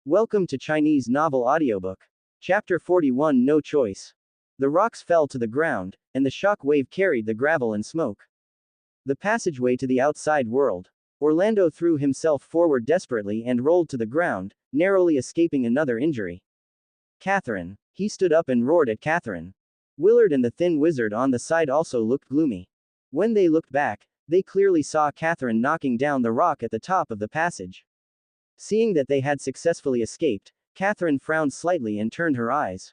Welcome to Chinese Novel Audiobook. Chapter 41 No Choice. The rocks fell to the ground, and the shock wave carried the gravel and smoke. The passageway to the outside world. Orlando threw himself forward desperately and rolled to the ground, narrowly escaping another injury. Catherine. He stood up and roared at Catherine. Willard and the thin wizard on the side also looked gloomy. When they looked back, they clearly saw Catherine knocking down the rock at the top of the passage. Seeing that they had successfully escaped, Catherine frowned slightly and turned her eyes.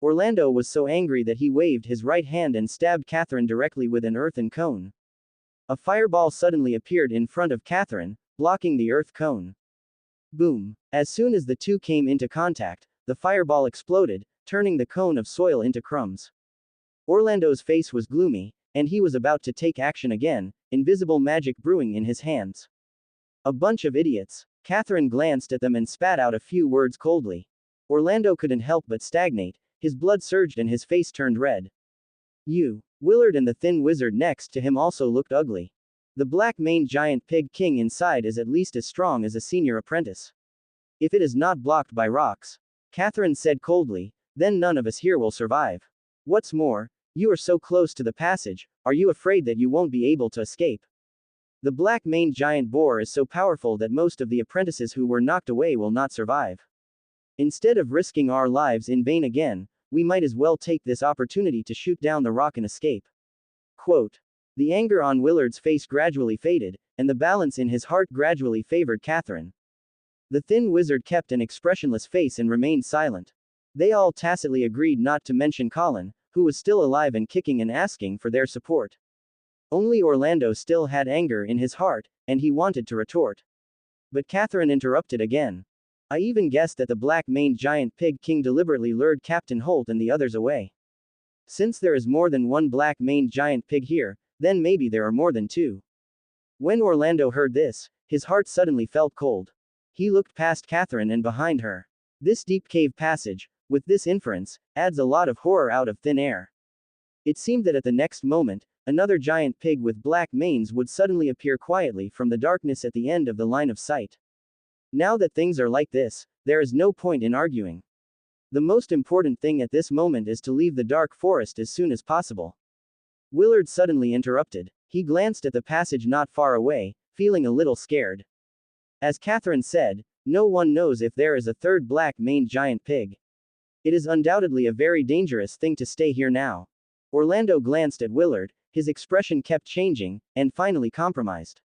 Orlando was so angry that he waved his right hand and stabbed Catherine directly with an earthen cone. A fireball suddenly appeared in front of Catherine, blocking the earth cone. Boom! As soon as the two came into contact, the fireball exploded, turning the cone of soil into crumbs. Orlando's face was gloomy, and he was about to take action again, invisible magic brewing in his hands. A bunch of idiots. Catherine glanced at them and spat out a few words coldly. Orlando couldn't help but stagnate, his blood surged and his face turned red. Willard and the thin wizard next to him also looked ugly. The black-maned giant pig king inside is at least as strong as a senior apprentice. If it is not blocked by rocks, Catherine said coldly, then none of us here will survive. What's more, you are so close to the passage, are you afraid that you won't be able to escape? The black-maned giant boar is so powerful that most of the apprentices who were knocked away will not survive. Instead of risking our lives in vain again, we might as well take this opportunity to shoot down the rock and escape. Quote. The anger on Willard's face gradually faded, and the balance in his heart gradually favored Catherine. The thin wizard kept an expressionless face and remained silent. They all tacitly agreed not to mention Colin, who was still alive and kicking and asking for their support. Only Orlando still had anger in his heart, and he wanted to retort. But Catherine interrupted again. I even guessed that the black-maned giant pig king deliberately lured Captain Holt and the others away. Since there is more than one black-maned giant pig here, then maybe there are more than two. When Orlando heard this, his heart suddenly felt cold. He looked past Catherine and behind her. This deep cave passage, with this inference, adds a lot of horror out of thin air. It seemed that at the next moment, another giant pig with black manes would suddenly appear quietly from the darkness at the end of the line of sight. Now that things are like this, there is no point in arguing. The most important thing at this moment is to leave the dark forest as soon as possible. Willard suddenly interrupted. He glanced at the passage not far away, feeling a little scared. As Catherine said, no one knows if there is a third black-maned giant pig. It is undoubtedly a very dangerous thing to stay here now. Orlando glanced at Willard, his expression kept changing, and finally compromised.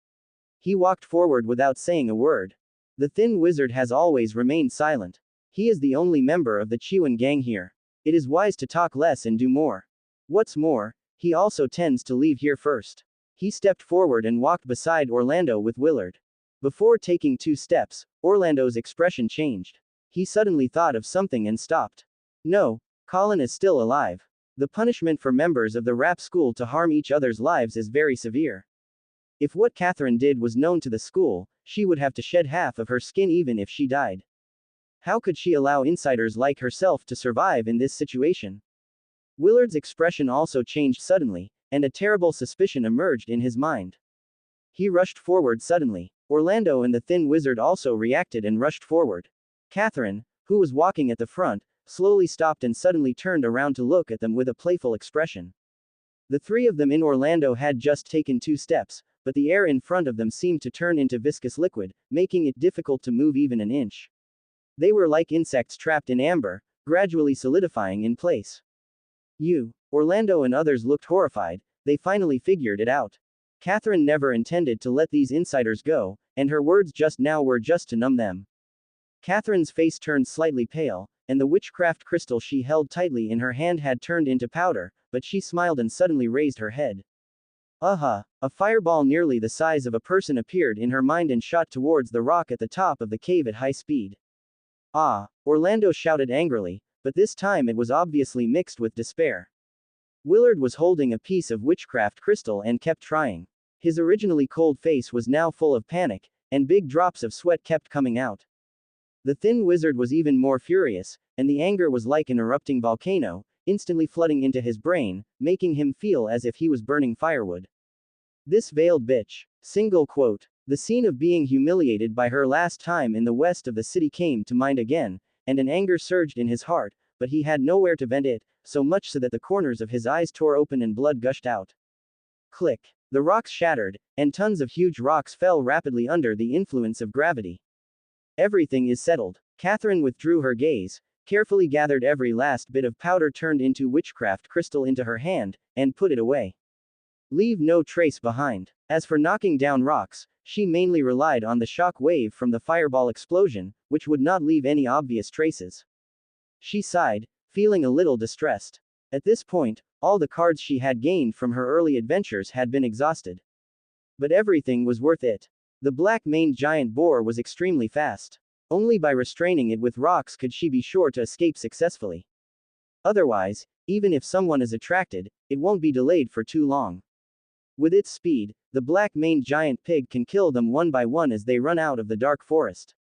He walked forward without saying a word. The thin wizard has always remained silent. He is the only member of the Shi Yuan gang here. It is wise to talk less and do more. What's more, he also tends to leave here first. He stepped forward and walked beside Orlando with Willard. Before taking 2 steps, Orlando's expression changed. He suddenly thought of something and stopped. No, Colin is still alive. The punishment for members of the rap school to harm each other's lives is very severe. If what Catherine did was known to the school, she would have to shed half of her skin even if she died. How could she allow insiders like herself to survive in this situation? Willard's expression also changed suddenly, and a terrible suspicion emerged in his mind. He rushed forward suddenly. Orlando and the thin wizard also reacted and rushed forward. Catherine, who was walking at the front, slowly stopped and suddenly turned around to look at them with a playful expression. The 3 of them in Orlando had just taken 2 steps, but the air in front of them seemed to turn into viscous liquid, making it difficult to move even an inch. They were like insects trapped in amber, gradually solidifying in place. Orlando and others looked horrified. They finally figured it out. Catherine never intended to let these insiders go, and her words just now were just to numb them. Catherine's face turned slightly pale, and the witchcraft crystal she held tightly in her hand had turned into powder, but she smiled and suddenly raised her head. A fireball nearly the size of a person appeared in her mind and shot towards the rock at the top of the cave at high speed. Orlando shouted angrily, but this time it was obviously mixed with despair. Willard was holding a piece of witchcraft crystal and kept trying. His originally cold face was now full of panic, and big drops of sweat kept coming out. The thin wizard was even more furious, and the anger was like an erupting volcano, instantly flooding into his brain, making him feel as if he was burning firewood. This veiled bitch. Single quote. The scene of being humiliated by her last time in the west of the city came to mind again, and an anger surged in his heart, but he had nowhere to vent it, so much so that the corners of his eyes tore open and blood gushed out. Click. The rocks shattered, and tons of huge rocks fell rapidly under the influence of gravity. Everything is settled. Catherine withdrew her gaze, carefully gathered every last bit of powder turned into witchcraft crystal into her hand, and put it away. Leave no trace behind. As for knocking down rocks, she mainly relied on the shock wave from the fireball explosion, which would not leave any obvious traces. She sighed, feeling a little distressed. At this point, all the cards she had gained from her early adventures had been exhausted. But everything was worth it. The black-maned giant boar was extremely fast. Only by restraining it with rocks could she be sure to escape successfully. Otherwise, even if someone is attracted, it won't be delayed for too long. With its speed, the black-maned giant pig can kill them one by one as they run out of the dark forest.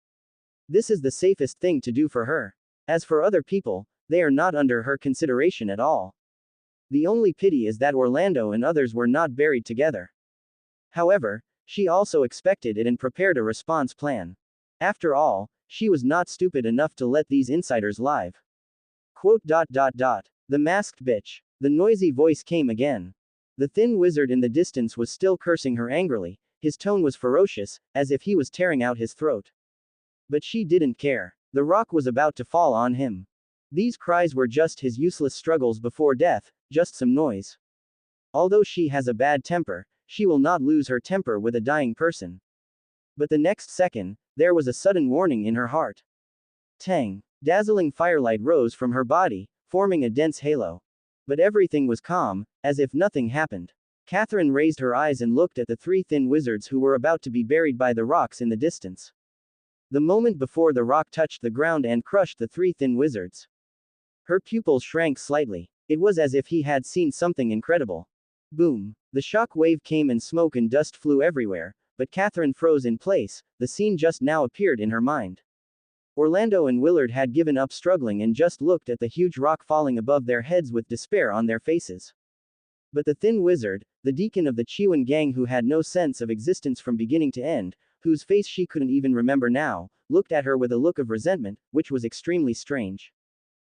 This is the safest thing to do for her. As for other people, they are not under her consideration at all. The only pity is that Orlando and others were not buried together. However, she also expected it and prepared a response plan. After all, she was not stupid enough to let these insiders live. The masked bitch. The noisy voice came again. The thin wizard in the distance was still cursing her angrily, his tone was ferocious, as if he was tearing out his throat. But she didn't care. The rock was about to fall on him. These cries were just his useless struggles before death, just some noise. Although she has a bad temper, she will not lose her temper with a dying person. But the next second, there was a sudden warning in her heart. Tang! Dazzling firelight rose from her body, forming a dense halo. But everything was calm, as if nothing happened. Catherine raised her eyes and looked at the three thin wizards who were about to be buried by the rocks in the distance. The moment before the rock touched the ground and crushed the three thin wizards. Her pupils shrank slightly. It was as if he had seen something incredible. Boom! The shock wave came and smoke and dust flew everywhere, but Catherine froze in place. The scene just now appeared in her mind. Orlando and Willard had given up struggling and just looked at the huge rock falling above their heads with despair on their faces. But the thin wizard, the deacon of the Chi gang who had no sense of existence from beginning to end, whose face she couldn't even remember now, looked at her with a look of resentment, which was extremely strange.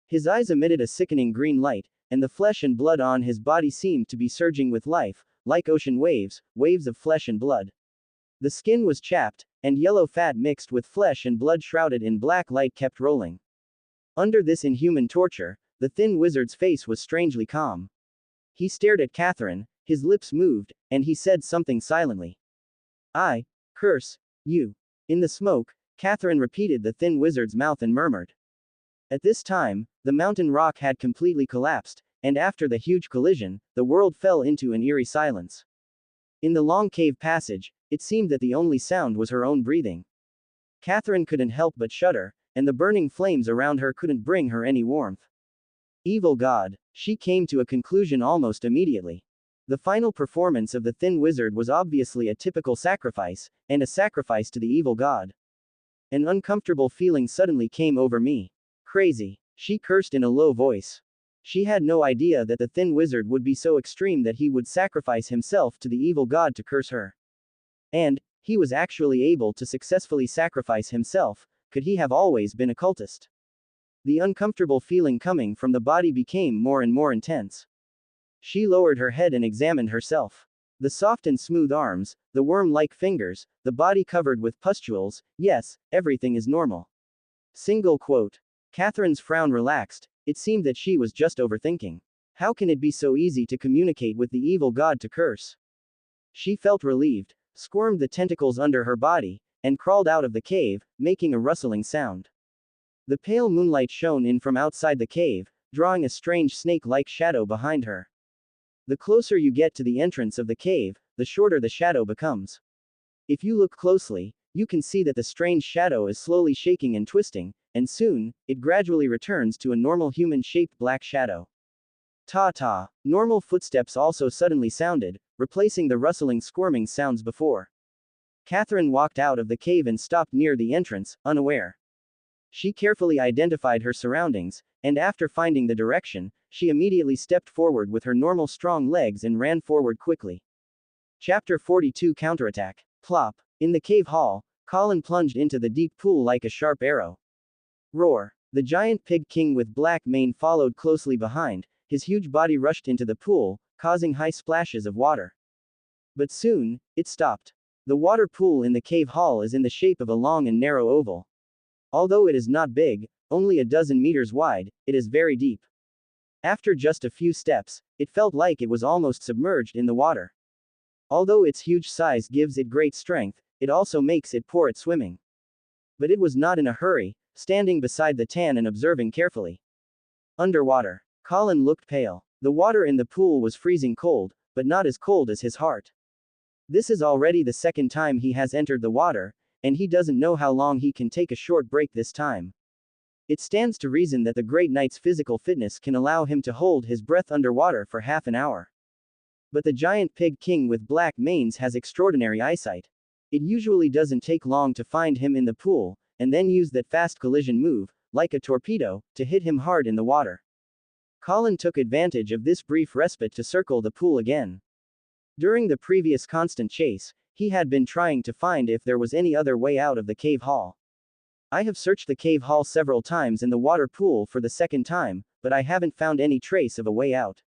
His eyes emitted a sickening green light, and the flesh and blood on his body seemed to be surging with life, like ocean waves, waves of flesh and blood. The skin was chapped, and yellow fat mixed with flesh and blood shrouded in black light kept rolling. Under this inhuman torture, the thin wizard's face was strangely calm. He stared at Catherine, his lips moved, and he said something silently. I curse you. In the smoke, Catherine repeated the thin wizard's mouth and murmured. At this time, the mountain rock had completely collapsed, and after the huge collision, the world fell into an eerie silence. In the long cave passage, it seemed that the only sound was her own breathing. Catherine couldn't help but shudder, and the burning flames around her couldn't bring her any warmth. Evil God. She came to a conclusion almost immediately. The final performance of the thin wizard was obviously a typical sacrifice, and a sacrifice to the evil god. An uncomfortable feeling suddenly came over me. Crazy. She cursed in a low voice. She had no idea that the thin wizard would be so extreme that he would sacrifice himself to the evil god to curse her. And, he was actually able to successfully sacrifice himself. Could he have always been a cultist? The uncomfortable feeling coming from the body became more and more intense. She lowered her head and examined herself. The soft and smooth arms, the worm-like fingers, the body covered with pustules, yes, everything is normal. Single quote. Catherine's frown relaxed, it seemed that she was just overthinking. How can it be so easy to communicate with the evil god to curse? She felt relieved, squirmed the tentacles under her body, and crawled out of the cave, making a rustling sound. The pale moonlight shone in from outside the cave, drawing a strange snake-like shadow behind her. The closer you get to the entrance of the cave, the shorter the shadow becomes. If you look closely, you can see that the strange shadow is slowly shaking and twisting, and soon, it gradually returns to a normal human-shaped black shadow. Ta-ta. Normal footsteps also suddenly sounded, replacing the rustling squirming sounds before. Catherine walked out of the cave and stopped near the entrance, unaware. She carefully identified her surroundings, and after finding the direction, she immediately stepped forward with her normal strong legs and ran forward quickly. Chapter 42 Counterattack. Plop. In the cave hall, Colin plunged into the deep pool like a sharp arrow. Roar! The giant pig king with black mane followed closely behind, his huge body rushed into the pool, causing high splashes of water. But soon, it stopped. The water pool in the cave hall is in the shape of a long and narrow oval. Although it is not big, only a dozen meters wide, it is very deep. After just a few steps, it felt like it was almost submerged in the water. Although its huge size gives it great strength, it also makes it poor at swimming. But it was not in a hurry, standing beside the tan and observing carefully. Underwater. Colin looked pale. The water in the pool was freezing cold, but not as cold as his heart. This is already the second time he has entered the water, and he doesn't know how long he can take a short break this time. It stands to reason that the Great Knight's physical fitness can allow him to hold his breath underwater for half an hour. But the giant pig king with black manes has extraordinary eyesight. It usually doesn't take long to find him in the pool, and then use that fast collision move, like a torpedo, to hit him hard in the water. Colin took advantage of this brief respite to circle the pool again. During the previous constant chase, he had been trying to find if there was any other way out of the cave hall. I have searched the cave hall several times and the water pool for the second time, but I haven't found any trace of a way out.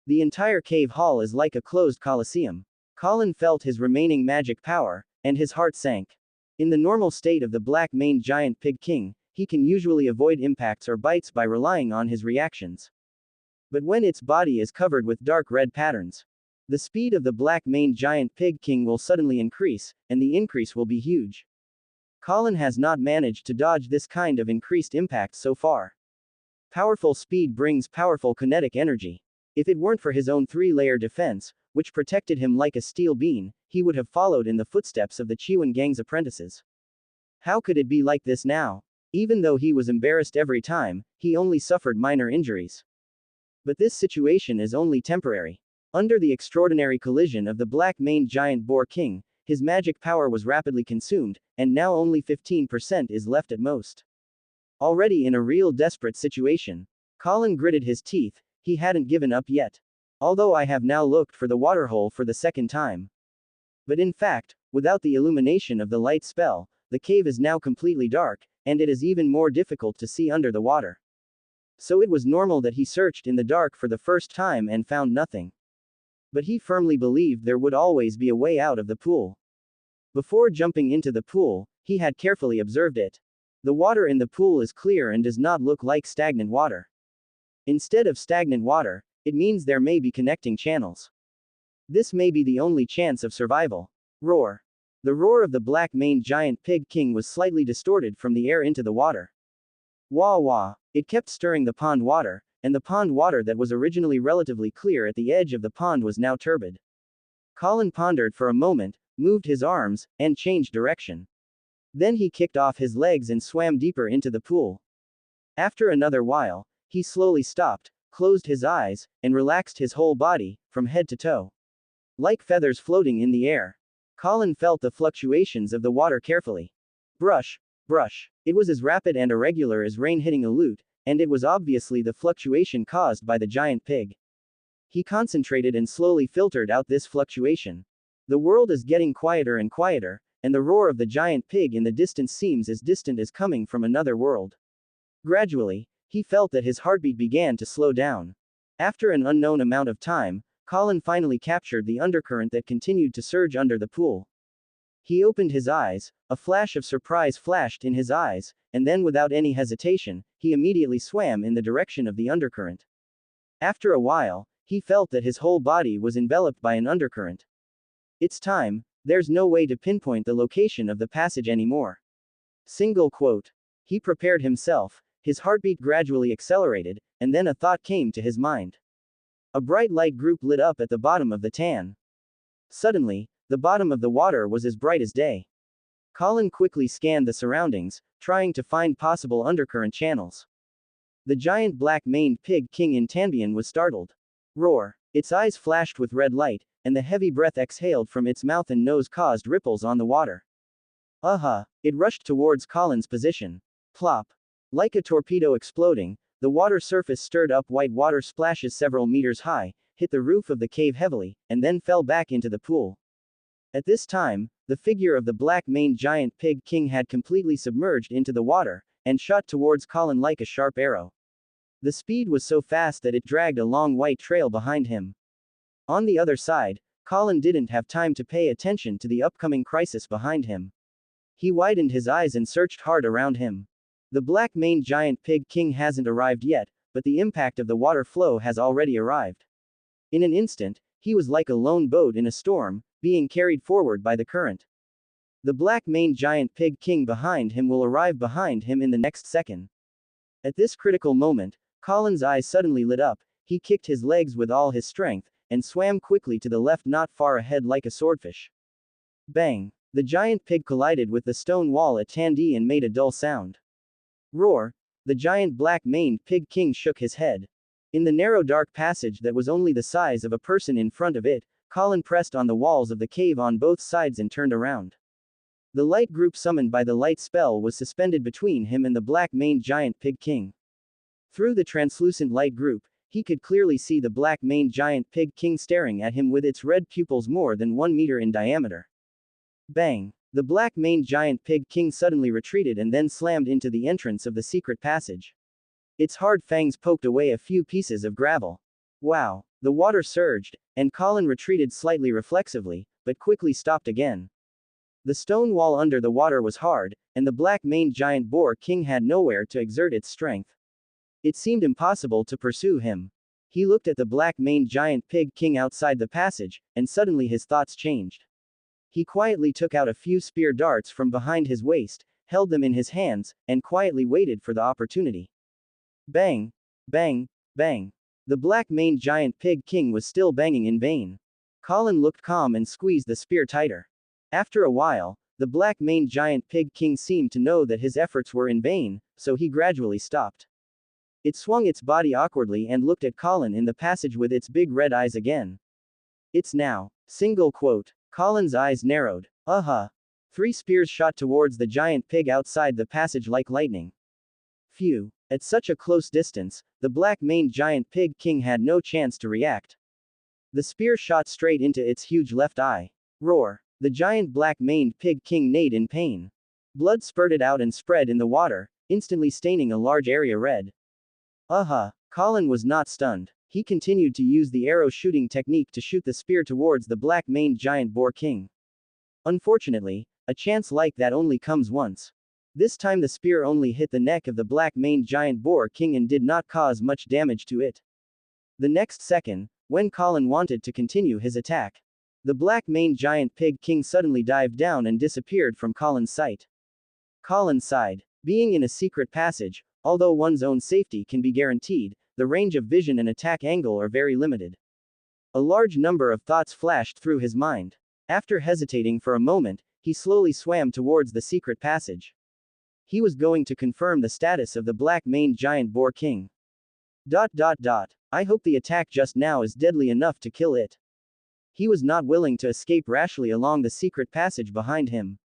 The entire cave hall is like a closed coliseum. Colin felt his remaining magic power, and his heart sank. In the normal state of the black-maned giant pig king, he can usually avoid impacts or bites by relying on his reactions. But when its body is covered with dark red patterns, the speed of the black-maned giant pig king will suddenly increase, and the increase will be huge. Colin has not managed to dodge this kind of increased impact so far. Powerful speed brings powerful kinetic energy. If it weren't for his own three-layer defense, which protected him like a steel beam, he would have followed in the footsteps of the Shi Yuan gang's apprentices. How could it be like this now? Even though he was embarrassed every time, he only suffered minor injuries. But this situation is only temporary. Under the extraordinary collision of the black-maned giant boar king, his magic power was rapidly consumed, and now only 15% is left at most. Already in a real desperate situation, Colin gritted his teeth. He hadn't given up yet. Although I have now looked for the waterhole for the second time. But in fact, without the illumination of the light spell, the cave is now completely dark, and it is even more difficult to see under the water. So it was normal that he searched in the dark for the first time and found nothing. But he firmly believed there would always be a way out of the pool. Before jumping into the pool, he had carefully observed it. The water in the pool is clear and does not look like stagnant water. Instead of stagnant water, it means there may be connecting channels. This may be the only chance of survival. Roar. The roar of the black-maned giant pig king was slightly distorted from the air into the water. Wah wah. It kept stirring the pond water, and the pond water that was originally relatively clear at the edge of the pond was now turbid. Colin pondered for a moment, moved his arms, and changed direction. Then he kicked off his legs and swam deeper into the pool. After another while, he slowly stopped, closed his eyes, and relaxed his whole body, from head to toe. Like feathers floating in the air. Colin felt the fluctuations of the water carefully. Brush, brush. It was as rapid and irregular as rain hitting a lute, and it was obviously the fluctuation caused by the giant pig. He concentrated and slowly filtered out this fluctuation. The world is getting quieter and quieter, and the roar of the giant pig in the distance seems as distant as coming from another world. Gradually, he felt that his heartbeat began to slow down. After an unknown amount of time, Colin finally captured the undercurrent that continued to surge under the pool. He opened his eyes, a flash of surprise flashed in his eyes, and then without any hesitation, he immediately swam in the direction of the undercurrent. After a while, he felt that his whole body was enveloped by an undercurrent. It's time, there's no way to pinpoint the location of the passage anymore. Single quote. He prepared himself. His heartbeat gradually accelerated, and then a thought came to his mind. A bright light group lit up at the bottom of the tan. Suddenly, the bottom of the water was as bright as day. Colin quickly scanned the surroundings, trying to find possible undercurrent channels. The giant black-maned pig king in Tanbian was startled. Roar. Its eyes flashed with red light, and the heavy breath exhaled from its mouth and nose caused ripples on the water. It rushed towards Colin's position. Plop. Like a torpedo exploding, the water surface stirred up white water splashes several meters high, hit the roof of the cave heavily, and then fell back into the pool. At this time, The figure of the black-maned giant pig king had completely submerged into the water, and shot towards Colin like a sharp arrow. The speed was so fast that it dragged a long white trail behind him. On the other side, Colin didn't have time to pay attention to the upcoming crisis behind him. He widened his eyes and searched hard around him. The black-maned giant pig king hasn't arrived yet, but the impact of the water flow has already arrived. In an instant, he was like a lone boat in a storm, being carried forward by the current. The black-maned giant pig king behind him will arrive behind him in the next second. At this critical moment, Colin's eyes suddenly lit up. He kicked his legs with all his strength, and swam quickly to the left not far ahead like a swordfish. Bang! The giant pig collided with the stone wall at Tandy and made a dull sound. Roar! The giant black-maned pig king shook his head. In the narrow dark passage that was only the size of a person in front of it, Colin pressed on the walls of the cave on both sides and turned around. The light group summoned by the light spell was suspended between him and the black-maned giant pig king. Through the translucent light group, he could clearly see the black-maned giant pig king staring at him with its red pupils more than 1 meter in diameter. Bang! The black-maned giant pig king suddenly retreated and then slammed into the entrance of the secret passage. Its hard fangs poked away a few pieces of gravel. Wow! The water surged, and Colin retreated slightly reflexively, but quickly stopped again. The stone wall under the water was hard, and the black-maned giant boar king had nowhere to exert its strength. It seemed impossible to pursue him. He looked at the black-maned giant pig king outside the passage, and suddenly his thoughts changed. He quietly took out a few spear darts from behind his waist, held them in his hands, and quietly waited for the opportunity. Bang! Bang! Bang! The black-maned giant pig king was still banging in vain. Colin looked calm and squeezed the spear tighter. After a while, the black-maned giant pig king seemed to know that his efforts were in vain, so he gradually stopped. It swung its body awkwardly and looked at Colin in the passage with its big red eyes again. It's now. Single quote. Colin's eyes narrowed. Uh-huh. 3 spears shot towards the giant pig outside the passage like lightning. Phew. At such a close distance, the black-maned giant pig king had no chance to react. The spear shot straight into its huge left eye. Roar. The giant black-maned pig king neighed in pain. Blood spurted out and spread in the water, instantly staining a large area red. Uh-huh. Colin was not stunned. He continued to use the arrow shooting technique to shoot the spear towards the black-maned giant boar king. Unfortunately, a chance like that only comes once. This time the spear only hit the neck of the black-maned giant boar king and did not cause much damage to it. The next second, when Colin wanted to continue his attack, the black-maned giant pig king suddenly dived down and disappeared from Colin's sight. Colin sighed. Being in a secret passage, although one's own safety can be guaranteed, the range of vision and attack angle are very limited. A large number of thoughts flashed through his mind. After hesitating for a moment, he slowly swam towards the secret passage. He was going to confirm the status of the black-maned giant boar king. I hope the attack just now is deadly enough to kill it. He was not willing to escape rashly along the secret passage behind him.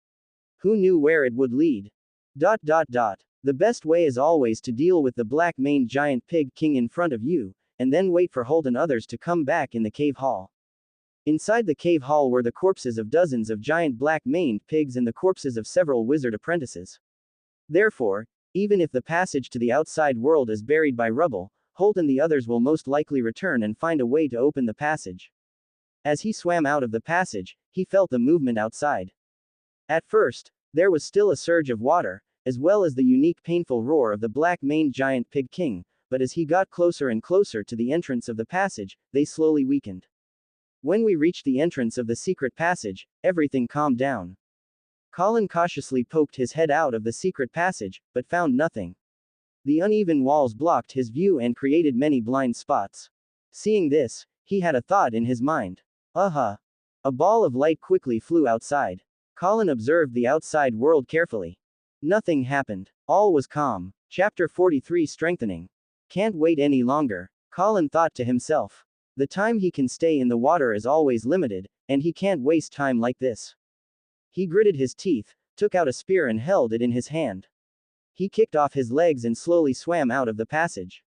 Who knew where it would lead? The best way is always to deal with the black-maned giant pig king in front of you, and then wait for Holt and others to come back in the cave hall. Inside the cave hall were the corpses of dozens of giant black-maned pigs and the corpses of several wizard apprentices. Therefore, even if the passage to the outside world is buried by rubble, Holt and the others will most likely return and find a way to open the passage. As he swam out of the passage, he felt the movement outside. At first, there was still a surge of water, as well as the unique painful roar of the black-maned giant pig king, but as he got closer and closer to the entrance of the passage, they slowly weakened. When we reached the entrance of the secret passage, everything calmed down. Colin cautiously poked his head out of the secret passage, but found nothing. The uneven walls blocked his view and created many blind spots. Seeing this, he had a thought in his mind. Uh-huh. A ball of light quickly flew outside. Colin observed the outside world carefully. Nothing happened. All was calm. Chapter 43 Strengthening. Can't wait any longer, Colin thought to himself. The time he can stay in the water is always limited, and he can't waste time like this. He gritted his teeth, took out a spear and held it in his hand. He kicked off his legs and slowly swam out of the passage.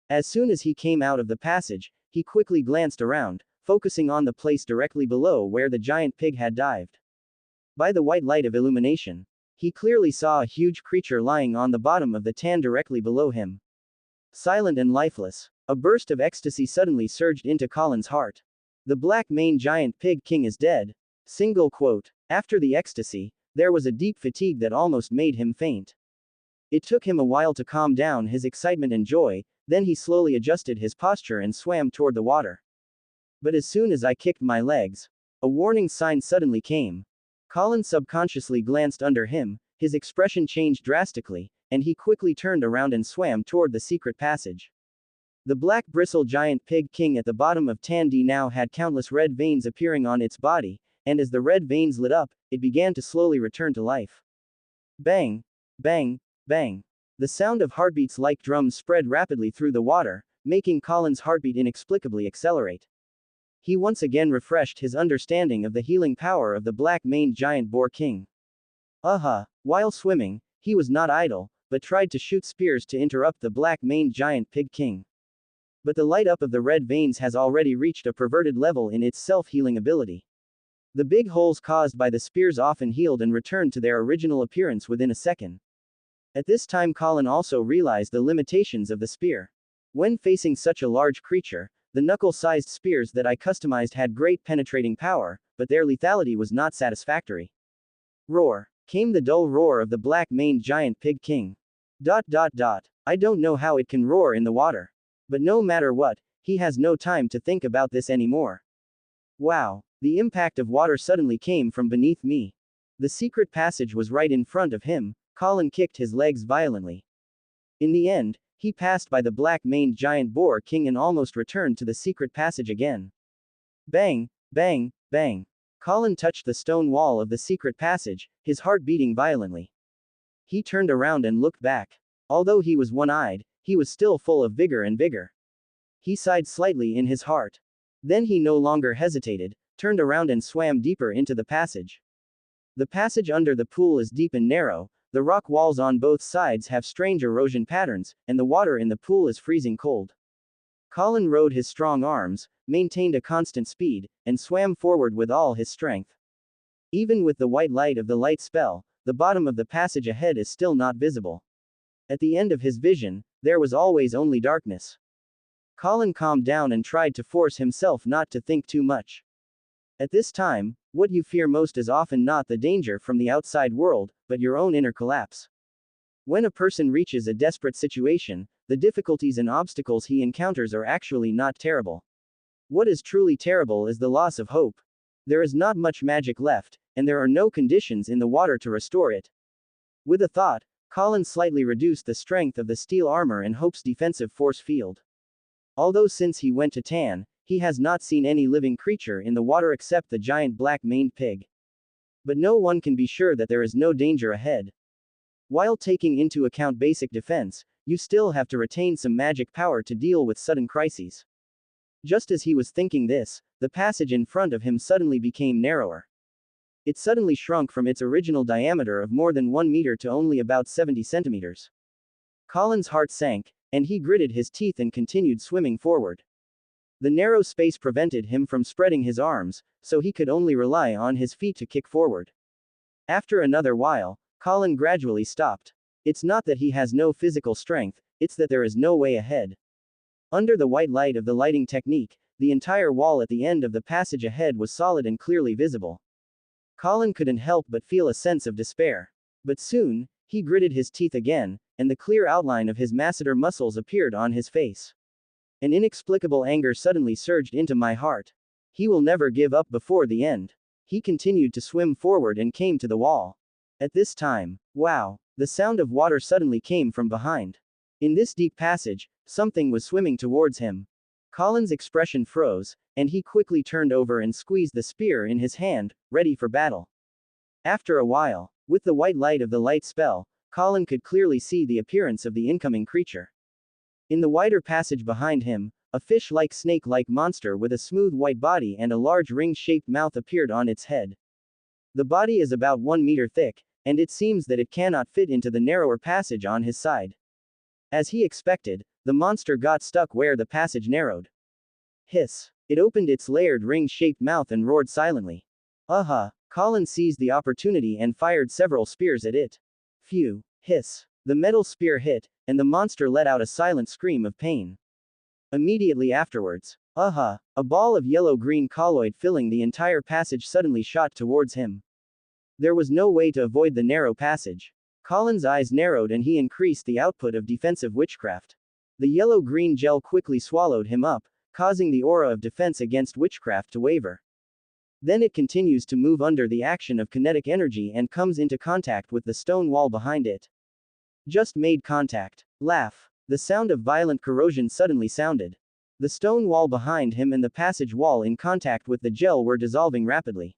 As soon as he came out of the passage, he quickly glanced around, focusing on the place directly below where the giant pig had dived. By the white light of illumination, he clearly saw a huge creature lying on the bottom of the tan directly below him. Silent and lifeless. A burst of ecstasy suddenly surged into Colin's heart. The black-maned giant pig king is dead. Single quote. After the ecstasy, there was a deep fatigue that almost made him faint. It took him a while to calm down his excitement and joy, then he slowly adjusted his posture and swam toward the water. But as soon as I kicked my legs, a warning sign suddenly came. Colin subconsciously glanced under him, his expression changed drastically, and he quickly turned around and swam toward the secret passage. The black bristled giant pig king at the bottom of Tandy now had countless red veins appearing on its body, and as the red veins lit up, it began to slowly return to life. Bang! Bang! Bang! The sound of heartbeats like drums spread rapidly through the water, making Colin's heartbeat inexplicably accelerate. He once again refreshed his understanding of the healing power of the black-maned giant boar king. While swimming, he was not idle, but tried to shoot spears to interrupt the black-maned giant pig king. But the light up of the red veins has already reached a perverted level in its self-healing ability. The big holes caused by the spears often healed and returned to their original appearance within a second. At this time Colin also realized the limitations of the spear. When facing such a large creature, the knuckle-sized spears that I customized had great penetrating power, but their lethality was not satisfactory. Roar! Came the dull roar of the black-maned giant pig king. I don't know how it can roar in the water. But no matter what, he has no time to think about this anymore. Wow! The impact of water suddenly came from beneath me. The secret passage was right in front of him. Colin kicked his legs violently. In the end, he passed by the black-maned giant boar king and almost returned to the secret passage again. Bang! Bang! Bang! Colin touched the stone wall of the secret passage, his heart beating violently. He turned around and looked back. Although he was one-eyed, he was still full of vigor and vigor. He sighed slightly in his heart. Then he no longer hesitated, turned around and swam deeper into the passage. The passage under the pool is deep and narrow, the rock walls on both sides have strange erosion patterns, and the water in the pool is freezing cold. Colin rode his strong arms, maintained a constant speed, and swam forward with all his strength. Even with the white light of the light spell, the bottom of the passage ahead is still not visible. At the end of his vision, there was always only darkness. Colin calmed down and tried to force himself not to think too much. At this time, what you fear most is often not the danger from the outside world, but your own inner collapse. When a person reaches a desperate situation, the difficulties and obstacles he encounters are actually not terrible. What is truly terrible is the loss of hope. There is not much magic left, and there are no conditions in the water to restore it. With a thought, Colin slightly reduced the strength of the steel armor and Hope's defensive force field. Although since he went to Tan, he has not seen any living creature in the water except the giant black-maned pig. But no one can be sure that there is no danger ahead. While taking into account basic defense, you still have to retain some magic power to deal with sudden crises. Just as he was thinking this, the passage in front of him suddenly became narrower. It suddenly shrunk from its original diameter of more than 1 meter to only about 70 centimeters. Colin's heart sank, and he gritted his teeth and continued swimming forward. The narrow space prevented him from spreading his arms, so he could only rely on his feet to kick forward. After another while, Colin gradually stopped. It's not that he has no physical strength, it's that there is no way ahead. Under the white light of the lighting technique, the entire wall at the end of the passage ahead was solid and clearly visible. Colin couldn't help but feel a sense of despair. But soon, he gritted his teeth again, and the clear outline of his masseter muscles appeared on his face. An inexplicable anger suddenly surged into my heart. He will never give up before the end. He continued to swim forward and came to the wall. At this time, wow, the sound of water suddenly came from behind. In this deep passage, something was swimming towards him. Colin's expression froze, and he quickly turned over and squeezed the spear in his hand, ready for battle. After a while, with the white light of the light spell, Colin could clearly see the appearance of the incoming creature. In the wider passage behind him, a fish-like snake-like monster with a smooth white body and a large ring-shaped mouth appeared on its head. The body is about 1 meter thick, and it seems that it cannot fit into the narrower passage on his side. As he expected, the monster got stuck where the passage narrowed. Hiss! It opened its layered ring-shaped mouth and roared silently. Colin seized the opportunity and fired several spears at it. Phew! Hiss! The metal spear hit, and the monster let out a silent scream of pain. Immediately afterwards, a ball of yellow-green colloid filling the entire passage suddenly shot towards him. There was no way to avoid the narrow passage. Colin's eyes narrowed and he increased the output of defensive witchcraft. The yellow-green gel quickly swallowed him up, causing the aura of defense against witchcraft to waver. Then it continues to move under the action of kinetic energy and comes into contact with the stone wall behind it. Just made contact. Laugh. The sound of violent corrosion suddenly sounded. The stone wall behind him and the passage wall in contact with the gel were dissolving rapidly.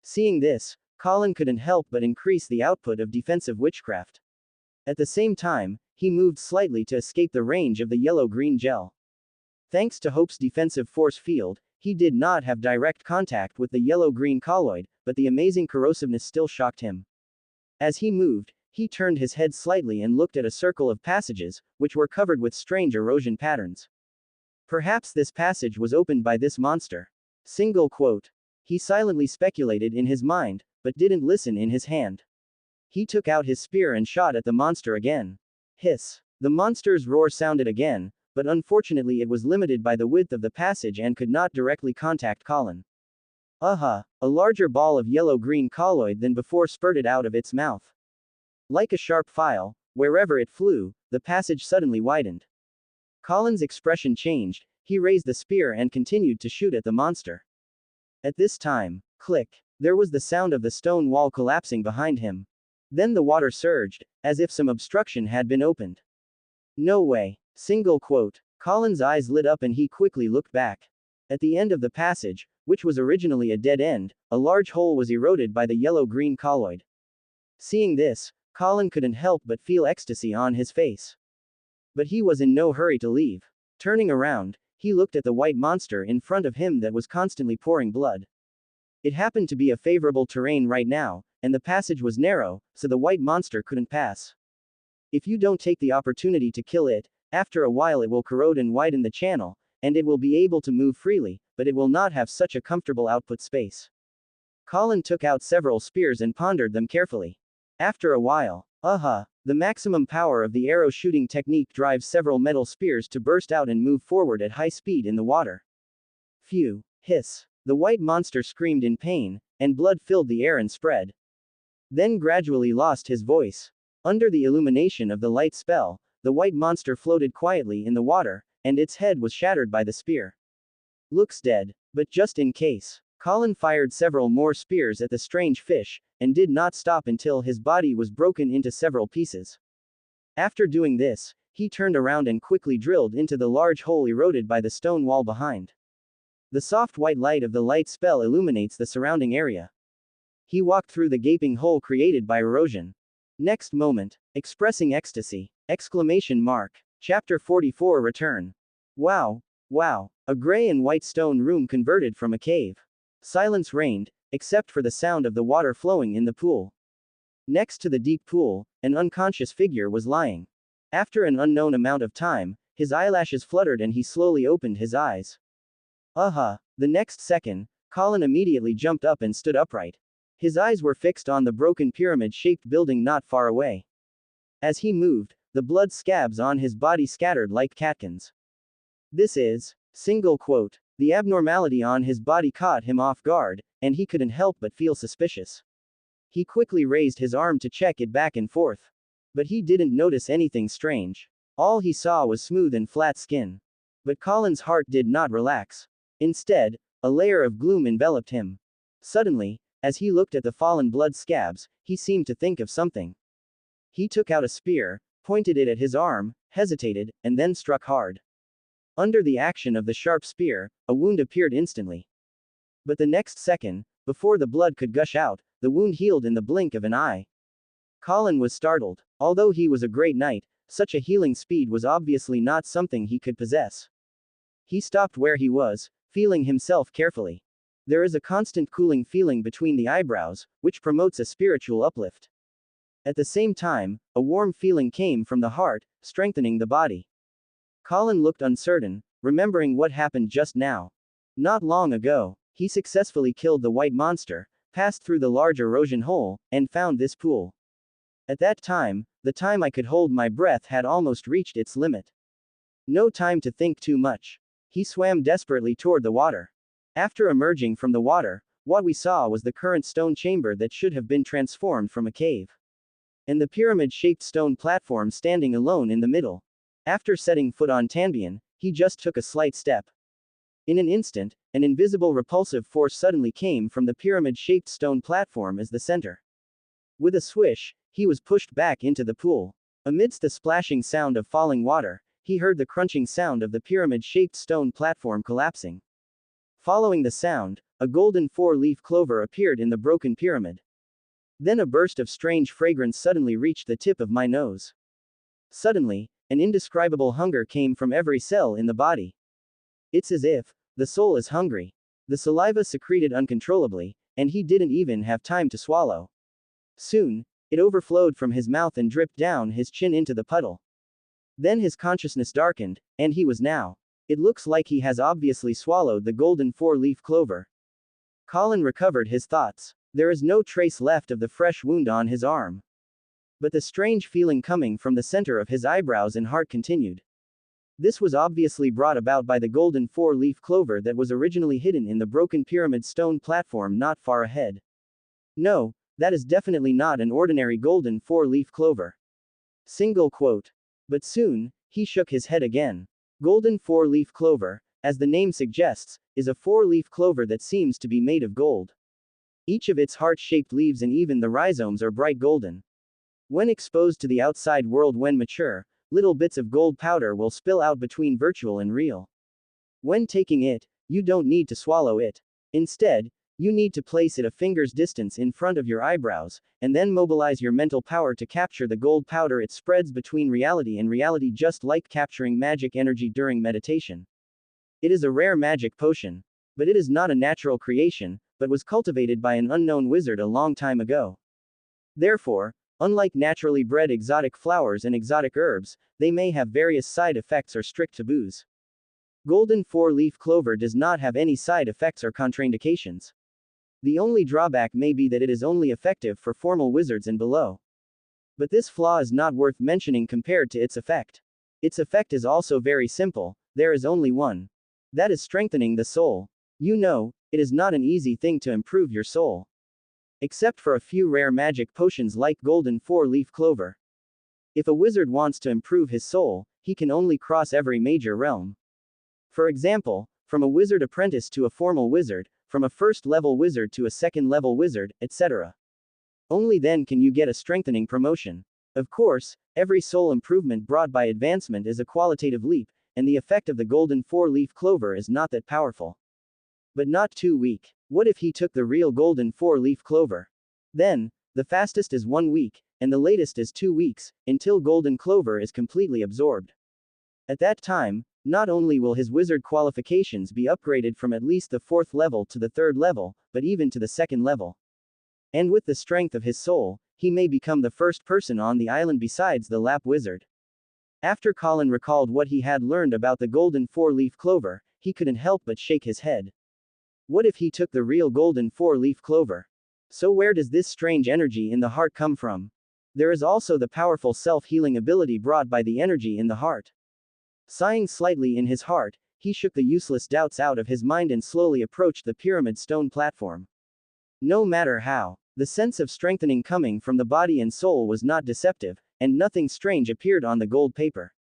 Seeing this, Colin couldn't help but increase the output of defensive witchcraft. At the same time, he moved slightly to escape the range of the yellow-green gel. Thanks to Hope's defensive force field, he did not have direct contact with the yellow-green colloid, but the amazing corrosiveness still shocked him. As he moved, he turned his head slightly and looked at a circle of passages, which were covered with strange erosion patterns. Perhaps this passage was opened by this monster. Single quote. He silently speculated in his mind, but didn't listen in his hand. He took out his spear and shot at the monster again. Hiss. The monster's roar sounded again, but unfortunately it was limited by the width of the passage and could not directly contact Colin. A larger ball of yellow-green colloid than before spurted out of its mouth. Like a sharp file, wherever it flew, the passage suddenly widened. Colin's expression changed, he raised the spear and continued to shoot at the monster. At this time, click, there was the sound of the stone wall collapsing behind him. Then the water surged, as if some obstruction had been opened. No way. Single quote. Colin's eyes lit up and he quickly looked back. At the end of the passage, which was originally a dead end, a large hole was eroded by the yellow-green colloid. Seeing this, Colin couldn't help but feel ecstasy on his face. But he was in no hurry to leave. Turning around, he looked at the white monster in front of him that was constantly pouring blood. It happened to be a favorable terrain right now, and the passage was narrow, so the white monster couldn't pass. If you don't take the opportunity to kill it, after a while it will corrode and widen the channel, and it will be able to move freely, but it will not have such a comfortable output space. Colin took out several spears and pondered them carefully. After a while, the maximum power of the arrow shooting technique drives several metal spears to burst out and move forward at high speed in the water. Phew! Hiss! The white monster screamed in pain, and blood filled the air and spread. Then gradually lost his voice. Under the illumination of the light spell, the white monster floated quietly in the water, and its head was shattered by the spear. Looks dead, but just in case, Colin fired several more spears at the strange fish, and did not stop until his body was broken into several pieces. After doing this, he turned around and quickly drilled into the large hole eroded by the stone wall behind. The soft white light of the light spell illuminates the surrounding area. He walked through the gaping hole created by erosion. Next moment, expressing ecstasy! Exclamation mark. Chapter 44 Return. Wow! Wow! A gray and white stone room converted from a cave. Silence reigned, except for the sound of the water flowing in the pool. Next to the deep pool, an unconscious figure was lying. After an unknown amount of time, his eyelashes fluttered and he slowly opened his eyes. The next second, Colin immediately jumped up and stood upright. His eyes were fixed on the broken pyramid-shaped building not far away. As he moved, the blood scabs on his body scattered like catkins. This is, single quote, the abnormality on his body caught him off guard, and he couldn't help but feel suspicious. He quickly raised his arm to check it back and forth. But he didn't notice anything strange. All he saw was smooth and flat skin. But Colin's heart did not relax. Instead, a layer of gloom enveloped him. Suddenly, as he looked at the fallen blood scabs, he seemed to think of something. He took out a spear, pointed it at his arm, hesitated, and then struck hard. Under the action of the sharp spear, a wound appeared instantly. But the next second, before the blood could gush out, the wound healed in the blink of an eye. Colin was startled. Although he was a great knight, such a healing speed was obviously not something he could possess. He stopped where he was, feeling himself carefully. There is a constant cooling feeling between the eyebrows, which promotes a spiritual uplift. At the same time, a warm feeling came from the heart, strengthening the body. Colin looked uncertain, remembering what happened just now. Not long ago, he successfully killed the white monster, passed through the large erosion hole, and found this pool. At that time, the time I could hold my breath had almost reached its limit. No time to think too much. He swam desperately toward the water. After emerging from the water, what we saw was the current stone chamber that should have been transformed from a cave. And the pyramid-shaped stone platform standing alone in the middle. After setting foot on Tanbian, he just took a slight step. In an instant, an invisible repulsive force suddenly came from the pyramid-shaped stone platform as the center. With a swish, he was pushed back into the pool. Amidst the splashing sound of falling water, he heard the crunching sound of the pyramid-shaped stone platform collapsing. Following the sound, a golden four-leaf clover appeared in the broken pyramid. Then a burst of strange fragrance suddenly reached the tip of my nose. Suddenly, an indescribable hunger came from every cell in the body. It's as if the soul is hungry. The saliva secreted uncontrollably, and he didn't even have time to swallow. Soon, it overflowed from his mouth and dripped down his chin into the puddle. Then his consciousness darkened, and he was now. It looks like he has obviously swallowed the golden four-leaf clover. Colin recovered his thoughts. There is no trace left of the fresh wound on his arm. But the strange feeling coming from the center of his eyebrows and heart continued. This was obviously brought about by the golden four-leaf clover that was originally hidden in the broken pyramid stone platform not far ahead. No, that is definitely not an ordinary golden four-leaf clover. Single quote. But soon, he shook his head again. Golden four-leaf clover, as the name suggests, is a four-leaf clover that seems to be made of gold. Each of its heart-shaped leaves and even the rhizomes are bright golden. When exposed to the outside world when mature, little bits of gold powder will spill out between virtual and real. When taking it, you don't need to swallow it. Instead, you need to place it a finger's distance in front of your eyebrows, and then mobilize your mental power to capture the gold powder. It spreads between reality and reality just like capturing magic energy during meditation. It is a rare magic potion. But it is not a natural creation, but was cultivated by an unknown wizard a long time ago. Therefore, unlike naturally bred exotic flowers and exotic herbs, they may have various side effects or strict taboos. Golden four-leaf clover does not have any side effects or contraindications. The only drawback may be that it is only effective for formal wizards and below. But this flaw is not worth mentioning compared to its effect. Its effect is also very simple, there is only one. That is strengthening the soul. You know, it is not an easy thing to improve your soul. Except for a few rare magic potions like golden four-leaf clover. If a wizard wants to improve his soul, he can only cross every major realm. For example, from a wizard apprentice to a formal wizard, from a first-level wizard to a second-level wizard, etc. Only then can you get a strengthening promotion. Of course, every soul improvement brought by advancement is a qualitative leap, and the effect of the golden four-leaf clover is not that powerful. But not too weak. What if he took the real golden four-leaf clover? Then, the fastest is 1 week, and the latest is 2 weeks, until golden clover is completely absorbed. At that time, not only will his wizard qualifications be upgraded from at least the 4th level to the 3rd level, but even to the 2nd level. And with the strength of his soul, he may become the first person on the island besides the Lap wizard. After Colin recalled what he had learned about the golden four-leaf clover, he couldn't help but shake his head. What if he took the real golden four-leaf clover? So where does this strange energy in the heart come from? There is also the powerful self-healing ability brought by the energy in the heart. Sighing slightly in his heart, he shook the useless doubts out of his mind and slowly approached the pyramid stone platform. No matter how, the sense of strengthening coming from the body and soul was not deceptive, and nothing strange appeared on the gold paper.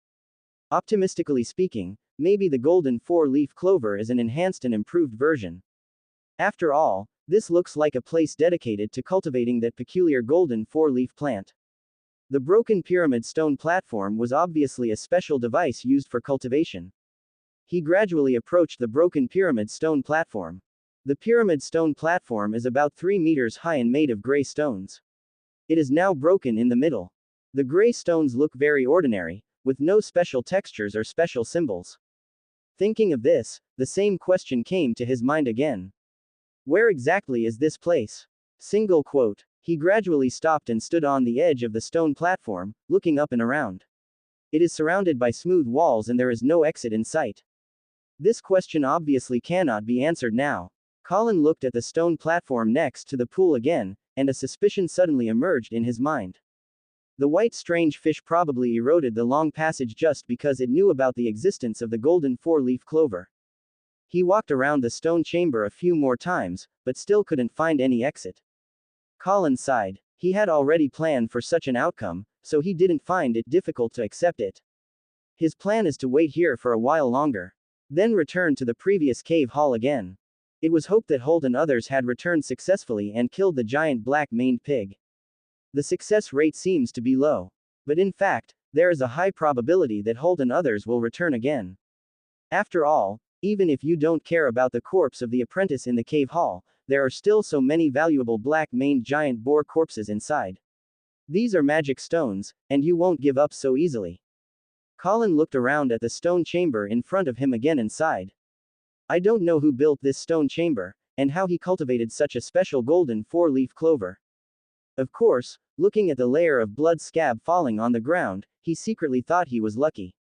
Optimistically speaking, maybe the golden four-leaf clover is an enhanced and improved version. After all, this looks like a place dedicated to cultivating that peculiar golden four-leaf plant. The broken pyramid stone platform was obviously a special device used for cultivation. He gradually approached the broken pyramid stone platform. The pyramid stone platform is about 3 meters high and made of gray stones. It is now broken in the middle. The gray stones look very ordinary, with no special textures or special symbols. Thinking of this, the same question came to his mind again. Where exactly is this place? Single quote. He gradually stopped and stood on the edge of the stone platform, looking up and around. It is surrounded by smooth walls and there is no exit in sight. This question obviously cannot be answered now. Colin looked at the stone platform next to the pool again, and a suspicion suddenly emerged in his mind. The white strange fish probably eroded the long passage just because it knew about the existence of the golden four-leaf clover. He walked around the stone chamber a few more times, but still couldn't find any exit. Colin sighed. He had already planned for such an outcome, so he didn't find it difficult to accept it. His plan is to wait here for a while longer, then return to the previous cave hall again. It was hoped that Holt and others had returned successfully and killed the giant black-maned pig. The success rate seems to be low. But in fact, there is a high probability that Holt and others will return again. After all, even if you don't care about the corpse of the apprentice in the cave hall, there are still so many valuable black-maned giant boar corpses inside. These are magic stones, and you won't give up so easily. Colin looked around at the stone chamber in front of him again and sighed. I don't know who built this stone chamber, and how he cultivated such a special golden four-leaf clover. Of course, looking at the layer of blood scab falling on the ground, he secretly thought he was lucky.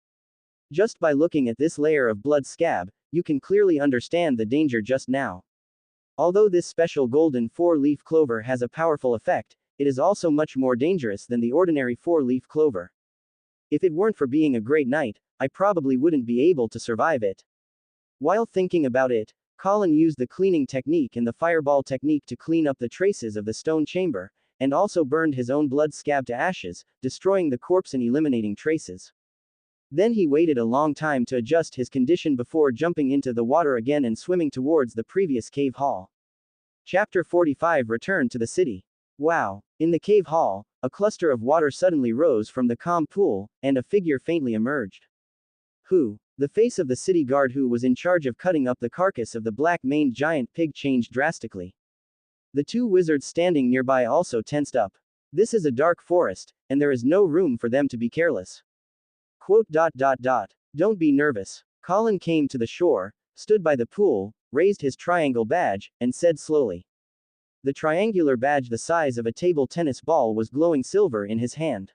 Just by looking at this layer of blood scab, you can clearly understand the danger just now. Although this special golden four-leaf clover has a powerful effect, it is also much more dangerous than the ordinary four-leaf clover. If it weren't for being a great knight, I probably wouldn't be able to survive it. While thinking about it, Colin used the cleaning technique and the fireball technique to clean up the traces of the stone chamber, and also burned his own blood scab to ashes, destroying the corpse and eliminating traces. Then he waited a long time to adjust his condition before jumping into the water again and swimming towards the previous cave hall. Chapter 45 Return to the City. Wow! In the cave hall, a cluster of water suddenly rose from the calm pool, and a figure faintly emerged. Who? The face of the city guard who was in charge of cutting up the carcass of the black-maned giant pig changed drastically. The two wizards standing nearby also tensed up. This is a dark forest, and there is no room for them to be careless. Don't be nervous. Colin came to the shore, stood by the pool, raised his triangle badge, and said slowly. The triangular badge the size of a table tennis ball was glowing silver in his hand.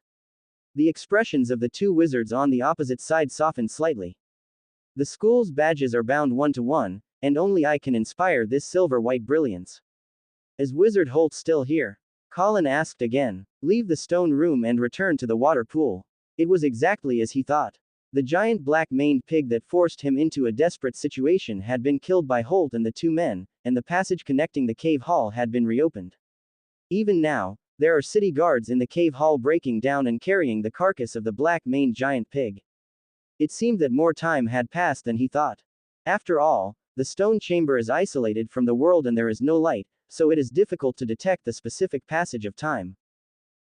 The expressions of the two wizards on the opposite side softened slightly. The school's badges are bound 1-to-1, and only I can inspire this silver-white brilliance. Is Wizard Holt still here? Colin asked again. Leave the stone room and return to the water pool. It was exactly as he thought. The giant black-maned pig that forced him into a desperate situation had been killed by Holt and the two men, and the passage connecting the cave hall had been reopened. Even now, there are city guards in the cave hall breaking down and carrying the carcass of the black-maned giant pig. It seemed that more time had passed than he thought. After all, the stone chamber is isolated from the world and there is no light, so it is difficult to detect the specific passage of time.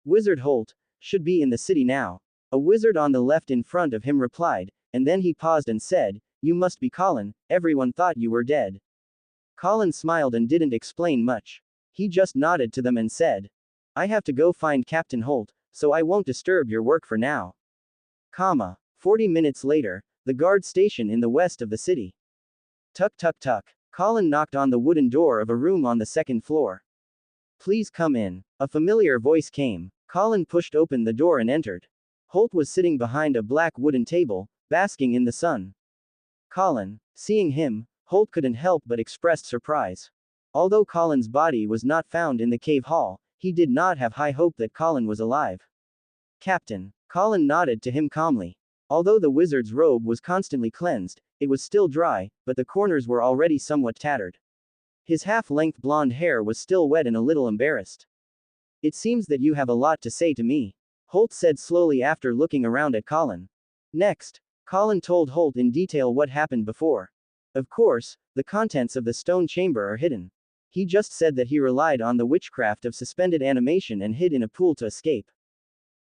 Wizard Holt should be in the city now. A wizard on the left in front of him replied, and then he paused and said, You must be Colin, everyone thought you were dead. Colin smiled and didn't explain much. He just nodded to them and said, I have to go find Captain Holt, so I won't disturb your work for now. 40 minutes later, the guard station in the west of the city. Tuck tuck tuck. Colin knocked on the wooden door of a room on the second floor. Please come in. A familiar voice came. Colin pushed open the door and entered. Holt was sitting behind a black wooden table, basking in the sun. Colin. Seeing him, Holt couldn't help but express surprise. Although Colin's body was not found in the cave hall, he did not have high hope that Colin was alive. Captain. Colin nodded to him calmly. Although the wizard's robe was constantly cleansed, it was still dry, but the corners were already somewhat tattered. His half-length blonde hair was still wet and a little embarrassed. It seems that you have a lot to say to me, Holt said slowly after looking around at Colin. Next, Colin told Holt in detail what happened before. Of course, the contents of the stone chamber are hidden. He just said that he relied on the witchcraft of suspended animation and hid in a pool to escape.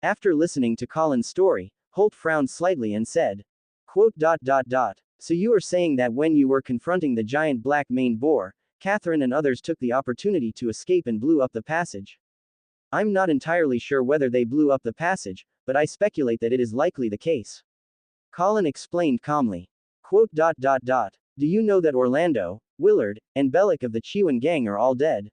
After listening to Colin's story, Holt frowned slightly and said, So you are saying that when you were confronting the giant black-maned boar, Catherine and others took the opportunity to escape and blew up the passage? I'm not entirely sure whether they blew up the passage, but I speculate that it is likely the case. Colin explained calmly. Do you know that Orlando, Willard, and Bellick of the Chiwan gang are all dead?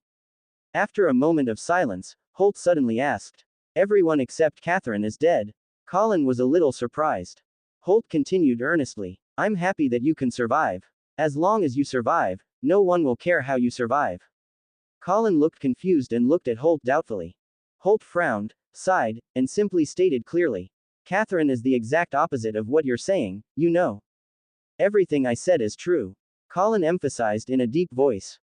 After a moment of silence, Holt suddenly asked. Everyone except Catherine is dead. Colin was a little surprised. Holt continued earnestly. I'm happy that you can survive. As long as you survive, No one will care how you survive. Colin looked confused and looked at Holt doubtfully. Holt frowned, sighed, and simply stated clearly. Catherine is the exact opposite of what you're saying, you know. Everything I said is true. Colin emphasized in a deep voice.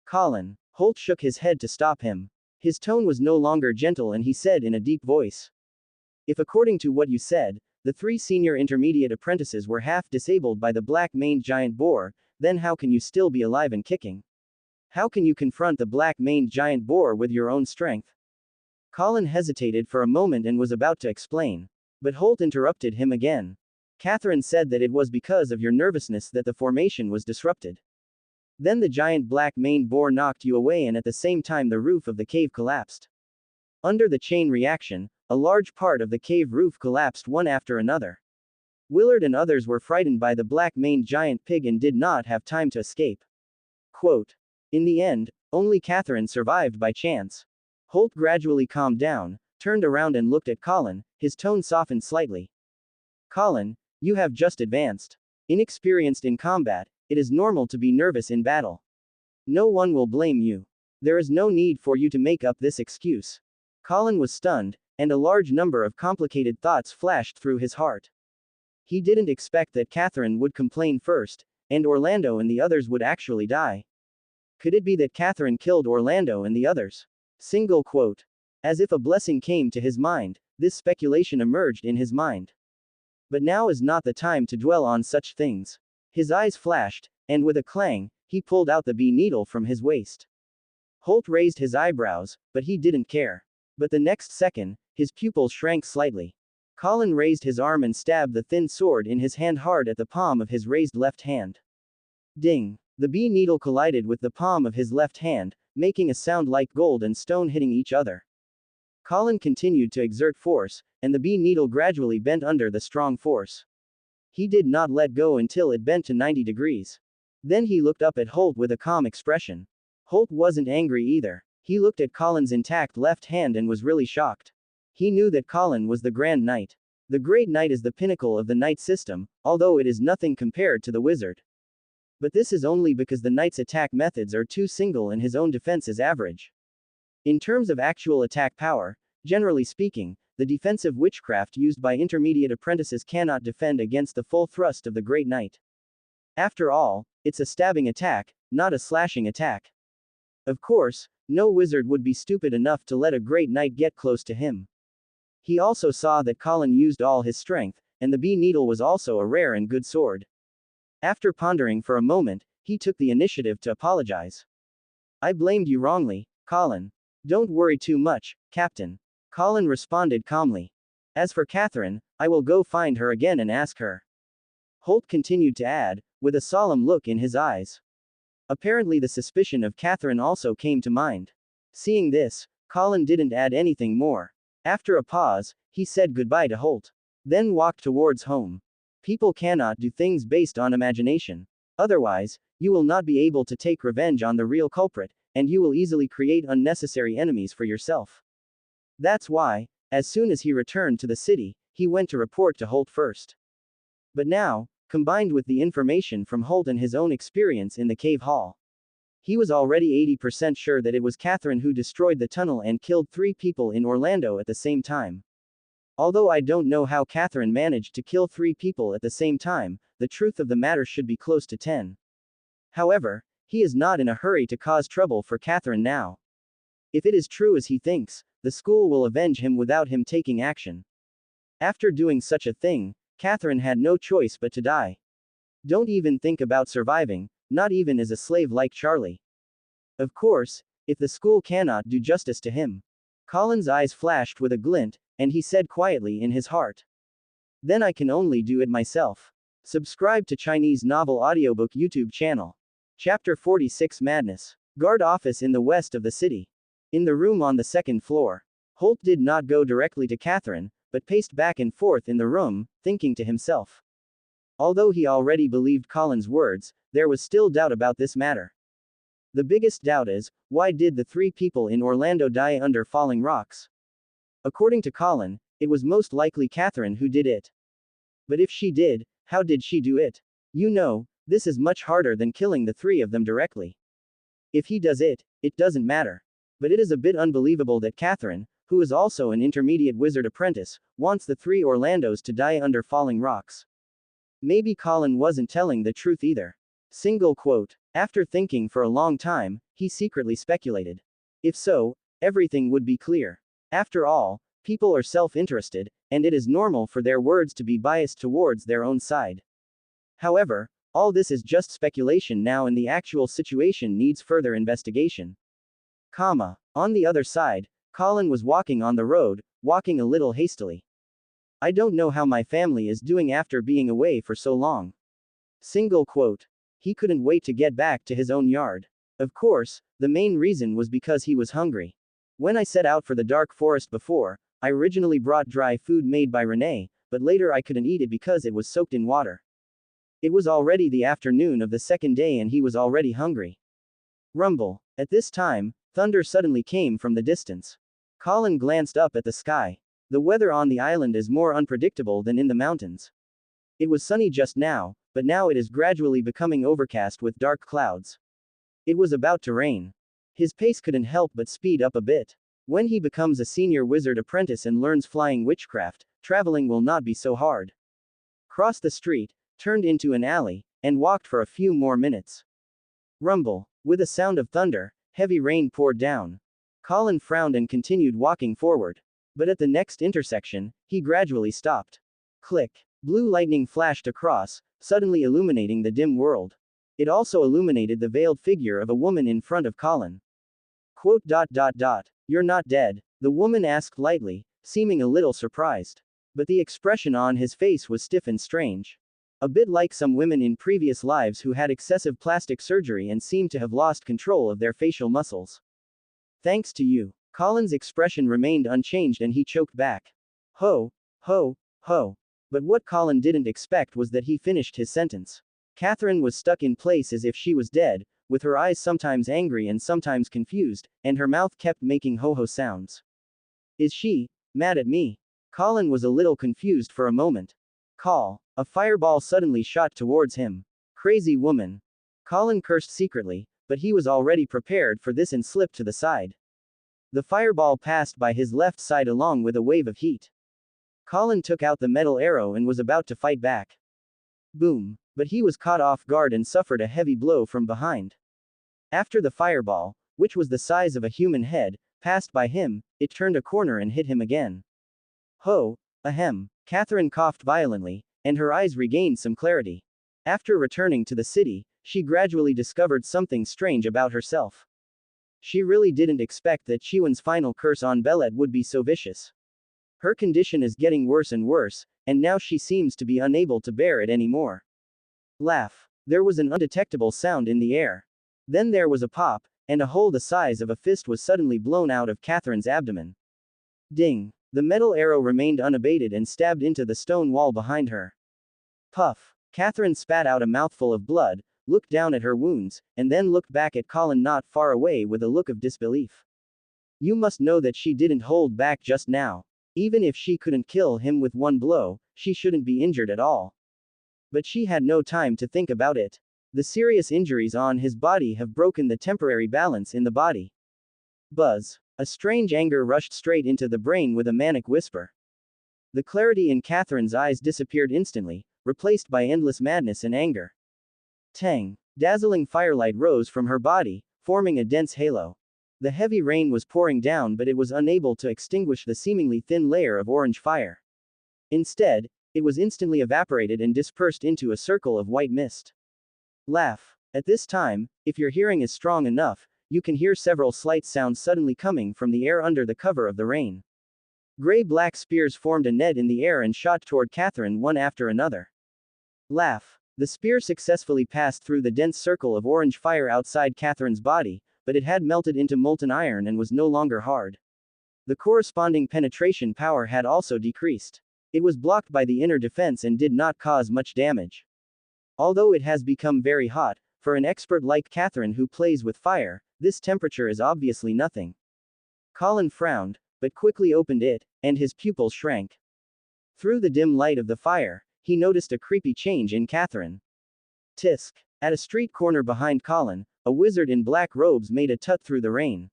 Colin. Holt shook his head to stop him. His tone was no longer gentle and he said in a deep voice. If according to what you said, the 3 senior intermediate apprentices were half disabled by the black-maned giant boar, then how can you still be alive and kicking? How can you confront the black-maned giant boar with your own strength? Colin hesitated for a moment and was about to explain. But Holt interrupted him again. Catherine said that it was because of your nervousness that the formation was disrupted. Then the giant black-maned boar knocked you away and at the same time the roof of the cave collapsed. Under the chain reaction, a large part of the cave roof collapsed one after another. Willard and others were frightened by the black-maned giant pig and did not have time to escape. Quote. In the end, only Catherine survived by chance. Holt gradually calmed down, turned around and looked at Colin, his tone softened slightly. Colin, you have just advanced. Inexperienced in combat, it is normal to be nervous in battle. No one will blame you. There is no need for you to make up this excuse. Colin was stunned, and a large number of complicated thoughts flashed through his heart. He didn't expect that Catherine would complain first, and Orlando and the others would actually die. Could it be that Catherine killed Orlando and the others? Single quote. As if a blessing came to his mind, this speculation emerged in his mind. But now is not the time to dwell on such things. His eyes flashed, and with a clang, he pulled out the bee needle from his waist. Holt raised his eyebrows, but he didn't care. But the next second, his pupils shrank slightly. Colin raised his arm and stabbed the thin sword in his hand hard at the palm of his raised left hand. Ding! The bee needle collided with the palm of his left hand, making a sound like gold and stone hitting each other. Colin continued to exert force, and the bee needle gradually bent under the strong force. He did not let go until it bent to 90 degrees. Then he looked up at Holt with a calm expression. Holt wasn't angry either. He looked at Colin's intact left hand and was really shocked. He knew that Colin was the Grand Knight. The Great Knight is the pinnacle of the Knight system, although it is nothing compared to the Wizard. But this is only because the Knight's attack methods are too single and his own defense is average. In terms of actual attack power, generally speaking, the defensive witchcraft used by intermediate apprentices cannot defend against the full thrust of the Great Knight. After all, it's a stabbing attack, not a slashing attack. Of course, no wizard would be stupid enough to let a Great Knight get close to him. He also saw that Colin used all his strength, and the bee needle was also a rare and good sword. After pondering for a moment, he took the initiative to apologize. I blamed you wrongly, Colin. Don't worry too much, Captain. Colin responded calmly. As for Catherine, I will go find her again and ask her. Holt continued to add, with a solemn look in his eyes. Apparently the suspicion of Catherine also came to mind. Seeing this, Colin didn't add anything more. After a pause, he said goodbye to Holt. Then walked towards home. People cannot do things based on imagination. Otherwise, you will not be able to take revenge on the real culprit, and you will easily create unnecessary enemies for yourself. That's why, as soon as he returned to the city, he went to report to Holt first. But now, combined with the information from Holt and his own experience in the cave hall, he was already 80% sure that it was Catherine who destroyed the tunnel and killed 3 people in Orlando at the same time. Although I don't know how Catherine managed to kill 3 people at the same time, the truth of the matter should be close to 10. However, he is not in a hurry to cause trouble for Catherine now. If it is true as he thinks, the school will avenge him without him taking action. After doing such a thing, Catherine had no choice but to die. Don't even think about surviving, not even as a slave like Charlie. Of course, if the school cannot do justice to him. Colin's eyes flashed with a glint, and he said quietly in his heart. Then I can only do it myself. Subscribe to Chinese Novel Audiobook YouTube channel. Chapter 46 Madness. Guard office in the west of the city. In the room on the 2nd floor. Holt did not go directly to Catherine, but paced back and forth in the room, thinking to himself. Although he already believed Colin's words, there was still doubt about this matter. The biggest doubt is, why did the 3 people in Orlando die under falling rocks? According to Colin, it was most likely Catherine who did it. But if she did, how did she do it? You know, This is much harder than killing the three of them directly. If he does it, it doesn't matter. But it is a bit unbelievable that Catherine, who is also an intermediate wizard apprentice, wants the three Orlandos to die under falling rocks. Maybe Colin wasn't telling the truth either. Single quote. After thinking for a long time, he secretly speculated. If so, everything would be clear. After all, people are self-interested, and it is normal for their words to be biased towards their own side. However, all this is just speculation now and the actual situation needs further investigation. On the other side, Colin was walking on the road, walking a little hastily. I don't know how my family is doing after being away for so long. Single quote. He couldn't wait to get back to his own yard. Of course, the main reason was because he was hungry. When I set out for the dark forest before, I originally brought dry food made by Renee, but later I couldn't eat it because it was soaked in water. It was already the afternoon of the second day and he was already hungry. Rumble. At this time, thunder suddenly came from the distance. Colin glanced up at the sky. The weather on the island is more unpredictable than in the mountains. It was sunny just now, but now it is gradually becoming overcast with dark clouds. It was about to rain. His pace couldn't help but speed up a bit. When he becomes a senior wizard apprentice and learns flying witchcraft, traveling will not be so hard. Crossed the street, turned into an alley, and walked for a few more minutes. Rumble. With a sound of thunder, heavy rain poured down. Colin frowned and continued walking forward. But at the next intersection, he gradually stopped. Click. Blue lightning flashed across, suddenly illuminating the dim world. It also illuminated the veiled figure of a woman in front of Colin. Quote. You're not dead, the woman asked lightly, seeming a little surprised. But the expression on his face was stiff and strange. A bit like some women in previous lives who had excessive plastic surgery and seemed to have lost control of their facial muscles. Thanks to you. Colin's expression remained unchanged and he choked back. Ho. But what Colin didn't expect was that he finished his sentence. Catherine was stuck in place as if she was dead, with her eyes sometimes angry and sometimes confused, and her mouth kept making ho-ho sounds. Is she mad at me? Colin was a little confused for a moment. A fireball suddenly shot towards him. Crazy woman. Colin cursed secretly, but he was already prepared for this and slipped to the side. The fireball passed by his left side along with a wave of heat. Colin took out the metal arrow and was about to fight back. Boom. But he was caught off guard and suffered a heavy blow from behind. After the fireball, which was the size of a human head, passed by him, it turned a corner and hit him again. Ahem. Catherine coughed violently, and her eyes regained some clarity. After returning to the city, she gradually discovered something strange about herself. She really didn't expect that Shi Yuan's final curse on Bellet would be so vicious. Her condition is getting worse and worse, and now she seems to be unable to bear it anymore. Laugh. There was an undetectable sound in the air. Then there was a pop, and a hole the size of a fist was suddenly blown out of Catherine's abdomen. Ding. The metal arrow remained unabated and stabbed into the stone wall behind her. Puff. Catherine spat out a mouthful of blood, looked down at her wounds, and then looked back at Colin not far away with a look of disbelief. You must know that she didn't hold back just now. Even if she couldn't kill him with one blow, she shouldn't be injured at all. But she had no time to think about it. The serious injuries on his body have broken the temporary balance in the body. Buzz. A strange anger rushed straight into the brain with a manic whisper. The clarity in Catherine's eyes disappeared instantly, replaced by endless madness and anger. Tang. Dazzling firelight rose from her body, forming a dense halo. The heavy rain was pouring down, but it was unable to extinguish the seemingly thin layer of orange fire. Instead, it was instantly evaporated and dispersed into a circle of white mist. Laugh. At this time, if your hearing is strong enough, you can hear several slight sounds suddenly coming from the air under the cover of the rain. Gray-black spears formed a net in the air and shot toward Catherine one after another. Laugh. The spear successfully passed through the dense circle of orange fire outside Catherine's body, but it had melted into molten iron and was no longer hard. The corresponding penetration power had also decreased. It was blocked by the inner defense and did not cause much damage. Although it has become very hot, for an expert like Catherine who plays with fire, this temperature is obviously nothing. Colin frowned, but quickly opened it, and his pupils shrank. Through the dim light of the fire, he noticed a creepy change in Catherine. Tisk. At a street corner behind Colin, a wizard in black robes made a tut through the rain.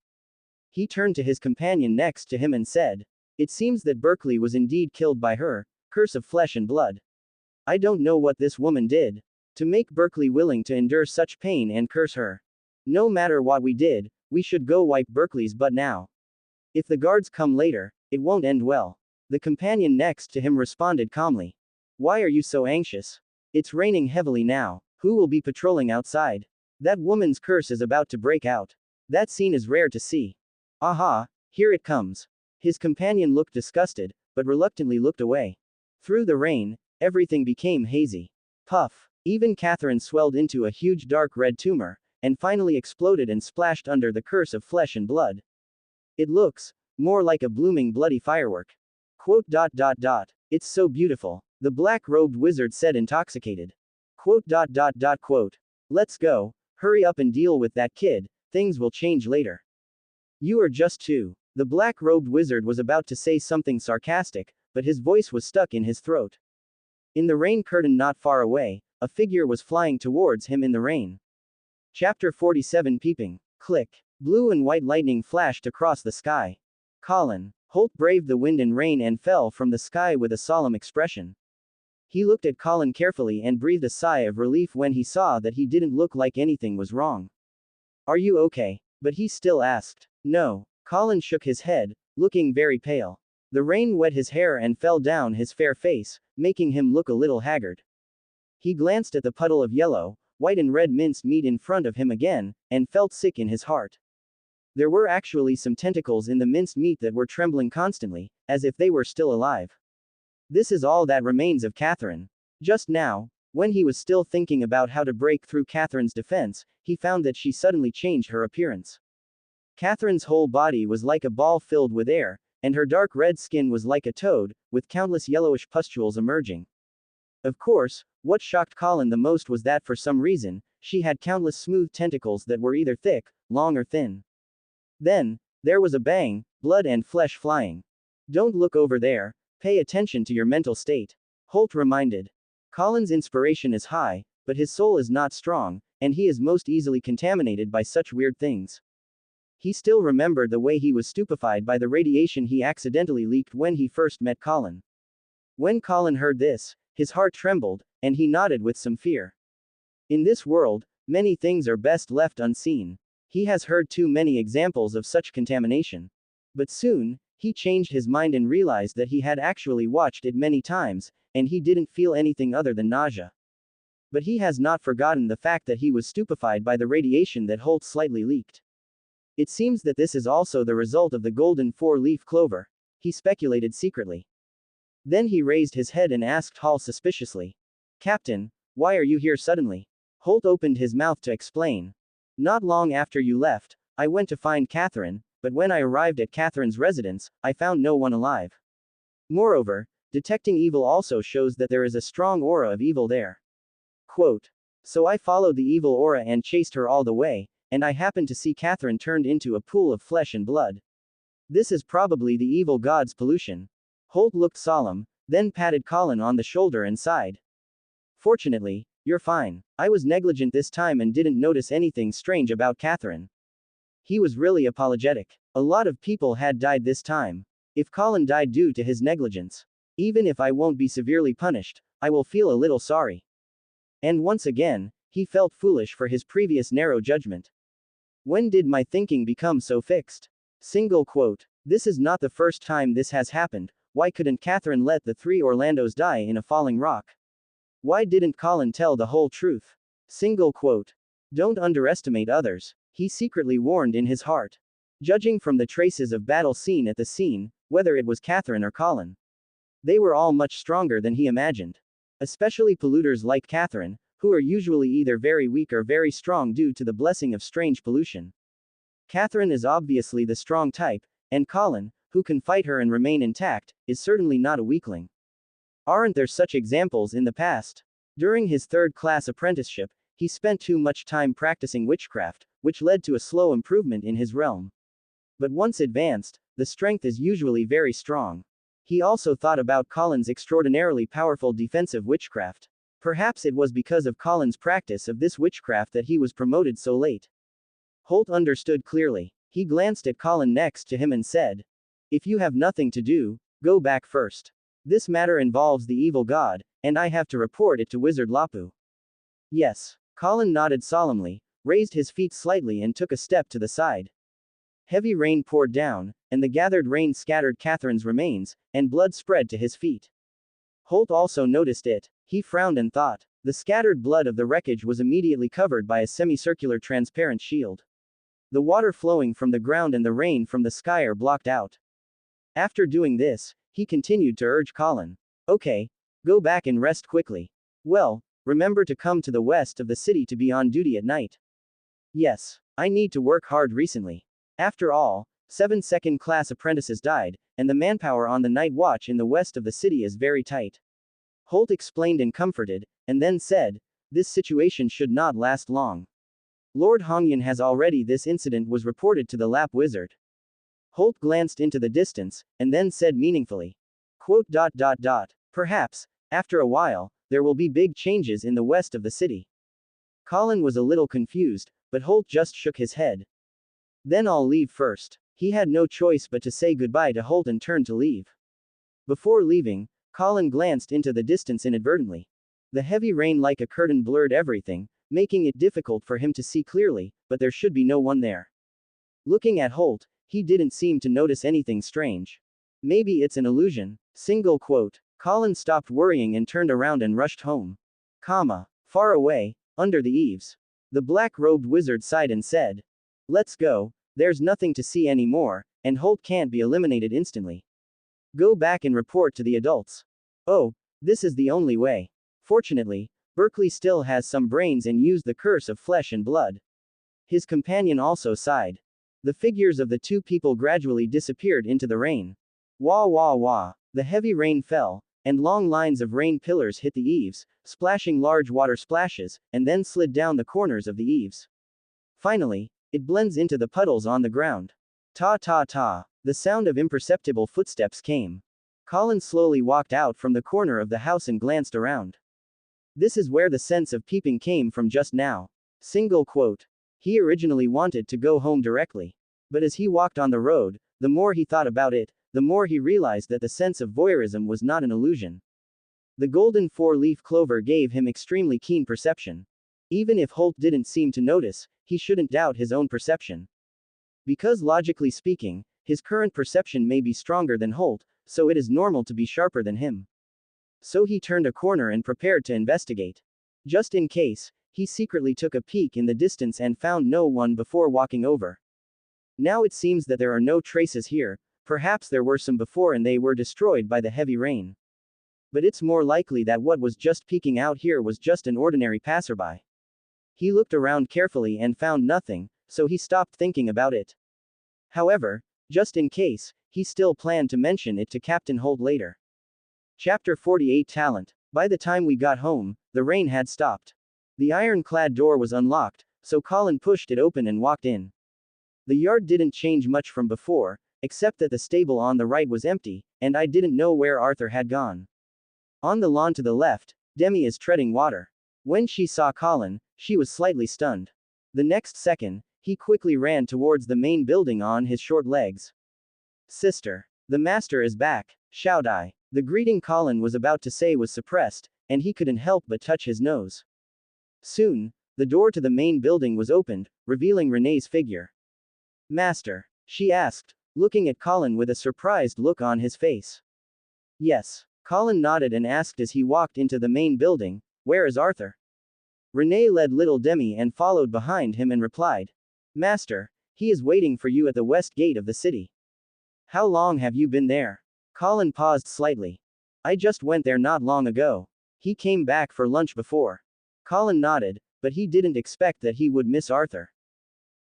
He turned to his companion next to him and said, "It seems that Berkeley was indeed killed by her, curse of flesh and blood. I don't know what this woman did to make Berkeley willing to endure such pain and curse her. No matter what we did, we should go wipe Berkeley's butt now. If the guards come later, it won't end well." The companion next to him responded calmly. "Why are you so anxious? It's raining heavily now. Who will be patrolling outside? That woman's curse is about to break out. That scene is rare to see. Aha, here it comes." His companion looked disgusted, but reluctantly looked away. Through the rain, everything became hazy. Puff. Even Catherine swelled into a huge dark red tumor, and finally exploded and splashed under the curse of flesh and blood. "It looks more like a blooming bloody firework. Quote. It's so beautiful," the black-robed wizard said, intoxicated. Quote. Quote. "Let's go, hurry up and deal with that kid, things will change later." "You are just two." The black-robed wizard was about to say something sarcastic, but his voice was stuck in his throat. In the rain curtain not far away, a figure was flying towards him in the rain. Chapter 47 Peeping. Click. Blue and white lightning flashed across the sky. Colin. Holt braved the wind and rain and fell from the sky with a solemn expression. He looked at Colin carefully and breathed a sigh of relief when he saw that he didn't look like anything was wrong. "Are you okay?" But he still asked. "No." Colin shook his head, looking very pale. The rain wet his hair and fell down his fair face, making him look a little haggard. He glanced at the puddle of yellow, white and red minced meat in front of him again, and felt sick in his heart. There were actually some tentacles in the minced meat that were trembling constantly, as if they were still alive. This is all that remains of Catherine. Just now, when he was still thinking about how to break through Catherine's defense, he found that she suddenly changed her appearance. Catherine's whole body was like a ball filled with air, and her dark red skin was like a toad, with countless yellowish pustules emerging. Of course, what shocked Colin the most was that for some reason, she had countless smooth tentacles that were either thick, long or thin. Then, there was a bang, blood and flesh flying. "Don't look over there, pay attention to your mental state," Holt reminded. Colin's inspiration is high, but his soul is not strong, and he is most easily contaminated by such weird things. He still remembered the way he was stupefied by the radiation he accidentally leaked when he first met Colin. When Colin heard this, his heart trembled, and he nodded with some fear. In this world, many things are best left unseen. He has heard too many examples of such contamination. But soon, he changed his mind and realized that he had actually watched it many times, and he didn't feel anything other than nausea. But he has not forgotten the fact that he was stupefied by the radiation that Holt slightly leaked. It seems that this is also the result of the golden four-leaf clover, he speculated secretly. Then he raised his head and asked Hall suspiciously, "Captain, why are you here suddenly?" Holt opened his mouth to explain. "Not long after you left, I went to find Catherine, but when I arrived at Catherine's residence, I found no one alive. Moreover, detecting evil also shows that there is a strong aura of evil there." Quote. "So I followed the evil aura and chased her all the way, and I happened to see Catherine turned into a pool of flesh and blood. This is probably the evil god's pollution." Holt looked solemn, then patted Colin on the shoulder and sighed. "Fortunately, you're fine. I was negligent this time and didn't notice anything strange about Catherine." He was really apologetic. A lot of people had died this time. If Colin died due to his negligence, even if I won't be severely punished, I will feel a little sorry. And once again, he felt foolish for his previous narrow judgment. "When did my thinking become so fixed?" Single quote. "This is not the first time this has happened. Why couldn't Catherine let the 3 Orlandos die in a falling rock? Why didn't Colin tell the whole truth?" Single quote. "Don't underestimate others," he secretly warned in his heart. Judging from the traces of battle seen at the scene, whether it was Catherine or Colin, they were all much stronger than he imagined. Especially polluters like Catherine, who are usually either very weak or very strong due to the blessing of strange pollution. Catherine is obviously the strong type, and Colin, who can fight her and remain intact, is certainly not a weakling. Aren't there such examples in the past? During his third-class apprenticeship, he spent too much time practicing witchcraft, which led to a slow improvement in his realm. But once advanced, the strength is usually very strong. He also thought about Colin's extraordinarily powerful defensive witchcraft. Perhaps it was because of Colin's practice of this witchcraft that he was promoted so late. Holt understood clearly. He glanced at Colin next to him and said, "If you have nothing to do, go back first. This matter involves the evil god, and I have to report it to Wizard Lapu." Yes. Colin nodded solemnly, raised his feet slightly and took a step to the side. Heavy rain poured down, and the gathered rain scattered Catherine's remains, and blood spread to his feet. Holt also noticed it. He frowned and thought. The scattered blood of the wreckage was immediately covered by a semicircular transparent shield. The water flowing from the ground and the rain from the sky are blocked out. After doing this, he continued to urge Colin. "Okay, go back and rest quickly. Well, remember to come to the west of the city to be on duty at night." "Yes, I need to work hard recently. After all, 7 second-class apprentices died, and the manpower on the night watch in the west of the city is very tight." Holt explained and comforted, and then said, "This situation should not last long. Lord Hongyan has already this incident was reported to the Lap Wizard." Holt glanced into the distance, and then said meaningfully, quote, "Perhaps, after a while, there will be big changes in the west of the city." Colin was a little confused, but Holt just shook his head. "Then I'll leave first." He had no choice but to say goodbye to Holt and turn to leave. Before leaving, Colin glanced into the distance inadvertently. The heavy rain like a curtain blurred everything, making it difficult for him to see clearly, but there should be no one there. Looking at Holt, he didn't seem to notice anything strange. Maybe it's an illusion. Single quote. Colin stopped worrying and turned around and rushed home. Far away, under the eaves. The black-robed wizard sighed and said, "Let's go, there's nothing to see anymore, and Holt can't be eliminated instantly. Go back and report to the adults." "Oh, this is the only way. Fortunately, Berkeley still has some brains and used the curse of flesh and blood." His companion also sighed. The figures of the two people gradually disappeared into the rain. Wah wah wah. The heavy rain fell, and long lines of rain pillars hit the eaves, splashing large water splashes, and then slid down the corners of the eaves. Finally, it blends into the puddles on the ground. Ta ta ta. The sound of imperceptible footsteps came. Colin slowly walked out from the corner of the house and glanced around. This is where the sense of peeping came from just now. Single quote. He originally wanted to go home directly. But as he walked on the road, the more he thought about it, the more he realized that the sense of voyeurism was not an illusion. The golden four-leaf clover gave him extremely keen perception. Even if Holt didn't seem to notice, he shouldn't doubt his own perception. Because logically speaking, his current perception may be stronger than Holt, so it is normal to be sharper than him. So he turned a corner and prepared to investigate. Just in case, he secretly took a peek in the distance and found no one before walking over. Now it seems that there are no traces here, perhaps there were some before and they were destroyed by the heavy rain. But it's more likely that what was just peeking out here was just an ordinary passerby. He looked around carefully and found nothing, so he stopped thinking about it. However, just in case, he still planned to mention it to Captain Holt later. Chapter 48 Talent. By the time we got home, the rain had stopped. The iron-clad door was unlocked, so Colin pushed it open and walked in. The yard didn't change much from before, except that the stable on the right was empty, and I didn't know where Arthur had gone. On the lawn to the left, Demi is treading water. When she saw Colin, she was slightly stunned. The next second, he quickly ran towards the main building on his short legs. "Sister. The master is back," shouted I. The greeting Colin was about to say was suppressed, and he couldn't help but touch his nose. Soon, the door to the main building was opened, revealing Renee's figure. "Master?" she asked, looking at Colin with a surprised look on his face. "Yes." Colin nodded and asked as he walked into the main building, "Where is Arthur?" Renee led little Demi and followed behind him and replied, "Master, he is waiting for you at the west gate of the city." "How long have you been there?" Colin paused slightly. "I just went there not long ago. He came back for lunch before." Colin nodded, but he didn't expect that he would miss Arthur.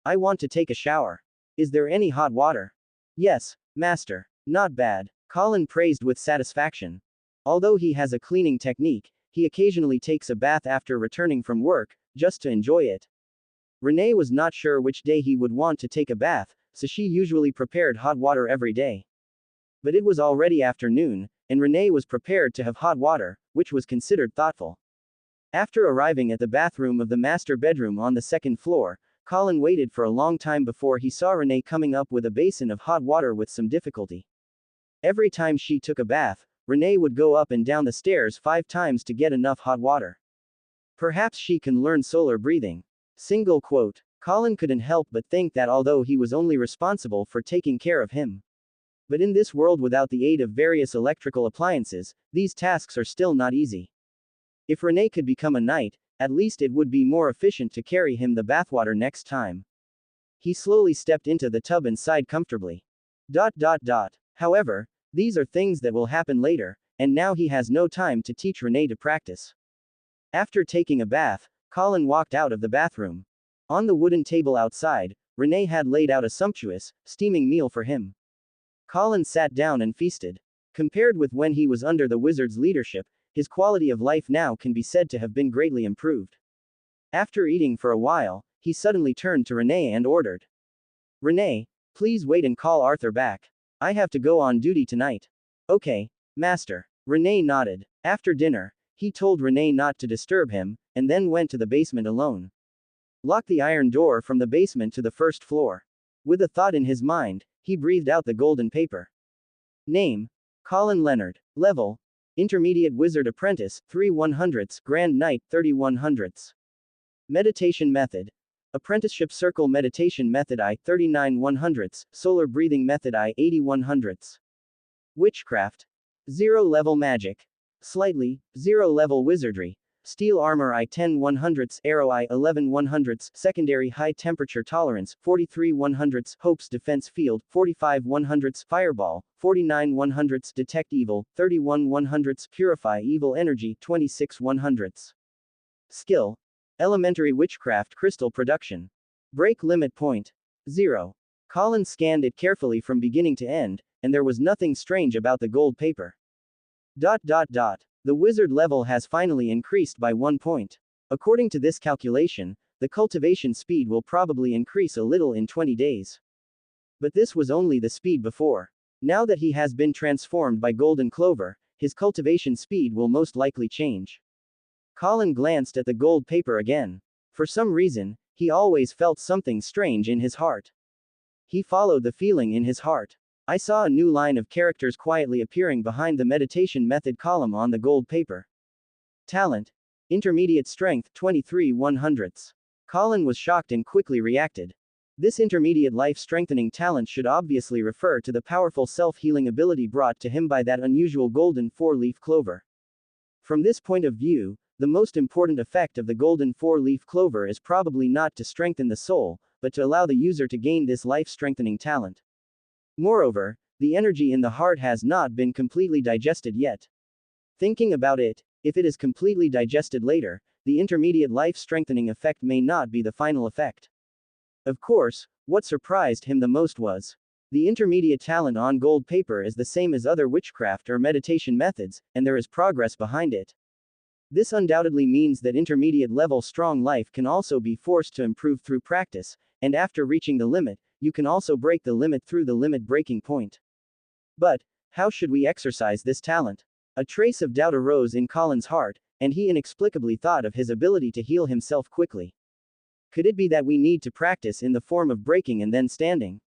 "I want to take a shower. Is there any hot water?" "Yes, master. Not bad," Colin praised with satisfaction. Although he has a cleaning technique, he occasionally takes a bath after returning from work, just to enjoy it. Renee was not sure which day he would want to take a bath, so she usually prepared hot water every day. But it was already afternoon, and Renee was prepared to have hot water, which was considered thoughtful. After arriving at the bathroom of the master bedroom on the second floor, Colin waited for a long time before he saw Renee coming up with a basin of hot water with some difficulty. Every time she took a bath, Renee would go up and down the stairs 5 times to get enough hot water. Perhaps she can learn solar breathing. Single quote. Colin couldn't help but think that although he was only responsible for taking care of him, but in this world without the aid of various electrical appliances, these tasks are still not easy. If Renee could become a knight, at least it would be more efficient to carry him the bathwater next time. He slowly stepped into the tub and sighed comfortably. However, these are things that will happen later, and now he has no time to teach Renee to practice. After taking a bath, Colin walked out of the bathroom. On the wooden table outside, Renee had laid out a sumptuous, steaming meal for him. Colin sat down and feasted. Compared with when he was under the wizard's leadership, his quality of life now can be said to have been greatly improved. After eating for a while, he suddenly turned to Renee and ordered, "Renee, please wait and call Arthur back. I have to go on duty tonight." "Okay, master." Renee nodded. After dinner, he told Renee not to disturb him, and then went to the basement alone. Lock the iron door from the basement to the first floor. With a thought in his mind, he breathed out the golden paper. Name: Colin Leonard. Level: Intermediate Wizard Apprentice, 3/100, Grand Knight, 3/100. Meditation Method: Apprenticeship Circle Meditation Method I, 39/100, Solar Breathing Method I, 80/100. Witchcraft: 0 level Magic. Slightly, 0 level Wizardry. Steel Armor I, 10/100, Arrow I, 11/100, Secondary High Temperature Tolerance, 43/100, Hope's Defense Field, 45/100, Fireball, 49/100, Detect Evil, 31/100, Purify Evil Energy, 26/100. Skill: Elementary Witchcraft Crystal Production. Break Limit Point: 0. Colin scanned it carefully from beginning to end, and there was nothing strange about the gold paper. The wizard level has finally increased by 1 point. According to this calculation, the cultivation speed will probably increase a little in 20 days. But this was only the speed before. Now that he has been transformed by Golden Clover, his cultivation speed will most likely change. Colin glanced at the gold paper again. For some reason, he always felt something strange in his heart. He followed the feeling in his heart. I saw a new line of characters quietly appearing behind the meditation method column on the gold paper. Talent: Intermediate Strength, 23/100. Colin was shocked and quickly reacted. This intermediate life-strengthening talent should obviously refer to the powerful self-healing ability brought to him by that unusual golden 4-leaf clover. From this point of view, the most important effect of the golden 4-leaf clover is probably not to strengthen the soul, but to allow the user to gain this life-strengthening talent. Moreover, the energy in the heart has not been completely digested yet. Thinking about it, if it is completely digested later, the intermediate life-strengthening effect may not be the final effect. Of course, what surprised him the most was, the intermediate talent on gold paper is the same as other witchcraft or meditation methods, and there is progress behind it. This undoubtedly means that intermediate level strong life can also be forced to improve through practice, and after reaching the limit, you can also break the limit through the limit breaking point. But, how should we exercise this talent? A trace of doubt arose in Colin's heart, and he inexplicably thought of his ability to heal himself quickly. Could it be that we need to practice in the form of breaking and then standing?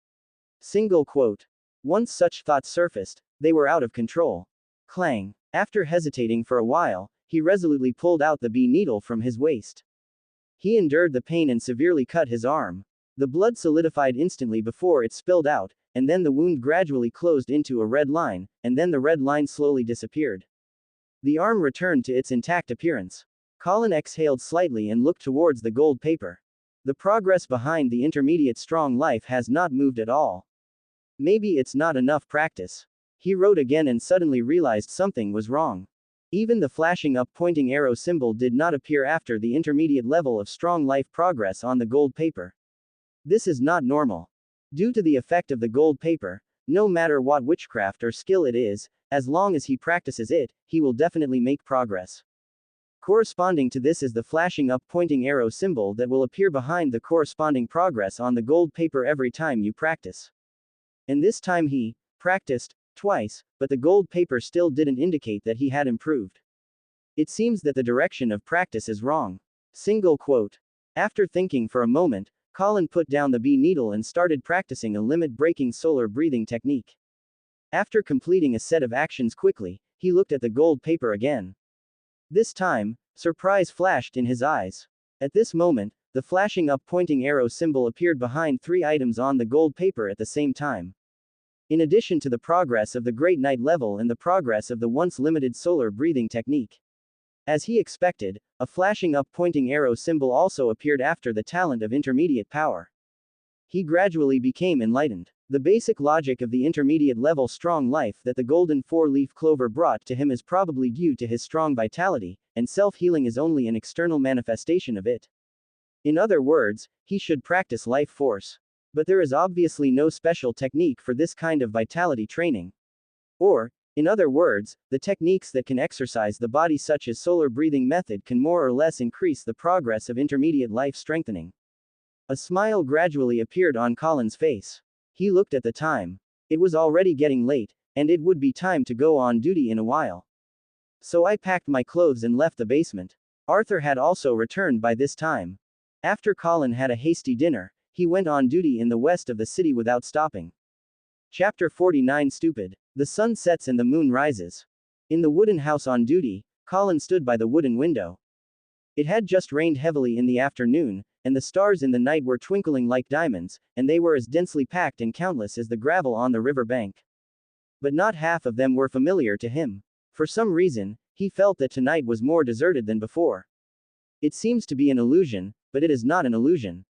Single quote. Once such thoughts surfaced, they were out of control. Clang. After hesitating for a while, he resolutely pulled out the bee needle from his waist. He endured the pain and severely cut his arm. The blood solidified instantly before it spilled out, and then the wound gradually closed into a red line, and then the red line slowly disappeared. The arm returned to its intact appearance. Colin exhaled slightly and looked towards the gold paper. The progress behind the intermediate strong life has not moved at all. Maybe it's not enough practice. He wrote again and suddenly realized something was wrong. Even the flashing up pointing arrow symbol did not appear after the intermediate level of strong life progress on the gold paper. This is not normal. Due to the effect of the gold paper, no matter what witchcraft or skill it is, as long as he practices it, he will definitely make progress. Corresponding to this is the flashing up pointing arrow symbol that will appear behind the corresponding progress on the gold paper every time you practice. And this time he practiced twice, but the gold paper still didn't indicate that he had improved. It seems that the direction of practice is wrong. Single quote. After thinking for a moment, Colin put down the bee needle and started practicing a limit-breaking solar breathing technique. After completing a set of actions quickly, he looked at the gold paper again. This time, surprise flashed in his eyes. At this moment, the flashing up pointing arrow symbol appeared behind 3 items on the gold paper at the same time. In addition to the progress of the Great Night level and the progress of the once limited solar breathing technique. As he expected, a flashing up pointing arrow symbol also appeared after the talent of intermediate power. He gradually became enlightened. The basic logic of the intermediate level strong life that the golden 4-leaf clover brought to him is probably due to his strong vitality, and self-healing is only an external manifestation of it. In other words, he should practice life force. But there is obviously no special technique for this kind of vitality training. Or, in other words, the techniques that can exercise the body such as solar breathing method can more or less increase the progress of intermediate life strengthening. A smile gradually appeared on Colin's face. He looked at the time. It was already getting late, and it would be time to go on duty in a while. So I packed my clothes and left the basement. Arthur had also returned by this time. After Colin had a hasty dinner, he went on duty in the west of the city without stopping. Chapter 49 Stupid. The sun sets and the moon rises. In the wooden house on duty, Colin stood by the wooden window. It had just rained heavily in the afternoon, and the stars in the night were twinkling like diamonds, and they were as densely packed and countless as the gravel on the river bank. But not half of them were familiar to him. For some reason, he felt that tonight was more deserted than before. It seems to be an illusion, but it is not an illusion.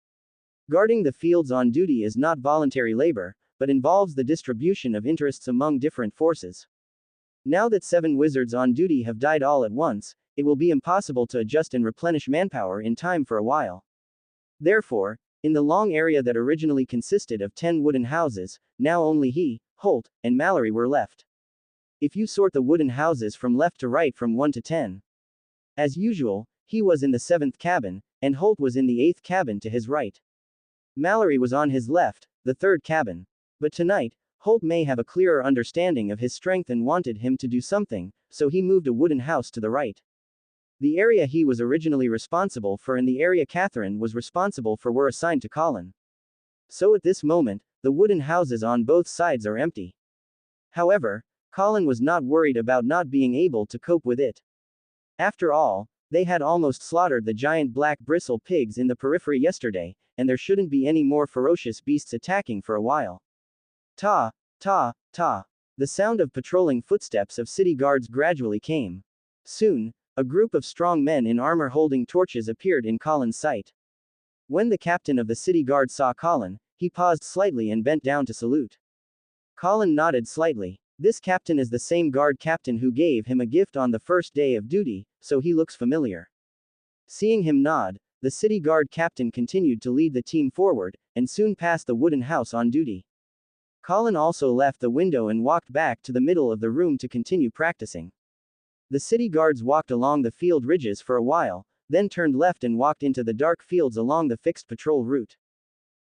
Guarding the fields on duty is not voluntary labor, but involves the distribution of interests among different forces. Now that 7 wizards on duty have died all at once, it will be impossible to adjust and replenish manpower in time for a while. Therefore, in the long area that originally consisted of 10 wooden houses, now only he, Holt, and Mallory were left. If you sort the wooden houses from left to right from 1 to 10. As usual, he was in the 7th cabin, and Holt was in the 8th cabin to his right. Mallory was on his left, the 3rd cabin. But tonight, Holt may have a clearer understanding of his strength and wanted him to do something, so he moved a wooden house to the right. The area he was originally responsible for and the area Catherine was responsible for were assigned to Colin. So at this moment, the wooden houses on both sides are empty. However, Colin was not worried about not being able to cope with it. After all, they had almost slaughtered the giant black bristle pigs in the periphery yesterday, and there shouldn't be any more ferocious beasts attacking for a while. Ta, ta, ta. The sound of patrolling footsteps of city guards gradually came. Soon, a group of strong men in armor holding torches appeared in Colin's sight. When the captain of the city guard saw Colin, he paused slightly and bent down to salute. Colin nodded slightly. This captain is the same guard captain who gave him a gift on the first day of duty, so he looks familiar. Seeing him nod, the city guard captain continued to lead the team forward, and soon passed the wooden house on duty. Colin also left the window and walked back to the middle of the room to continue practicing. The city guards walked along the field ridges for a while, then turned left and walked into the dark fields along the fixed patrol route.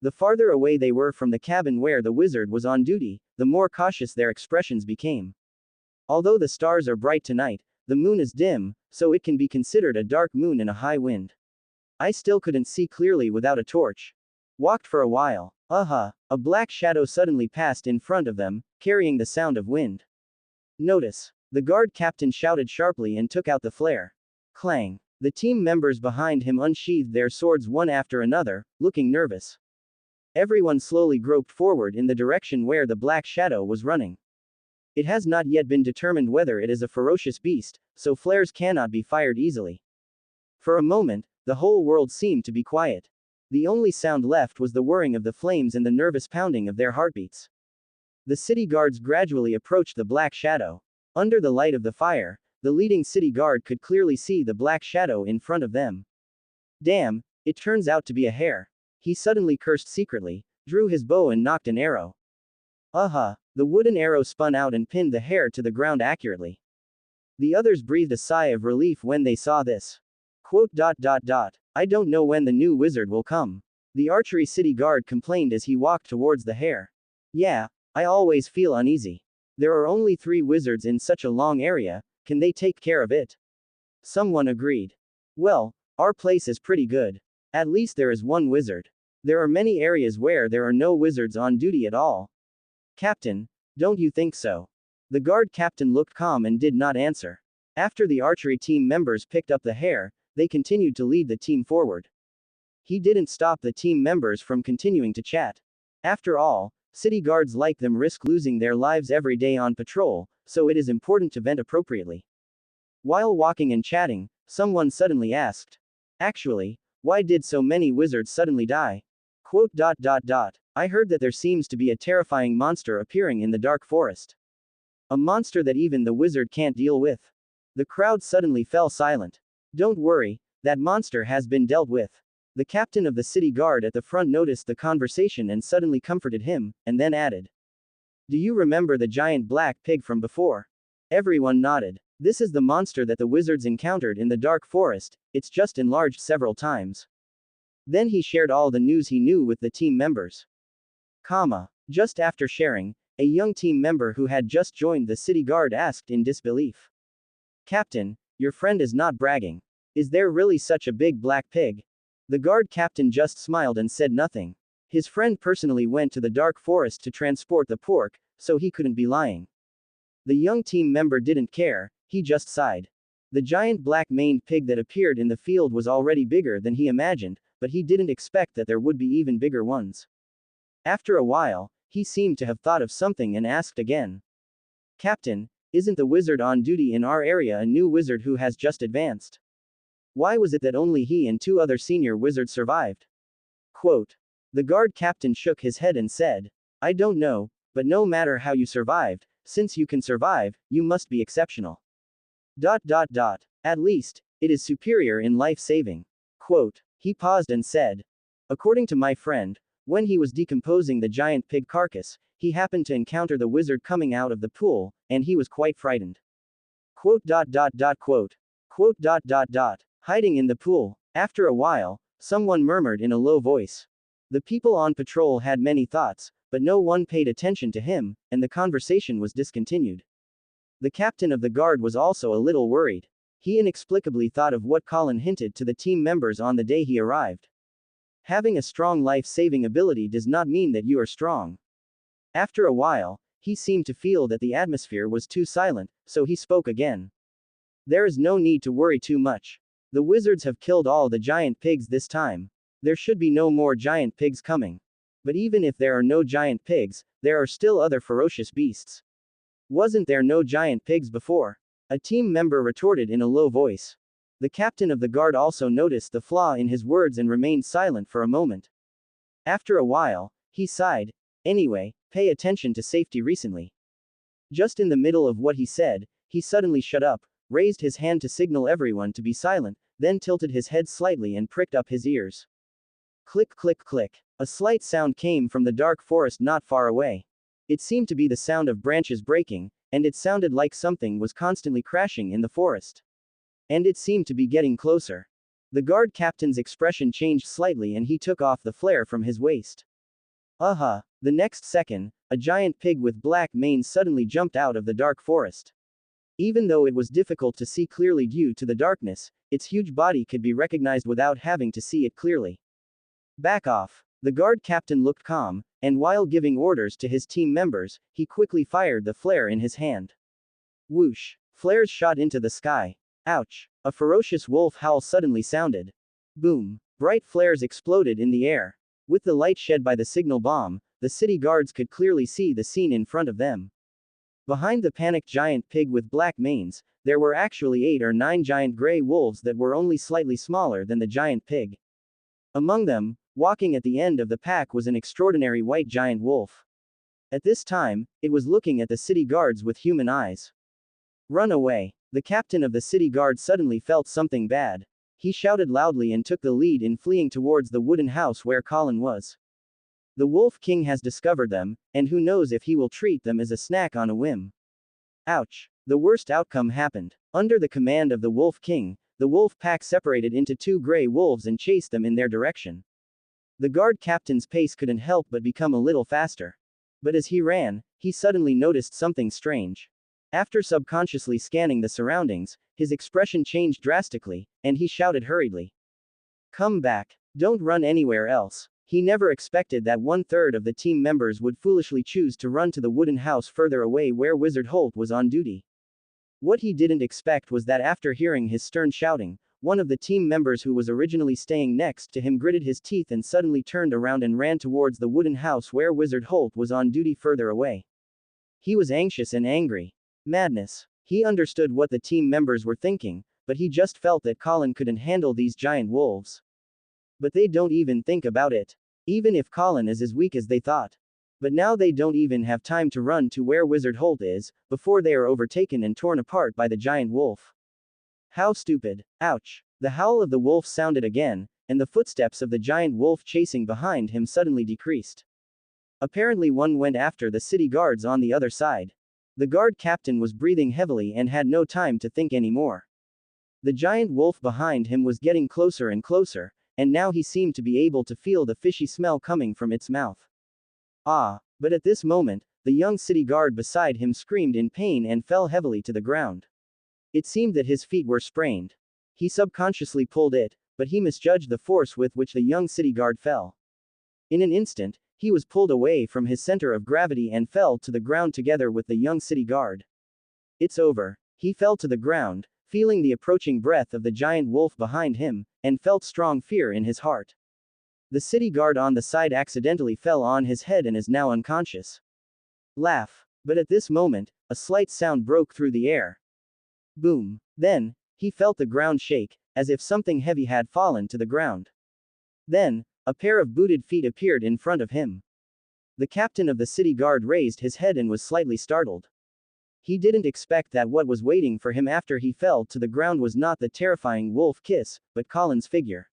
The farther away they were from the cabin where the wizard was on duty, the more cautious their expressions became. Although the stars are bright tonight, the moon is dim, so it can be considered a dark moon in a high wind. I still couldn't see clearly without a torch. Walked for a while. A black shadow suddenly passed in front of them, carrying the sound of wind. Notice. The guard captain shouted sharply and took out the flare. Clang. The team members behind him unsheathed their swords one after another, looking nervous. Everyone slowly groped forward in the direction where the black shadow was running. It has not yet been determined whether it is a ferocious beast, so flares cannot be fired easily. For a moment, the whole world seemed to be quiet. The only sound left was the whirring of the flames and the nervous pounding of their heartbeats. The city guards gradually approached the black shadow. Under the light of the fire, the leading city guard could clearly see the black shadow in front of them. Damn, it turns out to be a hare. He suddenly cursed secretly, drew his bow and knocked an arrow. The wooden arrow spun out and pinned the hare to the ground accurately. The others breathed a sigh of relief when they saw this. I don't know when the new wizard will come. The archery city guard complained as he walked towards the hare. Yeah, I always feel uneasy. There are only 3 wizards in such a long area, can they take care of it? Someone agreed. Well, our place is pretty good. At least there is one wizard. There are many areas where there are no wizards on duty at all. Captain, don't you think so? The guard captain looked calm and did not answer. After the archery team members picked up the hare, they continued to lead the team forward. He didn't stop the team members from continuing to chat. After all, city guards like them risk losing their lives every day on patrol, so it is important to vent appropriately. While walking and chatting, someone suddenly asked. Actually, why did so many wizards suddenly die? Quote. I heard that there seems to be a terrifying monster appearing in the dark forest. A monster that even the wizard can't deal with. The crowd suddenly fell silent. Don't worry, that monster has been dealt with. The captain of the city guard at the front noticed the conversation and suddenly comforted him, and then added. Do you remember the giant black pig from before? Everyone nodded. This is the monster that the wizards encountered in the dark forest, it's just enlarged several times. Then he shared all the news he knew with the team members. Just after sharing, a young team member who had just joined the city guard asked in disbelief. Captain, your friend is not bragging. Is there really such a big black pig? The guard captain just smiled and said nothing. His friend personally went to the dark forest to transport the pork, so he couldn't be lying. The young team member didn't care, he just sighed. The giant black-maned pig that appeared in the field was already bigger than he imagined, but he didn't expect that there would be even bigger ones. After a while, he seemed to have thought of something and asked again. Captain, isn't the wizard on duty in our area a new wizard who has just advanced? Why was it that only he and 2 other senior wizards survived? Quote. The guard captain shook his head and said, I don't know, but no matter how you survived, since you can survive, you must be exceptional. At least, it is superior in life-saving. Quote. He paused and said. According to my friend, when he was decomposing the giant pig carcass, he happened to encounter the wizard coming out of the pool, and he was quite frightened. Quote. Quote. Hiding in the pool. After a while, someone murmured in a low voice. The people on patrol had many thoughts, but no one paid attention to him, and the conversation was discontinued. The captain of the guard was also a little worried. He inexplicably thought of what Colin hinted to the team members on the day he arrived. Having a strong life-saving ability does not mean that you are strong. After a while, he seemed to feel that the atmosphere was too silent, so he spoke again. There is no need to worry too much. The wizards have killed all the giant pigs this time. There should be no more giant pigs coming. But even if there are no giant pigs, there are still other ferocious beasts. Wasn't there no giant pigs before? A team member retorted in a low voice. The captain of the guard also noticed the flaw in his words and remained silent for a moment. After a while, he sighed. Anyway, pay attention to safety recently. Just in the middle of what he said, he suddenly shut up, raised his hand to signal everyone to be silent, then tilted his head slightly and pricked up his ears. Click, click, click. A slight sound came from the dark forest not far away. It seemed to be the sound of branches breaking, and it sounded like something was constantly crashing in the forest. And it seemed to be getting closer. The guard captain's expression changed slightly and he took off the flare from his waist. The next second, a giant pig with black mane suddenly jumped out of the dark forest. Even though it was difficult to see clearly due to the darkness, its huge body could be recognized without having to see it clearly. Back off. The guard captain looked calm, and while giving orders to his team members, he quickly fired the flare in his hand. Whoosh! Flares shot into the sky. Ouch! A ferocious wolf howl suddenly sounded. Boom! Bright flares exploded in the air. With the light shed by the signal bomb, the city guards could clearly see the scene in front of them. Behind the panicked giant pig with black manes, there were actually 8 or 9 giant gray wolves that were only slightly smaller than the giant pig. Among them, walking at the end of the pack was an extraordinary white giant wolf. At this time, it was looking at the city guards with human eyes. Run away. The captain of the city guard suddenly felt something bad. He shouted loudly and took the lead in fleeing towards the wooden house where Colin was. The Wolf King has discovered them, and who knows if he will treat them as a snack on a whim. Ouch! The worst outcome happened. Under the command of the Wolf King, the wolf pack separated into 2 gray wolves and chased them in their direction. The guard captain's pace couldn't help but become a little faster. But as he ran, he suddenly noticed something strange. After subconsciously scanning the surroundings, His expression changed drastically, and he shouted hurriedly. Come back. Don't run anywhere else. He never expected that 1/3 of the team members would foolishly choose to run to the wooden house further away where Wizard Holt was on duty. What he didn't expect was that after hearing his stern shouting, one of the team members who was originally staying next to him gritted his teeth and suddenly turned around and ran towards the wooden house where Wizard Holt was on duty further away. He was anxious and angry. Madness. He understood what the team members were thinking, but he just felt that Colin couldn't handle these giant wolves. But they don't even think about it. Even if Colin is as weak as they thought. But now they don't even have time to run to where Wizard Holt is, before they are overtaken and torn apart by the giant wolf. How stupid. Ouch. The howl of the wolf sounded again, and the footsteps of the giant wolf chasing behind him suddenly decreased. Apparently one went after the city guards on the other side. The guard captain was breathing heavily and had no time to think anymore. The giant wolf behind him was getting closer and closer, and now he seemed to be able to feel the fishy smell coming from its mouth. Ah! But at this moment, the young city guard beside him screamed in pain and fell heavily to the ground. It seemed that his feet were sprained. He subconsciously pulled it, but he misjudged the force with which the young city guard fell. In an instant, he was pulled away from his center of gravity and fell to the ground together with the young city guard. It's over. He fell to the ground, feeling the approaching breath of the giant wolf behind him, and felt strong fear in his heart. The city guard on the side accidentally fell on his head and is now unconscious. Laugh. But at this moment, a slight sound broke through the air. Boom. Then, he felt the ground shake, as if something heavy had fallen to the ground. Then, a pair of booted feet appeared in front of him. The captain of the city guard raised his head and was slightly startled. He didn't expect that what was waiting for him after he fell to the ground was not the terrifying wolf kiss, but Colin's figure.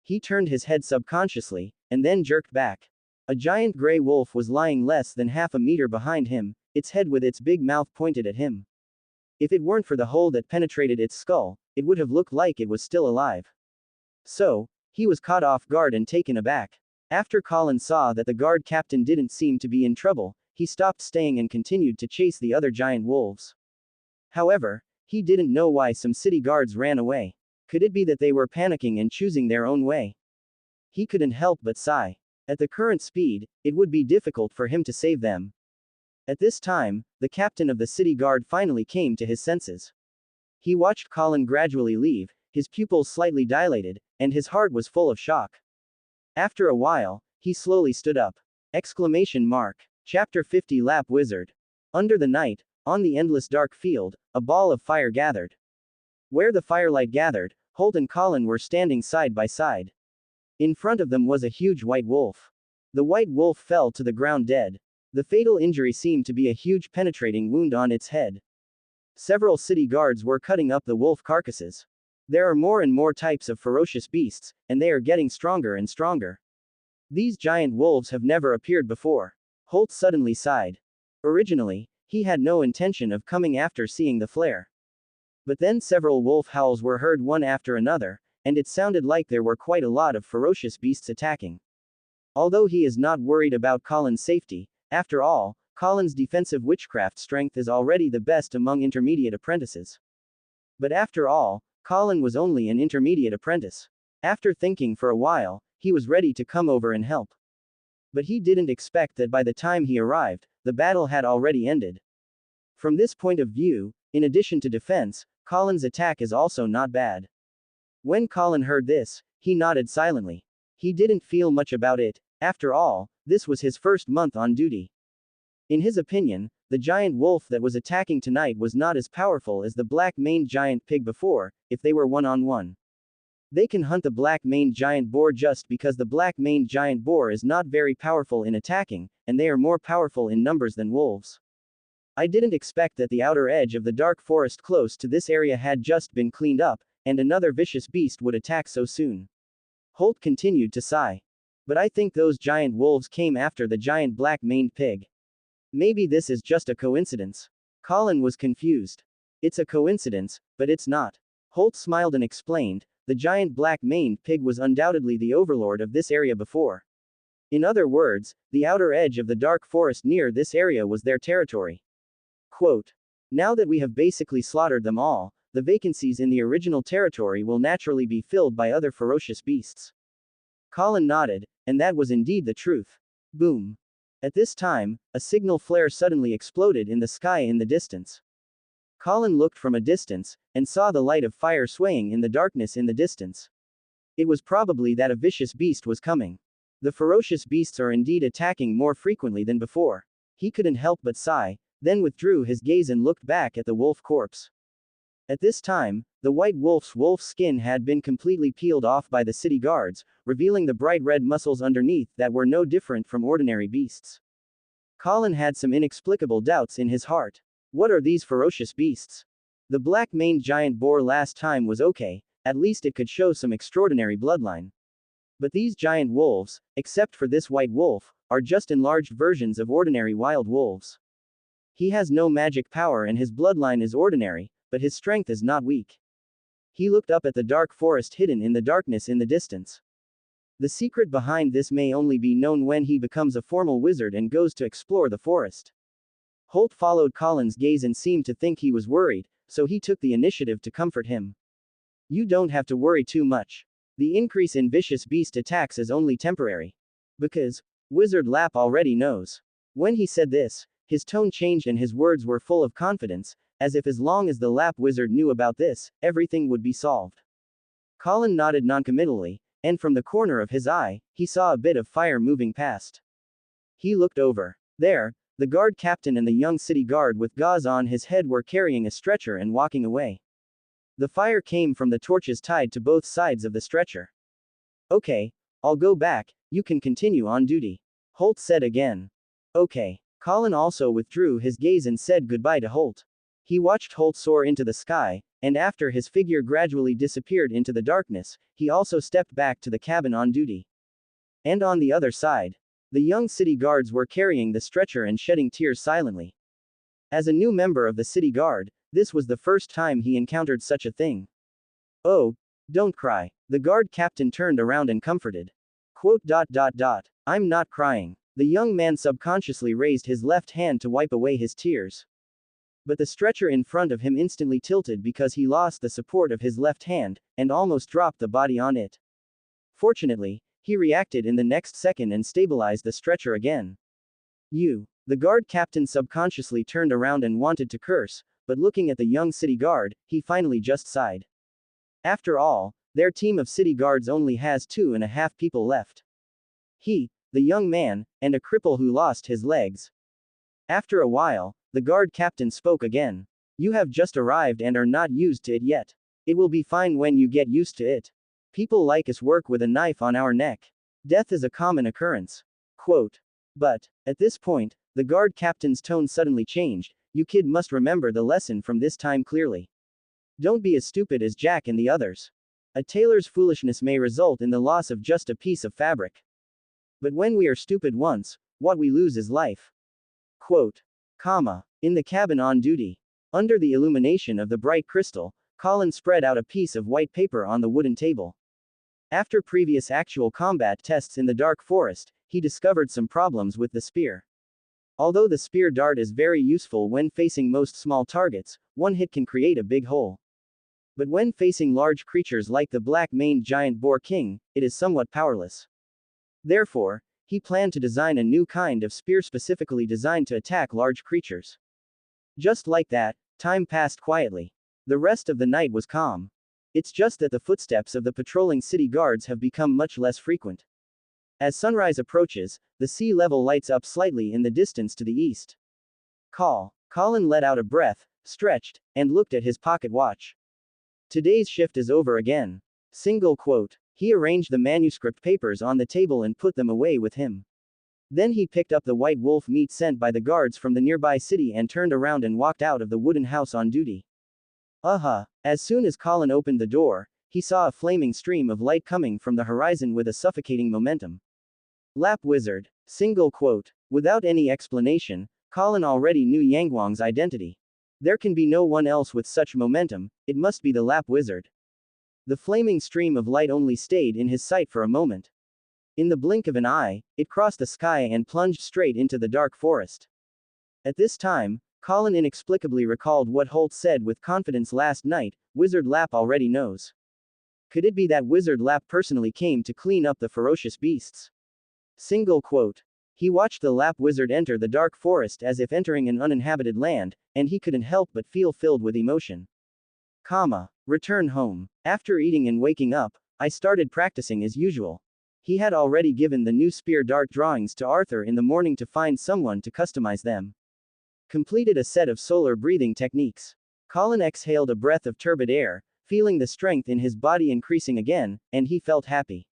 He turned his head subconsciously, and then jerked back. A giant gray wolf was lying less than half a meter behind him, its head with its big mouth pointed at him. If it weren't for the hole that penetrated its skull, it would have looked like it was still alive. So, he was caught off guard and taken aback. After Colin saw that the guard captain didn't seem to be in trouble, he stopped staying and continued to chase the other giant wolves. However, he didn't know why some city guards ran away. Could it be that they were panicking and choosing their own way? He couldn't help but sigh. At the current speed, it would be difficult for him to save them. At this time, the captain of the city guard finally came to his senses. He watched Colin gradually leave, his pupils slightly dilated, and his heart was full of shock. After a while, he slowly stood up. Exclamation mark. Chapter 50 Lap Wizard. Under the night, on the endless dark field, a ball of fire gathered. Where the firelight gathered, Holt and Colin were standing side by side. In front of them was a huge white wolf. The white wolf fell to the ground dead. The fatal injury seemed to be a huge penetrating wound on its head. Several city guards were cutting up the wolf carcasses. There are more and more types of ferocious beasts, and they are getting stronger and stronger. These giant wolves have never appeared before. Holt suddenly sighed. Originally, he had no intention of coming after seeing the flare. But then several wolf howls were heard one after another, and it sounded like there were quite a lot of ferocious beasts attacking. Although he is not worried about Colin's safety, after all, Colin's defensive witchcraft strength is already the best among intermediate apprentices. But after all, Colin was only an intermediate apprentice. After thinking for a while, he was ready to come over and help. But he didn't expect that by the time he arrived, the battle had already ended. From this point of view, in addition to defense, Colin's attack is also not bad. When Colin heard this, he nodded silently. He didn't feel much about it. After all, this was his first month on duty. In his opinion, the giant wolf that was attacking tonight was not as powerful as the black-maned giant pig before, if they were one-on-one. They can hunt the black-maned giant boar just because the black-maned giant boar is not very powerful in attacking, and they are more powerful in numbers than wolves. I didn't expect that the outer edge of the dark forest close to this area had just been cleaned up, and another vicious beast would attack so soon. Holt continued to sigh. But I think those giant wolves came after the giant black-maned pig. Maybe this is just a coincidence. Colin was confused. It's a coincidence, but it's not. Holt smiled and explained, the giant black-maned pig was undoubtedly the overlord of this area before. In other words, the outer edge of the dark forest near this area was their territory. Quote. Now that we have basically slaughtered them all, the vacancies in the original territory will naturally be filled by other ferocious beasts. Colin nodded, and that was indeed the truth. Boom. At this time, a signal flare suddenly exploded in the sky in the distance. Colin looked from a distance, and saw the light of fire swaying in the darkness in the distance. It was probably that a vicious beast was coming. The ferocious beasts are indeed attacking more frequently than before. He couldn't help but sigh, then withdrew his gaze and looked back at the wolf corpse. At this time, the white wolf's wolf skin had been completely peeled off by the city guards, revealing the bright red muscles underneath that were no different from ordinary beasts. Colin had some inexplicable doubts in his heart. What are these ferocious beasts? The black-maned giant boar last time was okay, at least it could show some extraordinary bloodline. But these giant wolves, except for this white wolf, are just enlarged versions of ordinary wild wolves. He has no magic power and his bloodline is ordinary, but his strength is not weak. He looked up at the dark forest hidden in the darkness in the distance. The secret behind this may only be known when he becomes a formal wizard and goes to explore the forest. Holt followed Colin's gaze and seemed to think he was worried, so he took the initiative to comfort him. You don't have to worry too much. The increase in vicious beast attacks is only temporary. Because Wizard Lap already knows. When he said this, his tone changed and his words were full of confidence, as if as long as the Lap wizard knew about this, everything would be solved. Colin nodded noncommittally, and from the corner of his eye, he saw a bit of fire moving past. He looked over. There, the guard captain and the young city guard with gauze on his head were carrying a stretcher and walking away. The fire came from the torches tied to both sides of the stretcher. Okay, I'll go back, you can continue on duty. Holt said again. Okay. Colin also withdrew his gaze and said goodbye to Holt. He watched Holt soar into the sky, and after his figure gradually disappeared into the darkness, he also stepped back to the cabin on duty. And on the other side, the young city guards were carrying the stretcher and shedding tears silently. As a new member of the city guard, this was the first time he encountered such a thing. Oh, don't cry. The guard captain turned around and comforted. Quote. I'm not crying. The young man subconsciously raised his left hand to wipe away his tears. But the stretcher in front of him instantly tilted because he lost the support of his left hand, and almost dropped the body on it. Fortunately, he reacted in the next second and stabilized the stretcher again. The guard captain subconsciously turned around and wanted to curse, but looking at the young city guard, he finally just sighed. After all, their team of city guards only has 2.5 people left. He, the young man, and a cripple who lost his legs. After a while, the guard captain spoke again. You have just arrived and are not used to it yet. It will be fine when you get used to it. People like us work with a knife on our neck. Death is a common occurrence. Quote. But, at this point, the guard captain's tone suddenly changed. You kid must remember the lesson from this time clearly. Don't be as stupid as Jack and the others. A tailor's foolishness may result in the loss of just a piece of fabric. But when we are stupid once, what we lose is life. Quote. In the cabin on duty. Under the illumination of the bright crystal, Colin spread out a piece of white paper on the wooden table. After previous actual combat tests in the dark forest, he discovered some problems with the spear. Although the spear dart is very useful when facing most small targets, one hit can create a big hole. But when facing large creatures like the black-maned giant boar king, it is somewhat powerless. Therefore, he planned to design a new kind of spear specifically designed to attack large creatures. Just like that, time passed quietly. The rest of the night was calm. It's just that the footsteps of the patrolling city guards have become much less frequent. As sunrise approaches, the sea level lights up slightly in the distance to the east. Colin let out a breath, stretched, and looked at his pocket watch. Today's shift is over again. Single quote. He arranged the manuscript papers on the table and put them away with him. Then he picked up the white wolf meat sent by the guards from the nearby city and turned around and walked out of the wooden house on duty. As soon as Colin opened the door, he saw a flaming stream of light coming from the horizon with a suffocating momentum. Lap wizard. Single quote. Without any explanation, Colin already knew Yangguang's identity. There can be no one else with such momentum, it must be the Lap wizard. The flaming stream of light only stayed in his sight for a moment. In the blink of an eye, it crossed the sky and plunged straight into the dark forest. At this time, Colin inexplicably recalled what Holt said with confidence last night, Wizard Lap already knows. Could it be that Wizard Lap personally came to clean up the ferocious beasts? Single quote. He watched the Lap wizard enter the dark forest as if entering an uninhabited land, and he couldn't help but feel filled with emotion. Return home. After eating and waking up, I started practicing as usual. He had already given the new spear dart drawings to Arthur in the morning to find someone to customize them. Completed a set of solar breathing techniques. Colin exhaled a breath of turbid air, feeling the strength in his body increasing again, and he felt happy.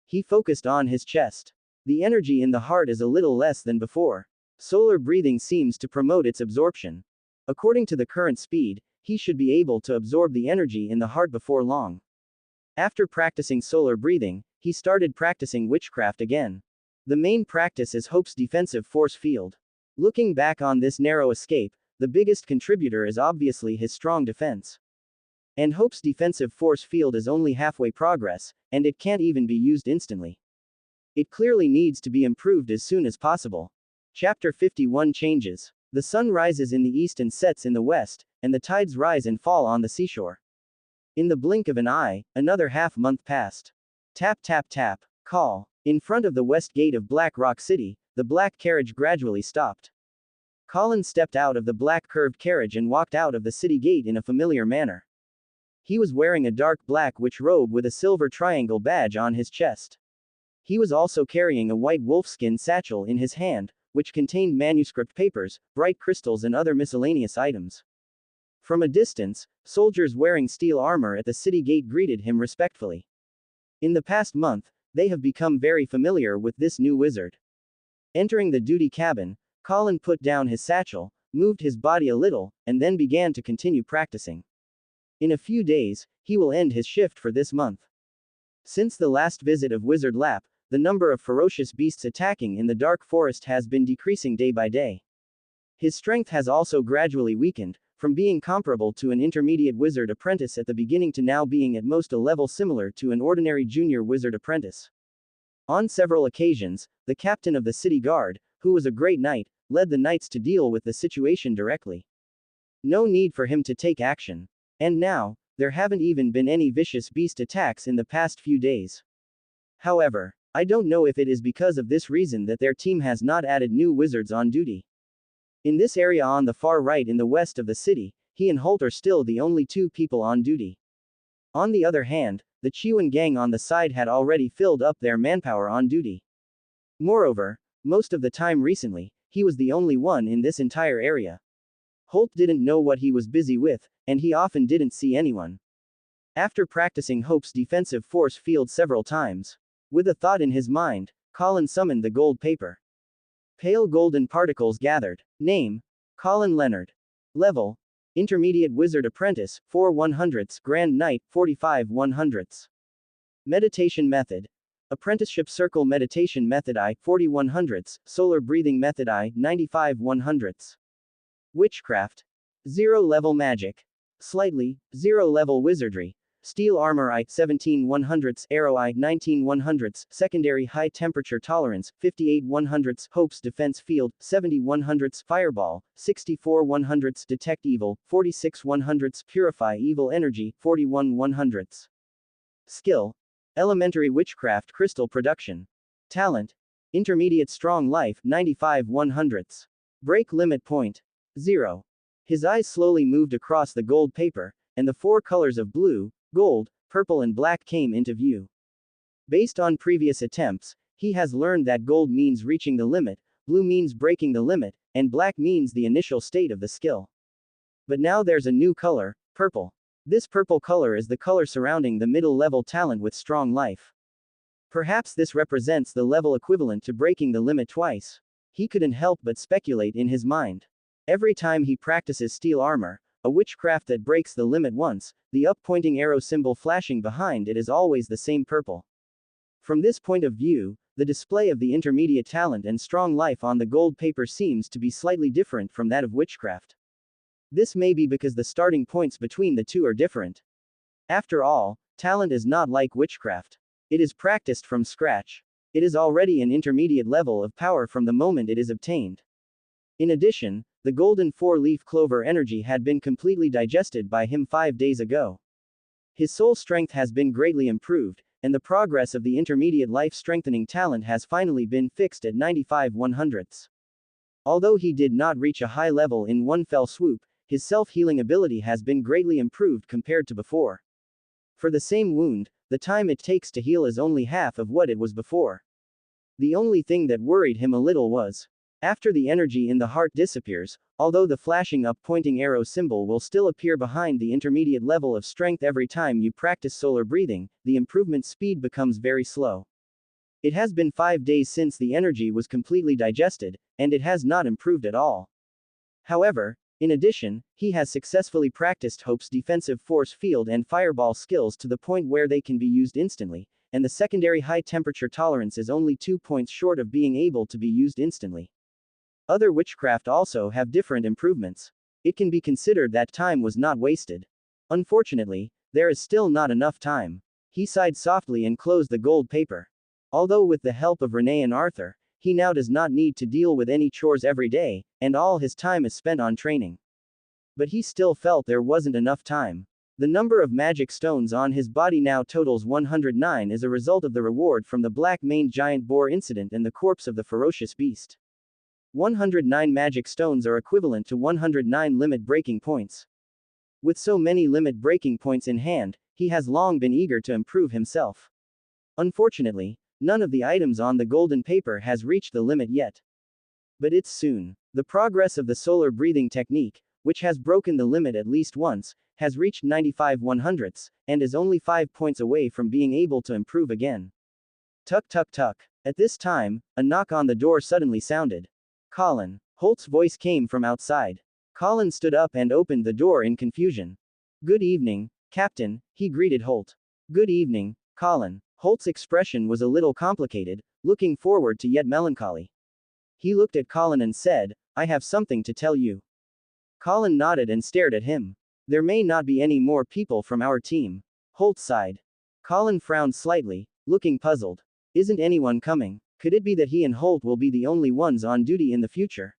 He focused on his chest. The energy in the heart is a little less than before. Solar breathing seems to promote its absorption. According to the current speed, he should be able to absorb the energy in the heart before long. After practicing solar breathing, he started practicing witchcraft again. The main practice is Hope's defensive force field. Looking back on this narrow escape, the biggest contributor is obviously his strong defense. And Hope's defensive force field is only halfway progress, and it can't even be used instantly. It clearly needs to be improved as soon as possible. Chapter 51 Changes. The sun rises in the east and sets in the west, and the tides rise and fall on the seashore. In the blink of an eye, another half-month passed. Tap tap tap. Call. In front of the west gate of Black Rock City, the black carriage gradually stopped. Colin stepped out of the black curved carriage and walked out of the city gate in a familiar manner. He was wearing a dark black witch robe with a silver triangle badge on his chest. He was also carrying a white wolfskin satchel in his hand, which contained manuscript papers, bright crystals and other miscellaneous items. From a distance, soldiers wearing steel armor at the city gate greeted him respectfully. In the past month, they have become very familiar with this new wizard. Entering the duty cabin, Colin put down his satchel, moved his body a little, and then began to continue practicing. In a few days, he will end his shift for this month. Since the last visit of Wizard Lap, the number of ferocious beasts attacking in the dark forest has been decreasing day by day. His strength has also gradually weakened, from being comparable to an intermediate wizard apprentice at the beginning to now being at most a level similar to an ordinary junior wizard apprentice. On several occasions, the captain of the city guard, who was a great knight, led the knights to deal with the situation directly. No need for him to take action. And now, there haven't even been any vicious beast attacks in the past few days. However, I don't know if it is because of this reason that their team has not added new wizards on duty. In this area on the far right in the west of the city, he and Holt are still the only two people on duty. On the other hand, the Shi Yuan gang on the side had already filled up their manpower on duty. Moreover, most of the time recently, he was the only one in this entire area. Holt didn't know what he was busy with, and he often didn't see anyone. After practicing Hope's defensive force field several times, with a thought in his mind, Colin summoned the gold paper. Pale golden particles gathered. Name: Colin Leonard. Level: Intermediate Wizard Apprentice, 4 100ths, Grand Knight, 45 100ths. Meditation Method: Apprenticeship Circle Meditation Method I, 40 100ths, Solar Breathing Method I, 95 100ths. Witchcraft: 0 level Magic. Slightly, 0 level Wizardry. Steel Armor I, 17 100ths, Arrow I, 19 100ths, Secondary High Temperature Tolerance, 58 100ths, Hope's Defense Field, 70 100ths, Fireball, 64 100ths, Detect Evil, 46 100ths, Purify Evil Energy, 41 100ths. Skill: Elementary Witchcraft Crystal Production. Talent: Intermediate Strong Life, 95 100ths. Break Limit Point: 0. His eyes slowly moved across the gold paper, and the four colors of blue, gold, purple and black came into view. Based on previous attempts, he has learned that gold means reaching the limit, blue means breaking the limit, and black means the initial state of the skill. But now there's a new color, purple. This purple color is the color surrounding the middle-level talent with strong life. Perhaps this represents the level equivalent to breaking the limit twice. He couldn't help but speculate in his mind. Every time he practices steel armor, a witchcraft that breaks the limit once, the up-pointing arrow symbol flashing behind it is always the same purple. From this point of view, the display of the intermediate talent and strong life on the gold paper seems to be slightly different from that of witchcraft. This may be because the starting points between the two are different. After all, talent is not like witchcraft. It is practiced from scratch. It is already an intermediate level of power from the moment it is obtained. In addition, the golden four-leaf clover energy had been completely digested by him 5 days ago. His soul strength has been greatly improved, and the progress of the intermediate life-strengthening talent has finally been fixed at 95/100ths. Although he did not reach a high level in one fell swoop, his self-healing ability has been greatly improved compared to before. For the same wound, the time it takes to heal is only half of what it was before. The only thing that worried him a little was, after the energy in the heart disappears, although the flashing up pointing arrow symbol will still appear behind the intermediate level of strength every time you practice solar breathing, the improvement speed becomes very slow. It has been 5 days since the energy was completely digested, and it has not improved at all. However, in addition, he has successfully practiced Hope's defensive force field and fireball skills to the point where they can be used instantly, and the secondary high temperature tolerance is only 2 points short of being able to be used instantly. Other witchcraft also have different improvements. It can be considered that time was not wasted. Unfortunately, there is still not enough time. He sighed softly and closed the gold paper. Although with the help of Renee and Arthur, he now does not need to deal with any chores every day, and all his time is spent on training. But he still felt there wasn't enough time. The number of magic stones on his body now totals 109 as a result of the reward from the black-maned giant boar incident and the corpse of the ferocious beast. 109 magic stones are equivalent to 109 limit breaking points. With so many limit breaking points in hand, he has long been eager to improve himself. Unfortunately, none of the items on the golden paper has reached the limit yet. But it's soon. The progress of the solar breathing technique, which has broken the limit at least once, has reached 95/100ths, and is only 5 points away from being able to improve again. Tuck tuck tuck. At this time, a knock on the door suddenly sounded. Colin. Holt's voice came from outside. Colin stood up and opened the door in confusion. Good evening, Captain, he greeted Holt. Good evening, Colin. Holt's expression was a little complicated, looking forward to yet melancholy. He looked at Colin and said, I have something to tell you. Colin nodded and stared at him. There may not be any more people from our team. Holt sighed. Colin frowned slightly, looking puzzled. Isn't anyone coming? Could it be that he and Holt will be the only ones on duty in the future?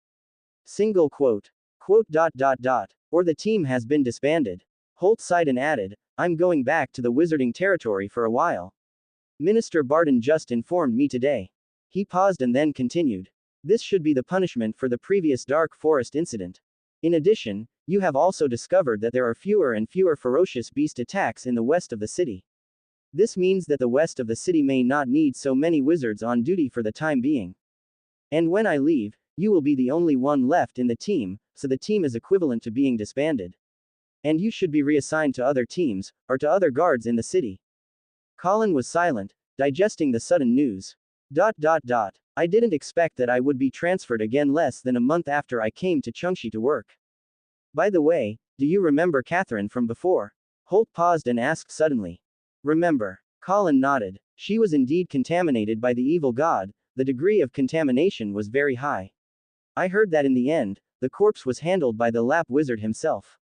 Single quote. Or the team has been disbanded. Holt sighed and added, I'm going back to the wizarding territory for a while. Minister Barton just informed me today. He paused and then continued. This should be the punishment for the previous Dark Forest incident. In addition, you have also discovered that there are fewer and fewer ferocious beast attacks in the west of the city. This means that the west of the city may not need so many wizards on duty for the time being. And when I leave, you will be the only one left in the team, so the team is equivalent to being disbanded. And you should be reassigned to other teams, or to other guards in the city. Colin was silent, digesting the sudden news. I didn't expect that I would be transferred again less than a month after I came to Xianxia to work. By the way, do you remember Catherine from before? Holt paused and asked suddenly. Remember. Colin nodded. She was indeed contaminated by the evil god, the degree of contamination was very high. I heard that in the end, the corpse was handled by the Lap wizard himself.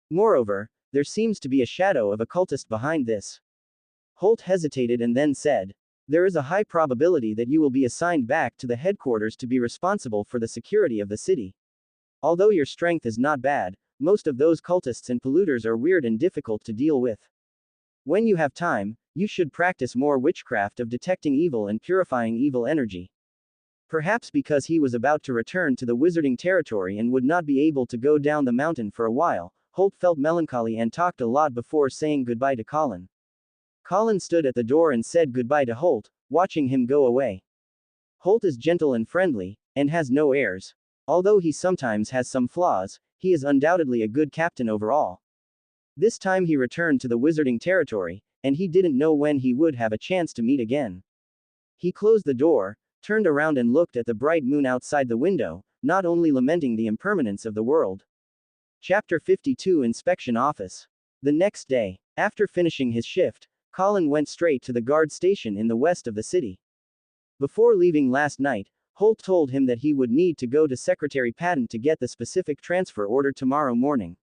Moreover, there seems to be a shadow of a cultist behind this. Holt hesitated and then said, there is a high probability that you will be assigned back to the headquarters to be responsible for the security of the city. Although your strength is not bad, most of those cultists and polluters are weird and difficult to deal with. When you have time, you should practice more witchcraft of detecting evil and purifying evil energy. Perhaps because he was about to return to the wizarding territory and would not be able to go down the mountain for a while, Holt felt melancholy and talked a lot before saying goodbye to Colin. Colin stood at the door and said goodbye to Holt, watching him go away. Holt is gentle and friendly, and has no airs. Although he sometimes has some flaws, he is undoubtedly a good captain overall. This time he returned to the wizarding territory, and he didn't know when he would have a chance to meet again. He closed the door, turned around and looked at the bright moon outside the window, not only lamenting the impermanence of the world. Chapter 52 Inspection Office. The next day, after finishing his shift, Colin went straight to the guard station in the west of the city. Before leaving last night, Holt told him that he would need to go to Secretary Patton to get the specific transfer order tomorrow morning.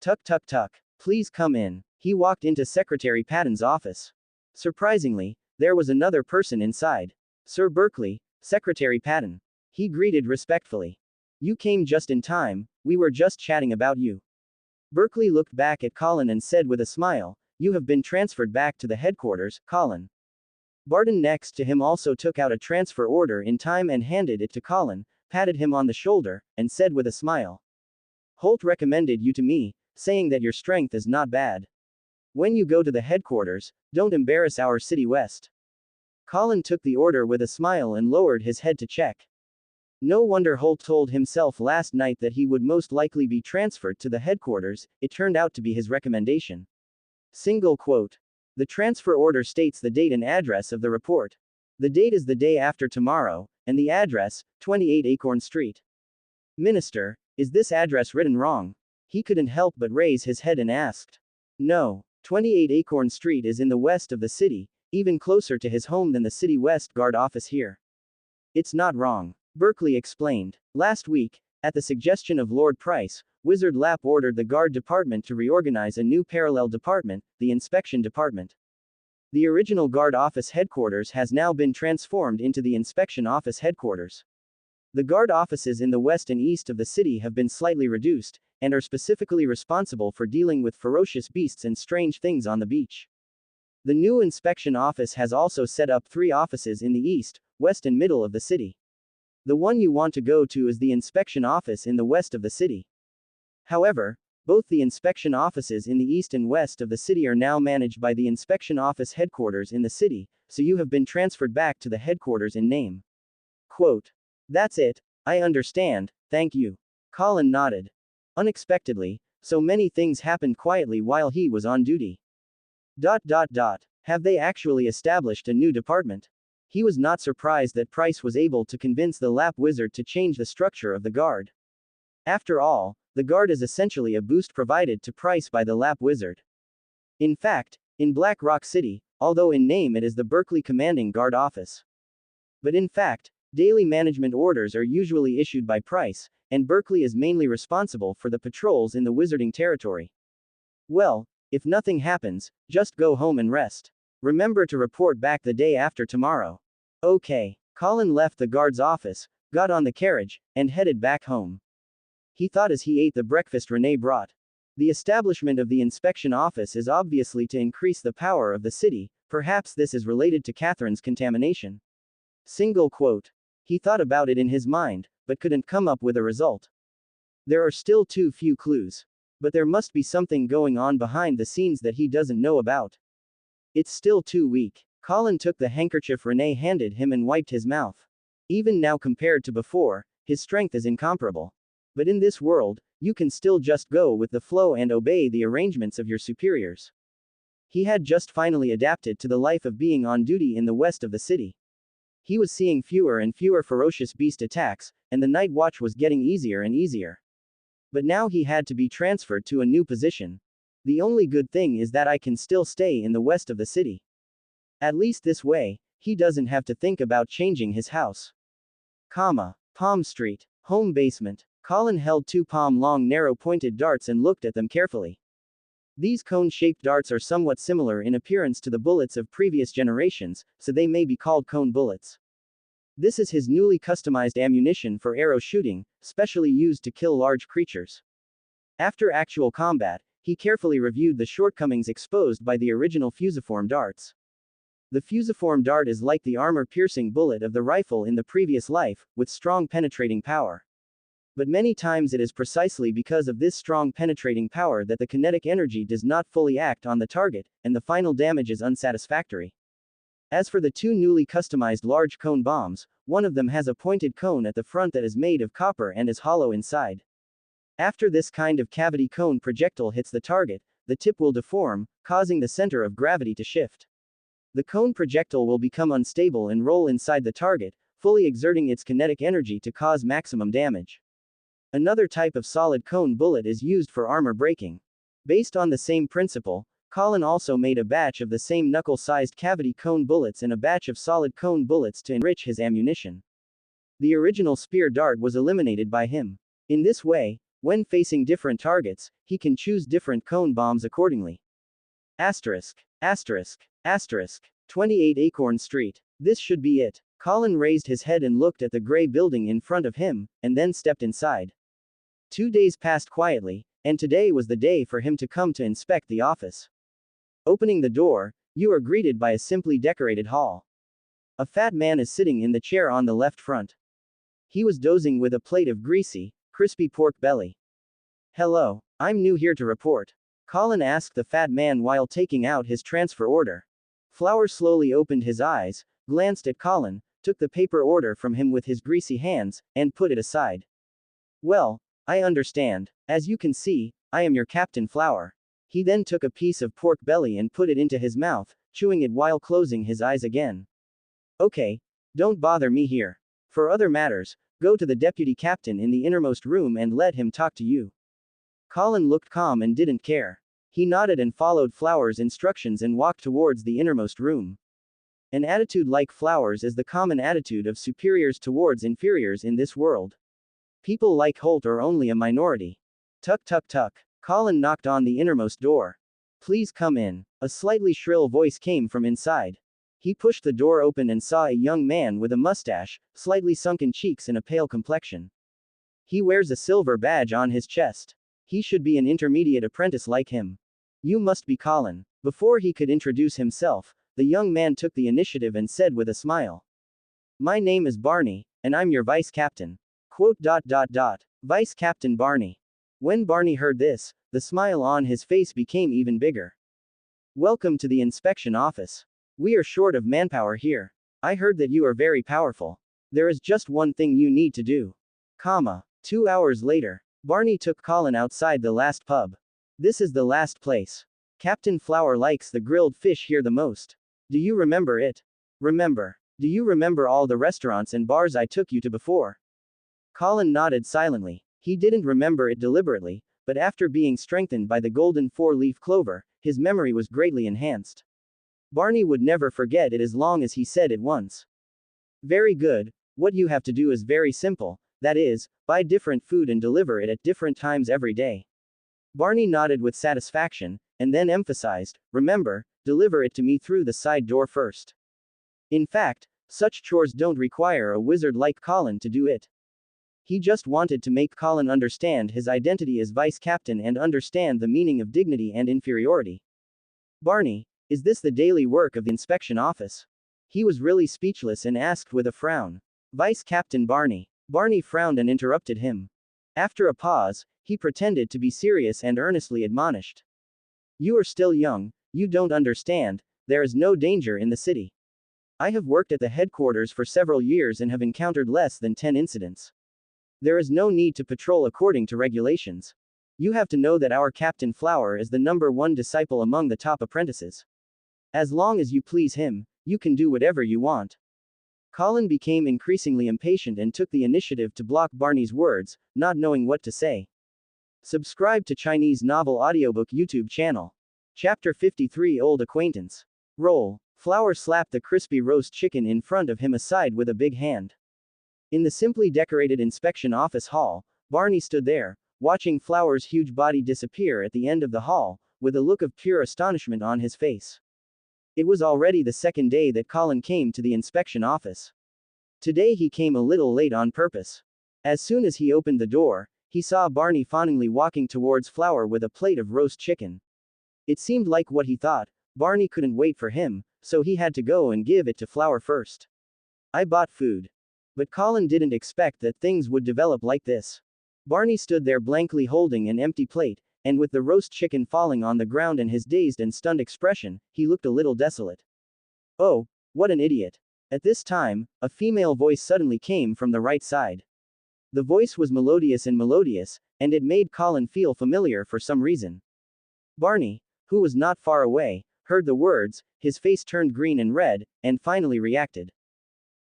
Tuck tuck tuck. Please come in. He walked into Secretary Patton's office. Surprisingly, there was another person inside. Sir Berkeley, Secretary Patton. He greeted respectfully. You came just in time, we were just chatting about you. Berkeley looked back at Colin and said with a smile, you have been transferred back to the headquarters, Colin. Barton next to him also took out a transfer order in time and handed it to Colin, patted him on the shoulder, and said with a smile. Holt recommended you to me, saying that your strength is not bad. When you go to the headquarters, don't embarrass our city west. Colin took the order with a smile and lowered his head to check. No wonder Holt told himself last night that he would most likely be transferred to the headquarters, it turned out to be his recommendation. Single quote. The transfer order states the date and address of the report. The date is the day after tomorrow, and the address, 28 Acorn Street. Minister, is this address written wrong? He couldn't help but raise his head and asked. No, 28 Acorn Street is in the west of the city, even closer to his home than the City West Guard office here. It's not wrong, Berkeley explained. Last week, at the suggestion of Lord Price, Wizard Lap ordered the Guard Department to reorganize a new parallel department, the Inspection Department. The original Guard Office headquarters has now been transformed into the Inspection Office headquarters. The Guard offices in the west and east of the city have been slightly reduced, and are specifically responsible for dealing with ferocious beasts and strange things on the beach. The new Inspection Office has also set up 3 offices in the east, west and middle of the city. The one you want to go to is the Inspection Office in the west of the city. However, both the inspection offices in the east and west of the city are now managed by the Inspection Office headquarters in the city, so you have been transferred back to the headquarters in name. Quote. That's it, I understand, thank you. Colin nodded. Unexpectedly, so many things happened quietly while he was on duty. Have they actually established a new department? He was not surprised that Price was able to convince the Lap Wizard to change the structure of the Guard. After all, the Guard is essentially a boost provided to Price by the Lap Wizard. In fact, in Black Rock City, although in name it is the Berkeley Commanding Guard Office. But in fact, daily management orders are usually issued by Price, and Berkeley is mainly responsible for the patrols in the wizarding territory. Well, if nothing happens, just go home and rest. Remember to report back the day after tomorrow. Okay. Colin left the guard's office, got on the carriage, and headed back home. He thought as he ate the breakfast Renee brought. The establishment of the inspection office is obviously to increase the power of the city, perhaps this is related to Catherine's contamination. Single quote. He thought about it in his mind, but couldn't come up with a result. There are still too few clues. But there must be something going on behind the scenes that he doesn't know about. It's still too weak. Colin took the handkerchief Renee handed him and wiped his mouth. Even now compared to before, his strength is incomparable. But in this world, you can still just go with the flow and obey the arrangements of your superiors. He had just finally adapted to the life of being on duty in the west of the city. He was seeing fewer and fewer ferocious beast attacks, and the night watch was getting easier and easier. But now he had to be transferred to a new position. The only good thing is that I can still stay in the west of the city. At least this way, he doesn't have to think about changing his house. Palm Street. Home basement. Colin held 2 palm-long narrow-pointed darts and looked at them carefully. These cone-shaped darts are somewhat similar in appearance to the bullets of previous generations, so they may be called cone bullets. This is his newly customized ammunition for arrow shooting, specially used to kill large creatures. After actual combat, he carefully reviewed the shortcomings exposed by the original fusiform darts. The fusiform dart is like the armor-piercing bullet of the rifle in the previous life, with strong penetrating power. But many times it is precisely because of this strong penetrating power that the kinetic energy does not fully act on the target, and the final damage is unsatisfactory. As for the 2 newly customized large cone bombs, one of them has a pointed cone at the front that is made of copper and is hollow inside. After this kind of cavity cone projectile hits the target, the tip will deform, causing the center of gravity to shift. The cone projectile will become unstable and roll inside the target, fully exerting its kinetic energy to cause maximum damage. Another type of solid cone bullet is used for armor breaking. Based on the same principle, Colin also made a batch of the same knuckle-sized cavity cone bullets and a batch of solid cone bullets to enrich his ammunition. The original spear dart was eliminated by him. In this way, when facing different targets, he can choose different cone bombs accordingly. 28 Acorn Street. This should be it. Colin raised his head and looked at the gray building in front of him, and then stepped inside. 2 days passed quietly, and today was the day for him to come to inspect the office. Opening the door, you are greeted by a simply decorated hall. A fat man is sitting in the chair on the left front. He was dozing with a plate of greasy, crispy pork belly. Hello, I'm new here to report, Colin asked the fat man while taking out his transfer order. Flower slowly opened his eyes, glanced at Colin, took the paper order from him with his greasy hands, and put it aside. Well, I understand. As you can see, I am your Captain Flower. He then took a piece of pork belly and put it into his mouth, chewing it while closing his eyes again. Okay, don't bother me here. For other matters, go to the deputy captain in the innermost room and let him talk to you. Colin looked calm and didn't care. He nodded and followed Flower's instructions and walked towards the innermost room. An attitude like Flower's is the common attitude of superiors towards inferiors in this world. People like Holt are only a minority. Tuck tuck tuck. Colin knocked on the innermost door. Please come in. A slightly shrill voice came from inside. He pushed the door open and saw a young man with a mustache, slightly sunken cheeks and a pale complexion. He wears a silver badge on his chest. He should be an intermediate apprentice like him. You must be Colin. Before he could introduce himself, the young man took the initiative and said with a smile. My name is Barney, and I'm your vice captain. Vice Captain Barney. When Barney heard this, the smile on his face became even bigger. Welcome to the inspection office. We are short of manpower here. I heard that you are very powerful. There is just one thing you need to do. 2 hours later, Barney took Colin outside the last pub. This is the last place. Captain Flower likes the grilled fish here the most. Do you remember it? Do you remember all the restaurants and bars I took you to before? Colin nodded silently. He didn't remember it deliberately, but after being strengthened by the golden four-leaf clover, his memory was greatly enhanced. Barney would never forget it as long as he said it once. Very good, what you have to do is very simple, that is, buy different food and deliver it at different times every day. Barney nodded with satisfaction, and then emphasized, remember, deliver it to me through the side door first. In fact, such chores don't require a wizard like Colin to do it. He just wanted to make Colin understand his identity as vice captain and understand the meaning of dignity and inferiority. Barney, is this the daily work of the inspection office? He was really speechless and asked with a frown. Vice Captain Barney. Barney frowned and interrupted him. After a pause, he pretended to be serious and earnestly admonished. You are still young, you don't understand, there is no danger in the city. I have worked at the headquarters for several years and have encountered less than 10 incidents. There is no need to patrol according to regulations. You have to know that our Captain Flower is the #1 disciple among the top apprentices. As long as you please him, you can do whatever you want. Colin became increasingly impatient and took the initiative to block Barney's words, not knowing what to say. Subscribe to Chinese Novel Audiobook YouTube channel. Chapter 53 Old Acquaintance. Roll. Flower slapped the crispy roast chicken in front of him aside with a big hand. In the simply decorated inspection office hall, Barney stood there, watching Flower's huge body disappear at the end of the hall, with a look of pure astonishment on his face. It was already the second day that Colin came to the inspection office. Today he came a little late on purpose. As soon as he opened the door, he saw Barney fawningly walking towards Flower with a plate of roast chicken. It seemed like what he thought, Barney couldn't wait for him, so he had to go and give it to Flower first. I bought food. But Colin didn't expect that things would develop like this. Barney stood there blankly holding an empty plate, and with the roast chicken falling on the ground and his dazed and stunned expression, he looked a little desolate. Oh, what an idiot. At this time, a female voice suddenly came from the right side. The voice was melodious, and it made Colin feel familiar for some reason. Barney, who was not far away, heard the words, his face turned green and red, and finally reacted.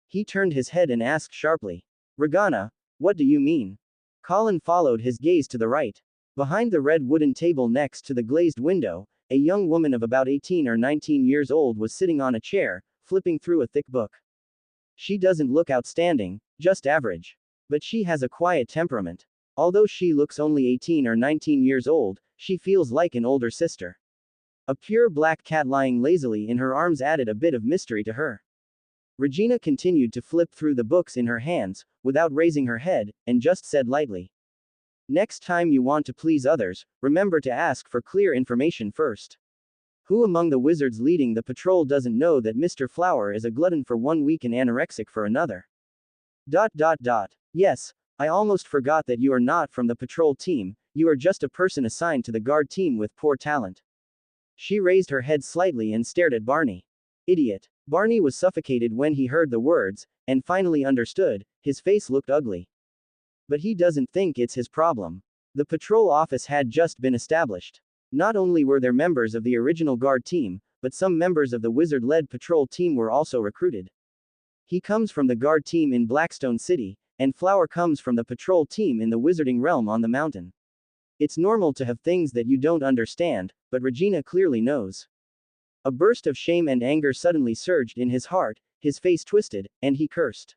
He turned his head and asked sharply, Regana, what do you mean? Colin followed his gaze to the right. Behind the red wooden table next to the glazed window, a young woman of about 18 or 19 years old was sitting on a chair, flipping through a thick book. She doesn't look outstanding, just average. But she has a quiet temperament. Although she looks only 18 or 19 years old, she feels like an older sister. A pure black cat lying lazily in her arms added a bit of mystery to her. Regina continued to flip through the books in her hands, without raising her head, and just said lightly. Next time you want to please others, remember to ask for clear information first. Who among the wizards leading the patrol doesn't know that Mr. Flower is a glutton for 1 week and anorexic for another? Yes, I almost forgot that you are not from the patrol team, you are just a person assigned to the guard team with poor talent. She raised her head slightly and stared at Barney. Idiot. Barney was suffocated when he heard the words, and finally understood, his face looked ugly. But he doesn't think it's his problem. The patrol office had just been established. Not only were there members of the original guard team, but some members of the wizard-led patrol team were also recruited. He comes from the guard team in Blackstone City, and Flower comes from the patrol team in the wizarding realm on the mountain. It's normal to have things that you don't understand, but Regina clearly knows. A burst of shame and anger suddenly surged in his heart, his face twisted, and he cursed.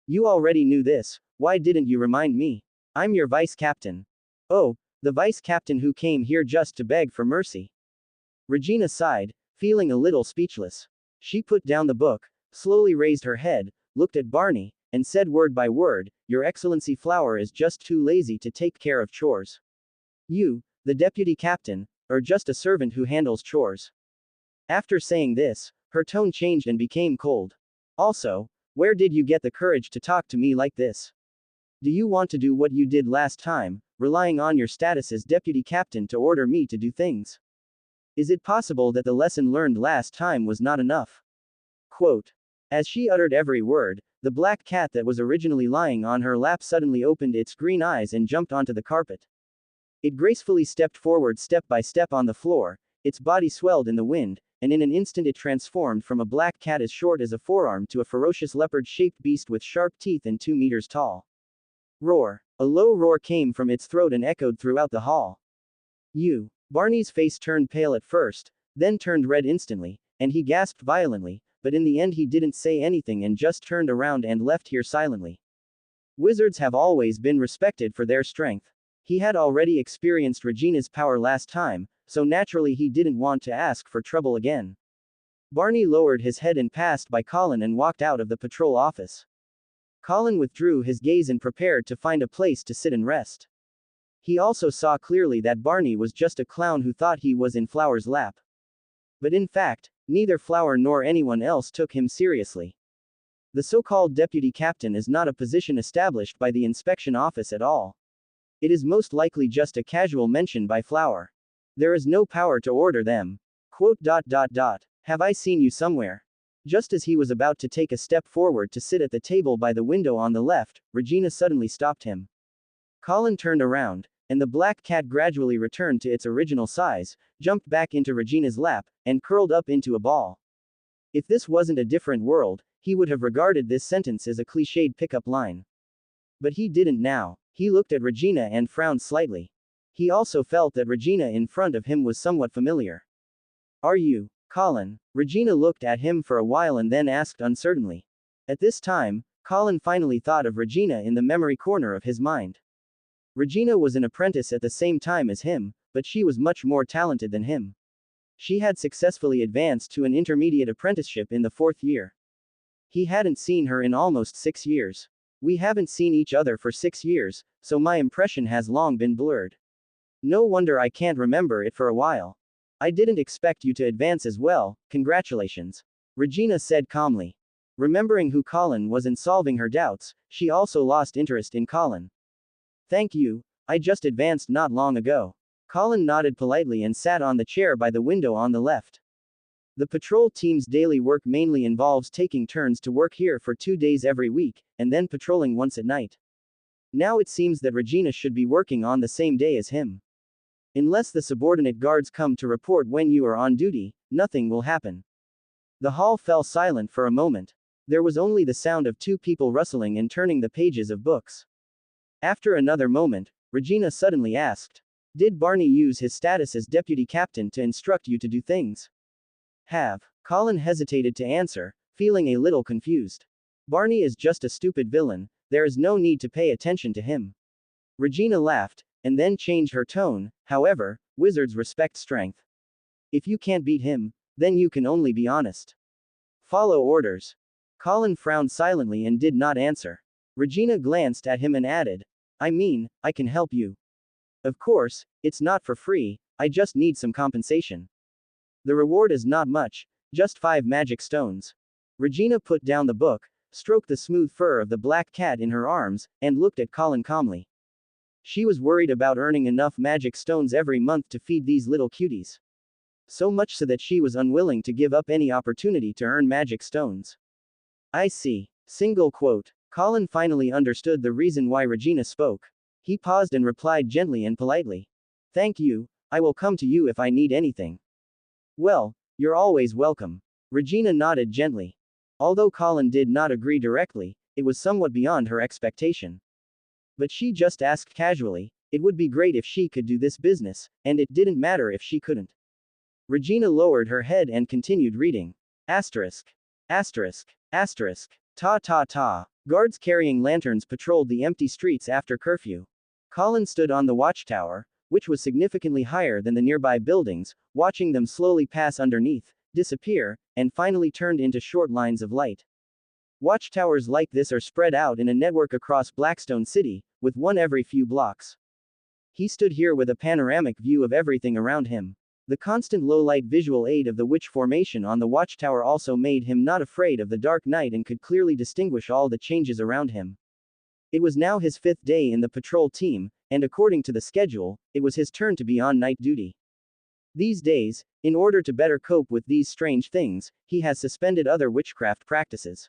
You already knew this, why didn't you remind me? I'm your vice captain. Oh, the vice captain who came here just to beg for mercy. Regina sighed, feeling a little speechless. She put down the book, slowly raised her head, looked at Barney, and said word by word, Your Excellency Flower is just too lazy to take care of chores. You, the deputy captain, are just a servant who handles chores. After saying this, her tone changed and became cold. Also, where did you get the courage to talk to me like this? Do you want to do what you did last time, relying on your status as deputy captain to order me to do things? Is it possible that the lesson learned last time was not enough? Quote. As she uttered every word, the black cat that was originally lying on her lap suddenly opened its green eyes and jumped onto the carpet. It gracefully stepped forward step by step on the floor, its body swelled in the wind, and in an instant it transformed from a black cat as short as a forearm to a ferocious leopard-shaped beast with sharp teeth and 2 meters tall. Roar. A low roar came from its throat and echoed throughout the hall. You. Barney's face turned pale at first, then turned red instantly, and he gasped violently, but in the end he didn't say anything and just turned around and left here silently. Wizards have always been respected for their strength. He had already experienced Regina's power last time, so naturally he didn't want to ask for trouble again. Barney lowered his head and passed by Colin and walked out of the patrol office. Colin withdrew his gaze and prepared to find a place to sit and rest. He also saw clearly that Barney was just a clown who thought he was in Flower's lap. But in fact, neither Flower nor anyone else took him seriously. The so-called deputy captain is not a position established by the inspection office at all. It is most likely just a casual mention by Flower. There is no power to order them. Quote. Have I seen you somewhere? Just as he was about to take a step forward to sit at the table by the window on the left, Regina suddenly stopped him. Colin turned around, and the black cat gradually returned to its original size, jumped back into Regina's lap, and curled up into a ball. If this wasn't a different world, he would have regarded this sentence as a cliched pickup line. But he didn't now. He looked at Regina and frowned slightly. He also felt that Regina in front of him was somewhat familiar. Are you, Colin? Regina looked at him for a while and then asked uncertainly. At this time, Colin finally thought of Regina in the memory corner of his mind. Regina was an apprentice at the same time as him, but she was much more talented than him. She had successfully advanced to an intermediate apprenticeship in the 4th year. He hadn't seen her in almost 6 years. We haven't seen each other for 6 years, so my impression has long been blurred. No wonder I can't remember it for a while. I didn't expect you to advance as well, congratulations. Regina said calmly. Remembering who Colin was and solving her doubts, she also lost interest in Colin. Thank you, I just advanced not long ago. Colin nodded politely and sat on the chair by the window on the left. The patrol team's daily work mainly involves taking turns to work here for 2 days every week, and then patrolling once at night. Now it seems that Regina should be working on the same day as him. Unless the subordinate guards come to report when you are on duty, nothing will happen. The hall fell silent for a moment. There was only the sound of 2 people rustling and turning the pages of books. After another moment, Regina suddenly asked, Did Barney use his status as deputy captain to instruct you to do things? Have. Colin hesitated to answer, feeling a little confused. Barney is just a stupid villain, there is no need to pay attention to him. Regina laughed, and then changed her tone. However, wizards respect strength. If you can't beat him, then you can only be honest. Follow orders. Colin frowned silently and did not answer. Regina glanced at him and added, I mean, I can help you. Of course, it's not for free, I just need some compensation. The reward is not much, just 5 magic stones. Regina put down the book, stroked the smooth fur of the black cat in her arms, and looked at Colin calmly. She was worried about earning enough magic stones every month to feed these little cuties. So much so that she was unwilling to give up any opportunity to earn magic stones. I see. Single quote. Colin finally understood the reason why Regina spoke. He paused and replied gently and politely. Thank you, I will come to you if I need anything. Well, you're always welcome. Regina nodded gently. Although Colin did not agree directly, it was somewhat beyond her expectation. But she just asked casually, it would be great if she could do this business, and it didn't matter if she couldn't. Regina lowered her head and continued reading. Asterisk. Asterisk. Asterisk. Ta ta ta. Guards carrying lanterns patrolled the empty streets after curfew. Colin stood on the watchtower, which was significantly higher than the nearby buildings, watching them slowly pass underneath, disappear, and finally turned into short lines of light. Watchtowers like this are spread out in a network across Blackstone City, with one every few blocks. He stood here with a panoramic view of everything around him. The constant low-light visual aid of the witch formation on the watchtower also made him not afraid of the dark night and could clearly distinguish all the changes around him. It was now his 5th day in the patrol team, and according to the schedule, it was his turn to be on night duty. These days, in order to better cope with these strange things, he has suspended other witchcraft practices.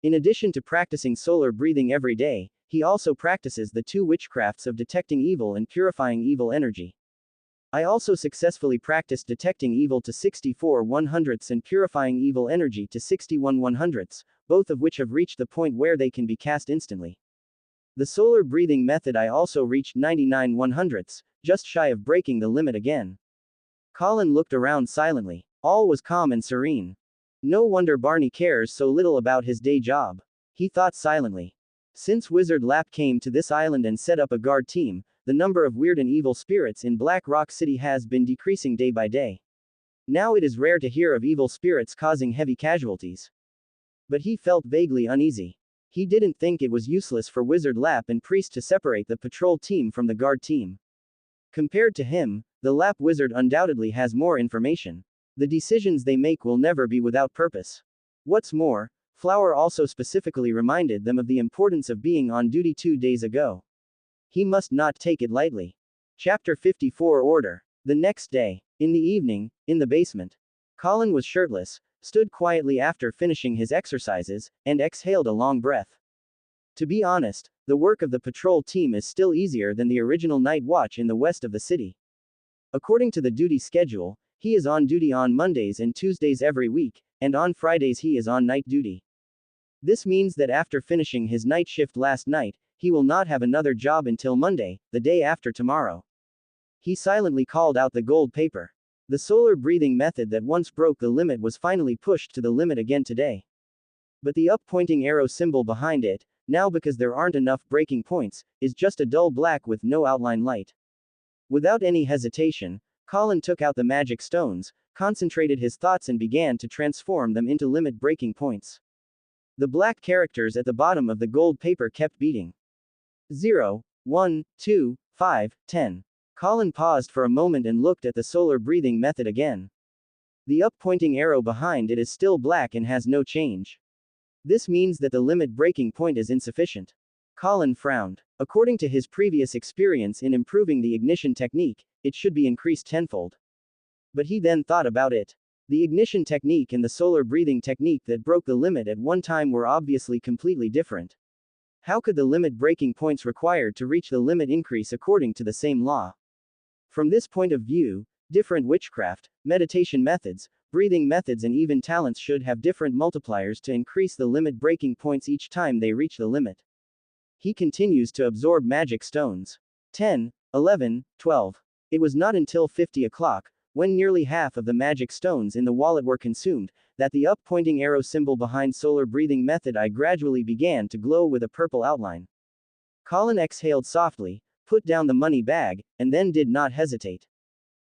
In addition to practicing solar breathing every day, he also practices the 2 witchcrafts of detecting evil and purifying evil energy. I also successfully practiced detecting evil to 64 100ths and purifying evil energy to 61 100ths, both of which have reached the point where they can be cast instantly. The solar breathing method I also reached 99 100ths, just shy of breaking the limit again. Colin looked around silently. All was calm and serene. No wonder Barney cares so little about his day job. He thought silently. Since Wizard Lap came to this island and set up a guard team, the number of weird and evil spirits in Black Rock City has been decreasing day by day. Now it is rare to hear of evil spirits causing heavy casualties. But he felt vaguely uneasy. He didn't think it was useless for Wizard Lap and Priest to separate the patrol team from the guard team. Compared to him, the Lap Wizard undoubtedly has more information. The decisions they make will never be without purpose. What's more, Flower also specifically reminded them of the importance of being on duty 2 days ago. He must not take it lightly. Chapter 54 Order. The next day, in the evening, in the basement. Colin was shirtless, stood quietly after finishing his exercises, and exhaled a long breath. To be honest, the work of the patrol team is still easier than the original night watch in the west of the city. According to the duty schedule, he is on duty on Mondays and Tuesdays every week, and on Fridays he is on night duty. This means that after finishing his night shift last night, he will not have another job until Monday, the day after tomorrow. He silently called out the gold paper. The solar breathing method that once broke the limit was finally pushed to the limit again today. But the up-pointing arrow symbol behind it, now because there aren't enough breaking points, is just a dull black with no outline light. Without any hesitation, Colin took out the magic stones, concentrated his thoughts and began to transform them into limit breaking points. The black characters at the bottom of the gold paper kept beating. 0, 1, 2, 5, 10. Colin paused for a moment and looked at the solar breathing method again. The up-pointing arrow behind it is still black and has no change. This means that the limit breaking point is insufficient. Colin frowned. According to his previous experience in improving the ignition technique, it should be increased tenfold. But he then thought about it. The ignition technique and the solar breathing technique that broke the limit at one time were obviously completely different. How could the limit breaking points required to reach the limit increase according to the same law? From this point of view, different witchcraft, meditation methods, breathing methods and even talents should have different multipliers to increase the limit breaking points each time they reach the limit. He continues to absorb magic stones. 10, 11, 12. It was not until 50 o'clock, when nearly half of the magic stones in the wallet were consumed, that the up-pointing arrow symbol behind solar breathing method I gradually began to glow with a purple outline. Colin exhaled softly, put down the money bag, and then did not hesitate.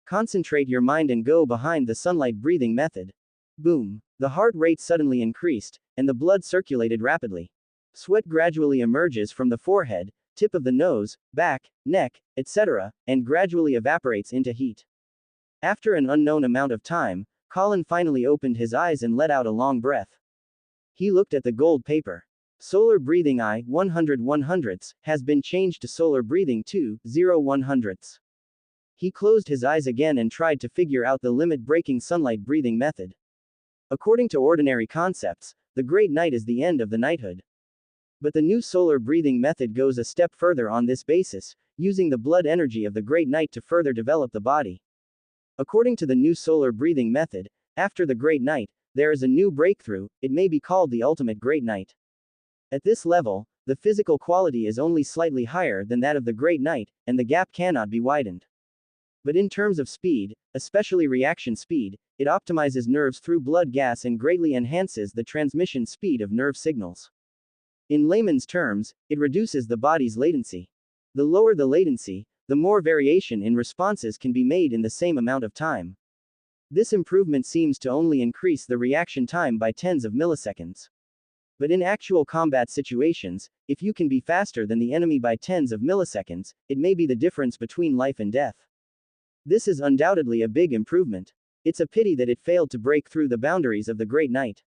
Concentrate your mind and go behind the sunlight breathing method. Boom. The heart rate suddenly increased, and the blood circulated rapidly. Sweat gradually emerges from the forehead, tip of the nose, back, neck, etc., and gradually evaporates into heat. After an unknown amount of time, Colin finally opened his eyes and let out a long breath. He looked at the gold paper. Solar breathing I 100/100ths has been changed to solar breathing 2/0/100ths. He closed his eyes again and tried to figure out the limit-breaking sunlight breathing method. According to ordinary concepts, the Great Night is the end of the knighthood. But the new solar breathing method goes a step further on this basis, using the blood energy of the Great Night to further develop the body. According to the new solar breathing method, after the Great Night, there is a new breakthrough, it may be called the ultimate Great Night. At this level, the physical quality is only slightly higher than that of the Great Night, and the gap cannot be widened. But in terms of speed, especially reaction speed, it optimizes nerves through blood gas and greatly enhances the transmission speed of nerve signals. In layman's terms, it reduces the body's latency. The lower the latency, the more variation in responses can be made in the same amount of time. This improvement seems to only increase the reaction time by tens of milliseconds. But in actual combat situations, if you can be faster than the enemy by tens of milliseconds, it may be the difference between life and death. This is undoubtedly a big improvement. It's a pity that it failed to break through the boundaries of the Great Night.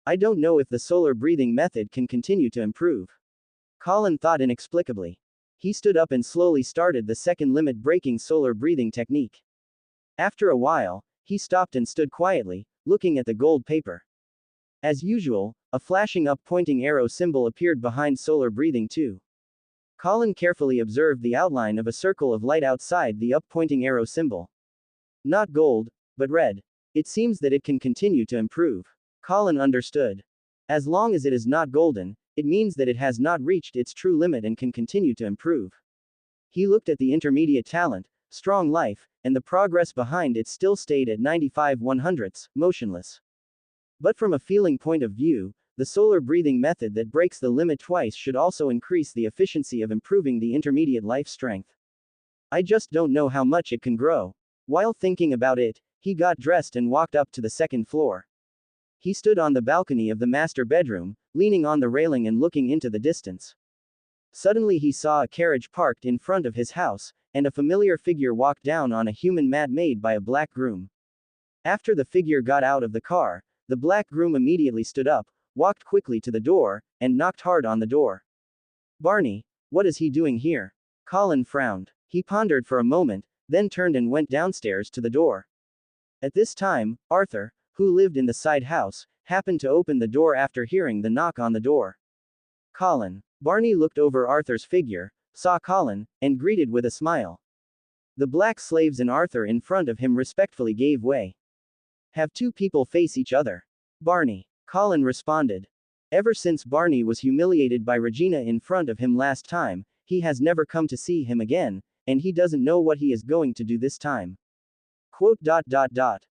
I don't know if the solar breathing method can continue to improve. Colin thought inexplicably. He stood up and slowly started the second limit-breaking solar breathing technique. After a while, he stopped and stood quietly, looking at the gold paper. As usual, a flashing up-pointing arrow symbol appeared behind solar breathing 2. Colin carefully observed the outline of a circle of light outside the up-pointing arrow symbol. Not gold, but red. It seems that it can continue to improve. Colin understood. As long as it is not golden, it means that it has not reached its true limit and can continue to improve. He looked at the intermediate talent, strong life, and the progress behind it still stayed at 95/100ths, motionless. But from a feeling point of view, the solar breathing method that breaks the limit twice should also increase the efficiency of improving the intermediate life strength. I just don't know how much it can grow. While thinking about it, he got dressed and walked up to the second floor. He stood on the balcony of the master bedroom, leaning on the railing and looking into the distance. Suddenly he saw a carriage parked in front of his house, and a familiar figure walked down on a human mat made by a black groom. After the figure got out of the car, the black groom immediately stood up, walked quickly to the door, and knocked hard on the door. Barney, what is he doing here? Colin frowned. He pondered for a moment, then turned and went downstairs to the door. At this time, Arthur, who lived in the side house, happened to open the door after hearing the knock on the door. Colin. Barney looked over Arthur's figure, saw Colin, and greeted with a smile. The black slaves and Arthur in front of him respectfully gave way. Have two people face each other. Barney. Colin responded. Ever since Barney was humiliated by Regina in front of him last time, he has never come to see him again, and he doesn't know what he is going to do this time.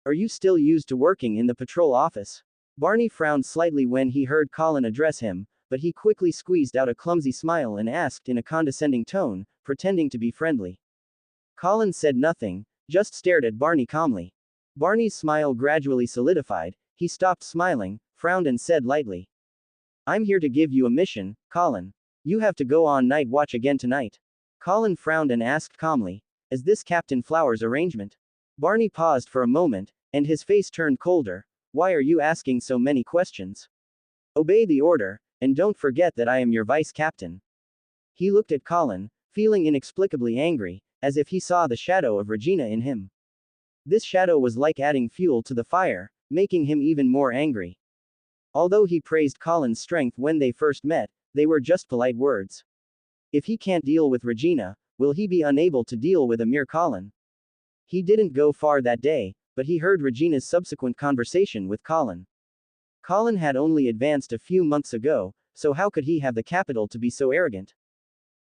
Are you still used to working in the patrol office? Barney frowned slightly when he heard Colin address him, but he quickly squeezed out a clumsy smile and asked in a condescending tone, pretending to be friendly. Colin said nothing, just stared at Barney calmly. Barney's smile gradually solidified, he stopped smiling, frowned and said lightly. I'm here to give you a mission, Colin. You have to go on night watch again tonight. Colin frowned and asked calmly, is this Captain Flower's arrangement? Barney paused for a moment, and his face turned colder. Why are you asking so many questions? Obey the order, and don't forget that I am your vice captain. He looked at Colin, feeling inexplicably angry, as if he saw the shadow of Regina in him. This shadow was like adding fuel to the fire, making him even more angry. Although he praised Colin's strength when they first met, they were just polite words. If he can't deal with Regina, will he be unable to deal with a mere Colin? He didn't go far that day, but he heard Regina's subsequent conversation with Colin. Colin had only advanced a few months ago, so how could he have the capital to be so arrogant?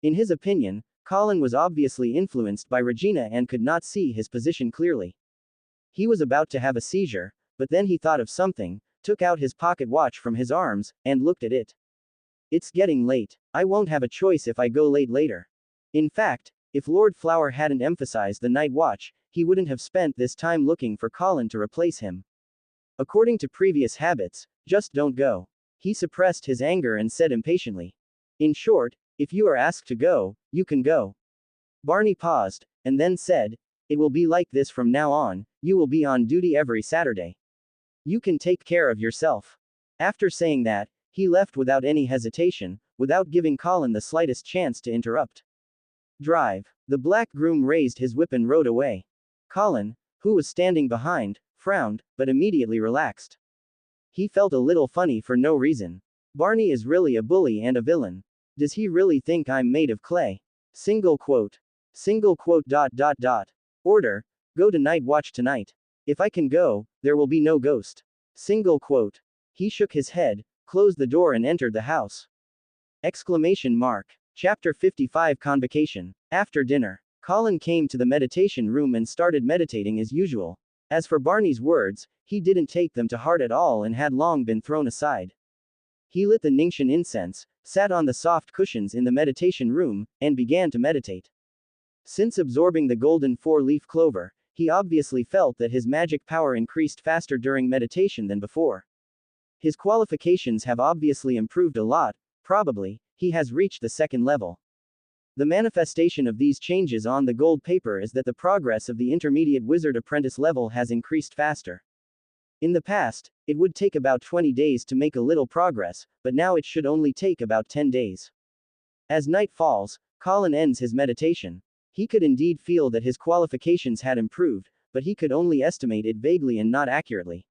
In his opinion, Colin was obviously influenced by Regina and could not see his position clearly. He was about to have a seizure, but then he thought of something, took out his pocket watch from his arms, and looked at it. It's getting late. I won't have a choice if I go late later. In fact, if Lord Flower hadn't emphasized the night watch, he wouldn't have spent this time looking for Colin to replace him. According to previous habits, just don't go. He suppressed his anger and said impatiently. In short, if you are asked to go, you can go. Barney paused, and then said, it will be like this from now on, you will be on duty every Saturday. You can take care of yourself. After saying that, he left without any hesitation, without giving Colin the slightest chance to interrupt. Drive. The black groom raised his whip and rode away. Colin, who was standing behind, frowned, but immediately relaxed. He felt a little funny for no reason. Barney is really a bully and a villain. Does he really think I'm made of clay? Single quote. Order, go to night watch tonight. If I can go, there will be no ghost. Single quote. He shook his head, closed the door and entered the house. Exclamation mark. Chapter 55 Convocation. After dinner, Colin came to the meditation room and started meditating as usual. As for Barney's words, he didn't take them to heart at all and had long been thrown aside. He lit the Ningxian incense, sat on the soft cushions in the meditation room, and began to meditate. Since absorbing the golden four-leaf clover, he obviously felt that his magic power increased faster during meditation than before. His qualifications have obviously improved a lot, probably, he has reached the second level. The manifestation of these changes on the gold paper is that the progress of the intermediate wizard apprentice level has increased faster. In the past, it would take about 20 days to make a little progress, but now it should only take about 10 days. As night falls, Colin ends his meditation. He could indeed feel that his qualifications had improved, but he could only estimate it vaguely and not accurately.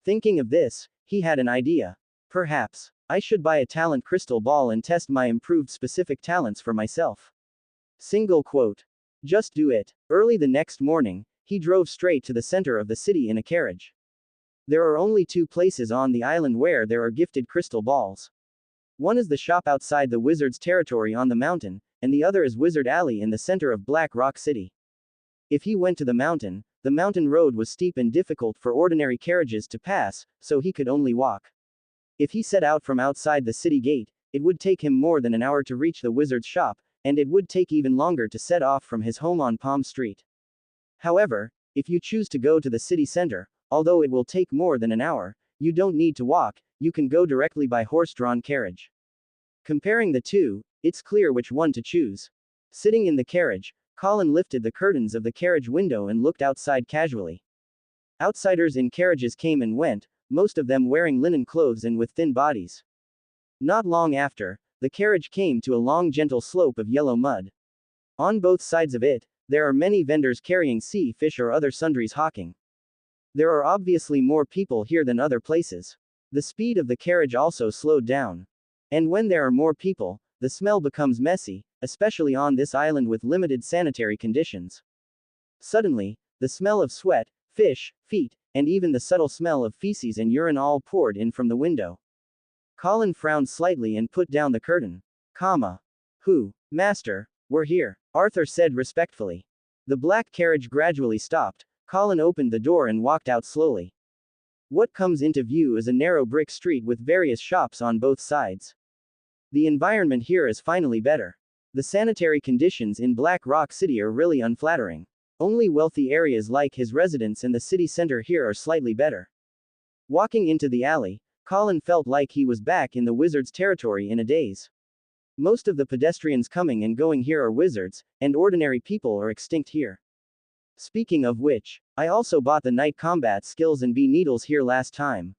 Thinking of this, he had an idea. Perhaps, I should buy a talent crystal ball and test my improved specific talents for myself. Single quote. Just do it. Early the next morning, he drove straight to the center of the city in a carriage. There are only two places on the island where there are gifted crystal balls. One is the shop outside the wizard's territory on the mountain, and the other is Wizard Alley in the center of Black Rock City. If he went to the mountain road was steep and difficult for ordinary carriages to pass, so he could only walk. If he set out from outside the city gate, it would take him more than an hour to reach the wizard's shop, and it would take even longer to set off from his home on Palm Street. However, if you choose to go to the city center, although it will take more than an hour, you don't need to walk, you can go directly by horse-drawn carriage. Comparing the two, it's clear which one to choose. Sitting in the carriage, Colin lifted the curtains of the carriage window and looked outside casually. Outsiders in carriages came and went, most of them wearing linen clothes and with thin bodies. Not long after, the carriage came to a long gentle slope of yellow mud. On both sides of it, there are many vendors carrying sea fish or other sundries hawking. There are obviously more people here than other places. The speed of the carriage also slowed down. And when there are more people, the smell becomes messy, especially on this island with limited sanitary conditions. Suddenly, the smell of sweat, fish, feet, and even the subtle smell of feces and urine all poured in from the window. Colin frowned slightly and put down the curtain. Who, master, we're here, Arthur said respectfully. The black carriage gradually stopped. Colin opened the door and walked out slowly. What comes into view is a narrow brick street with various shops on both sides. The environment here is finally better. The sanitary conditions in Black Rock City are really unflattering. Only wealthy areas like his residence and the city center here are slightly better. Walking into the alley, Colin felt like he was back in the wizard's territory in a daze. Most of the pedestrians coming and going here are wizards, and ordinary people are extinct here. Speaking of which, I also bought the night combat skills and bee needles here last time.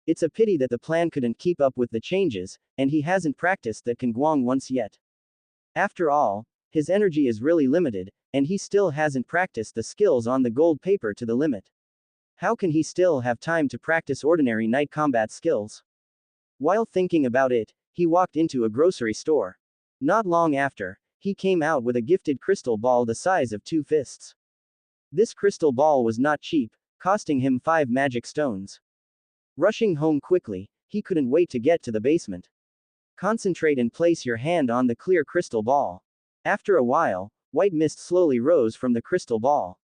It's a pity that the plan couldn't keep up with the changes, and he hasn't practiced that Kongguang once yet. After all, his energy is really limited, and he still hasn't practiced the skills on the gold paper to the limit. How can he still have time to practice ordinary night combat skills? While thinking about it, he walked into a grocery store. Not long after, he came out with a gifted crystal ball the size of 2 fists. This crystal ball was not cheap, costing him 5 magic stones. Rushing home quickly, he couldn't wait to get to the basement. Concentrate and place your hand on the clear crystal ball. After a while, white mist slowly rose from the crystal ball.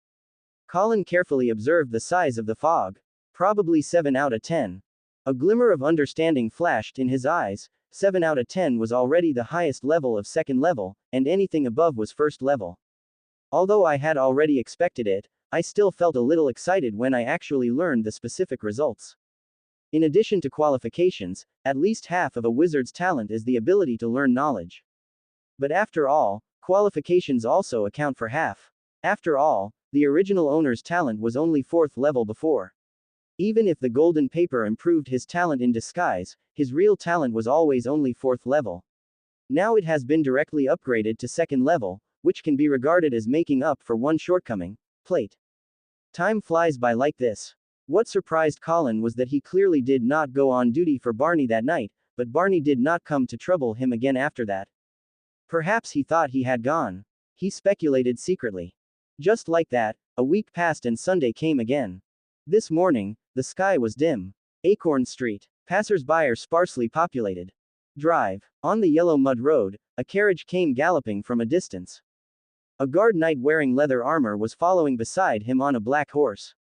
Colin carefully observed the size of the fog. Probably 7 out of 10. A glimmer of understanding flashed in his eyes. 7 out of 10 was already the highest level of second level, and anything above was first level. Although I had already expected it, I still felt a little excited when I actually learned the specific results. In addition to qualifications, at least half of a wizard's talent is the ability to learn knowledge. But after all, qualifications also account for half. After all, the original owner's talent was only 4th level before. Even if the golden paper improved his talent in disguise, his real talent was always only 4th level. Now it has been directly upgraded to 2nd level, which can be regarded as making up for one shortcoming. Plate. Time flies by like this. What surprised Colin was that he clearly did not go on duty for Barney that night, but Barney did not come to trouble him again after that. Perhaps he thought he had gone. He speculated secretly. Just like that, a week passed and Sunday came again. This morning, the sky was dim. Acorn Street. Passers-by are sparsely populated. Drive. On the yellow mud road, a carriage came galloping from a distance. A guard knight wearing leather armor was following beside him on a black horse.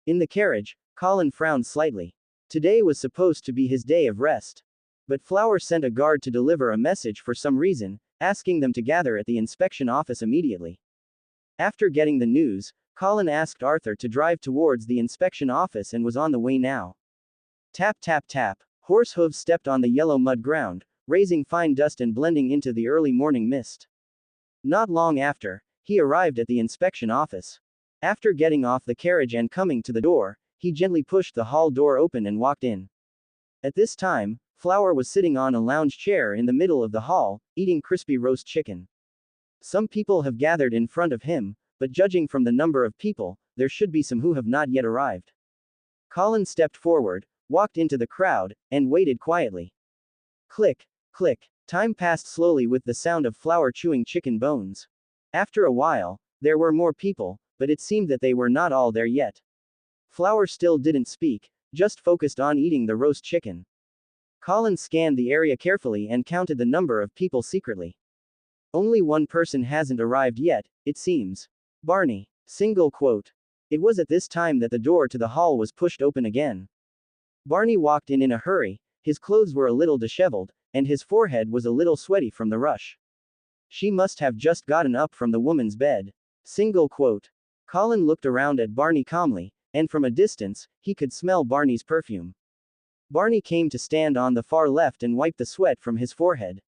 In the carriage, Colin frowned slightly. Today was supposed to be his day of rest. But Flower sent a guard to deliver a message for some reason, asking them to gather at the inspection office immediately. After getting the news, Colin asked Arthur to drive towards the inspection office and was on the way now. Tap tap tap. Horse hooves stepped on the yellow mud ground, raising fine dust and blending into the early morning mist. Not long after, he arrived at the inspection office. After getting off the carriage and coming to the door, he gently pushed the hall door open and walked in. At this time, Flower was sitting on a lounge chair in the middle of the hall, eating crispy roast chicken. Some people have gathered in front of him, but judging from the number of people, there should be some who have not yet arrived. Colin stepped forward, walked into the crowd, and waited quietly. Click, click. Time passed slowly with the sound of Flower chewing chicken bones. After a while, there were more people, but it seemed that they were not all there yet. Flower still didn't speak, just focused on eating the roast chicken. Colin scanned the area carefully and counted the number of people secretly. Only one person hasn't arrived yet, it seems. Barney. Single quote. It was at this time that the door to the hall was pushed open again. Barney walked in a hurry, his clothes were a little disheveled, and his forehead was a little sweaty from the rush. She must have just gotten up from the woman's bed. Single quote. Colin looked around at Barney calmly, and from a distance, he could smell Barney's perfume. Barney came to stand on the far left and wiped the sweat from his forehead.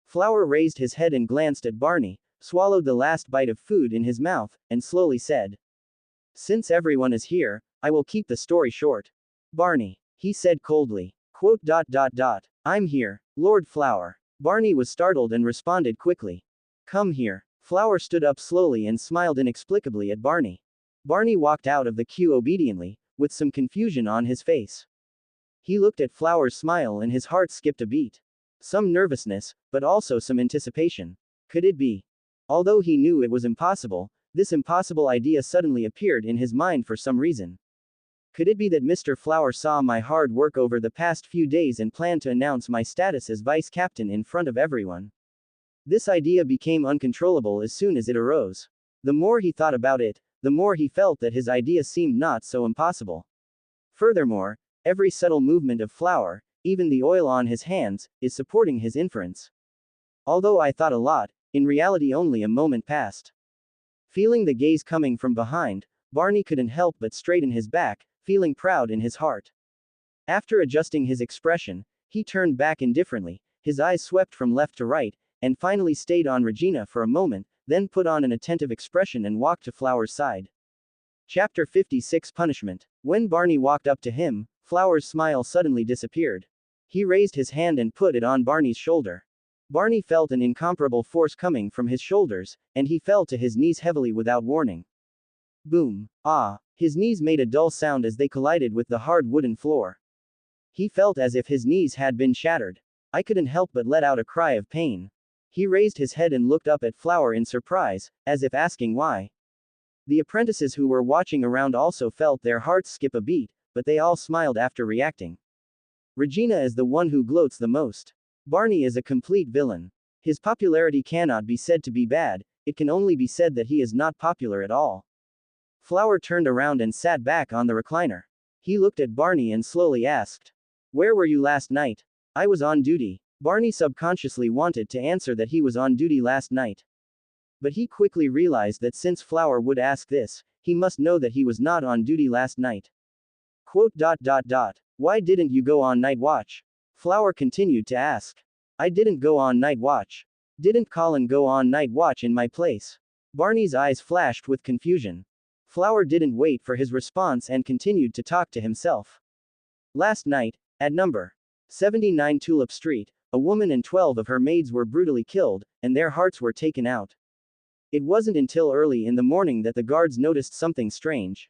Flower raised his head and glanced at Barney, swallowed the last bite of food in his mouth, and slowly said, "Since everyone is here, I will keep the story short." Barney, he said coldly. Quote. I'm here, Lord Flower. Barney was startled and responded quickly. Come here. Flower stood up slowly and smiled inexplicably at Barney. Barney walked out of the queue obediently, with some confusion on his face. He looked at Flower's smile and his heart skipped a beat. Some nervousness, but also some anticipation. Could it be? Although he knew it was impossible, this impossible idea suddenly appeared in his mind for some reason. Could it be that Mr. Flower saw my hard work over the past few days and planned to announce my status as vice captain in front of everyone? This idea became uncontrollable as soon as it arose. The more he thought about it, the more he felt that his idea seemed not so impossible. Furthermore, every subtle movement of Flower, even the oil on his hands, is supporting his inference. Although I thought a lot, in reality only a moment passed. Feeling the gaze coming from behind, Barney couldn't help but straighten his back, feeling proud in his heart. After adjusting his expression, he turned back indifferently, his eyes swept from left to right, and finally stayed on Regina for a moment, then put on an attentive expression and walked to Flower's side. Chapter 56 Punishment. When Barney walked up to him, Flower's smile suddenly disappeared. He raised his hand and put it on Barney's shoulder. Barney felt an incomparable force coming from his shoulders, and he fell to his knees heavily without warning. Boom. Ah. His knees made a dull sound as they collided with the hard wooden floor. He felt as if his knees had been shattered. I couldn't help but let out a cry of pain. He raised his head and looked up at Flower in surprise, as if asking why. The apprentices who were watching around also felt their hearts skip a beat, but they all smiled after reacting. Regina is the one who gloats the most. Barney is a complete villain. His popularity cannot be said to be bad, it can only be said that he is not popular at all. Flower turned around and sat back on the recliner. He looked at Barney and slowly asked, "Where were you last night?" "I was on duty." Barney subconsciously wanted to answer that he was on duty last night. But he quickly realized that since Flower would ask this, he must know that he was not on duty last night. Quote. Why didn't you go on night watch? Flower continued to ask. I didn't go on night watch. Didn't Colin go on night watch in my place? Barney's eyes flashed with confusion. Flower didn't wait for his response and continued to talk to himself. Last night, at number 79 Tulip Street, a woman and 12 of her maids were brutally killed, and their hearts were taken out. It wasn't until early in the morning that the guards noticed something strange.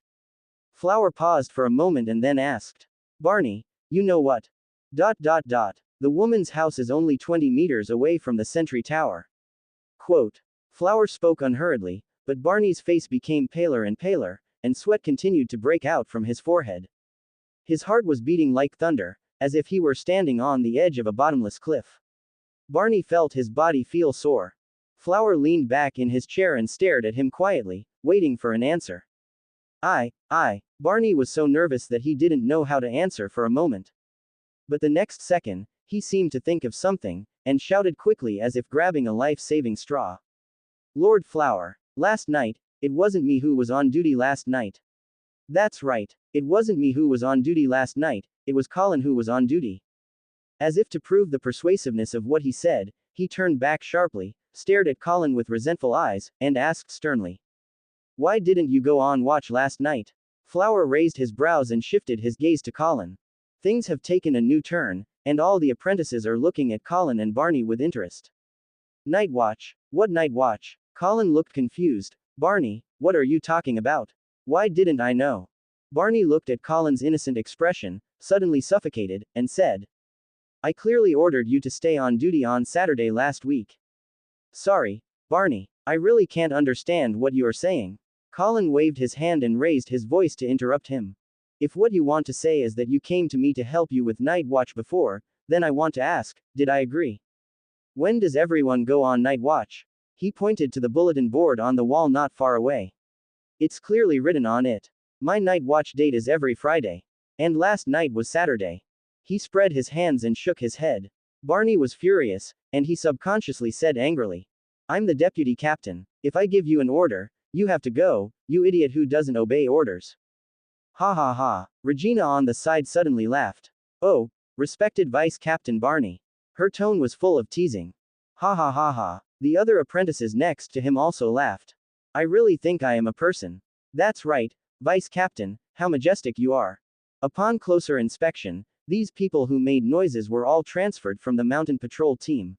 Flower paused for a moment and then asked. Barney, you know what? The woman's house is only 20 meters away from the sentry tower. Quote. Flower spoke unhurriedly, but Barney's face became paler and paler, and sweat continued to break out from his forehead. His heart was beating like thunder, as if he were standing on the edge of a bottomless cliff. Barney felt his body feel sore. Flower leaned back in his chair and stared at him quietly, waiting for an answer. Barney was so nervous that he didn't know how to answer for a moment. But the next second, he seemed to think of something, and shouted quickly as if grabbing a life-saving straw. Lord Flower. Last night, it wasn't me who was on duty last night. That's right, it wasn't me who was on duty last night, it was Colin who was on duty. As if to prove the persuasiveness of what he said, he turned back sharply, stared at Colin with resentful eyes, and asked sternly. Why didn't you go on watch last night? Flower raised his brows and shifted his gaze to Colin. Things have taken a new turn, and all the apprentices are looking at Colin and Barney with interest. Night watch? What night watch? Colin looked confused. Barney, what are you talking about? Why didn't I know? Barney looked at Colin's innocent expression, suddenly suffocated, and said. I clearly ordered you to stay on duty on Saturday last week. Sorry, Barney, I really can't understand what you are saying. Colin waved his hand and raised his voice to interrupt him. If what you want to say is that you came to me to help you with night watch before, then I want to ask, did I agree? When does everyone go on night watch? He pointed to the bulletin board on the wall not far away. It's clearly written on it. My night watch date is every Friday. And last night was Saturday. He spread his hands and shook his head. Barney was furious, and he subconsciously said angrily. I'm the deputy captain. If I give you an order, you have to go, you idiot who doesn't obey orders. Ha ha ha. Regina on the side suddenly laughed. Oh, respected Vice Captain Barney. Her tone was full of teasing. Ha ha ha ha. The other apprentices next to him also laughed. I really think I am a person. That's right, Vice Captain, how majestic you are. Upon closer inspection, these people who made noises were all transferred from the mountain patrol team.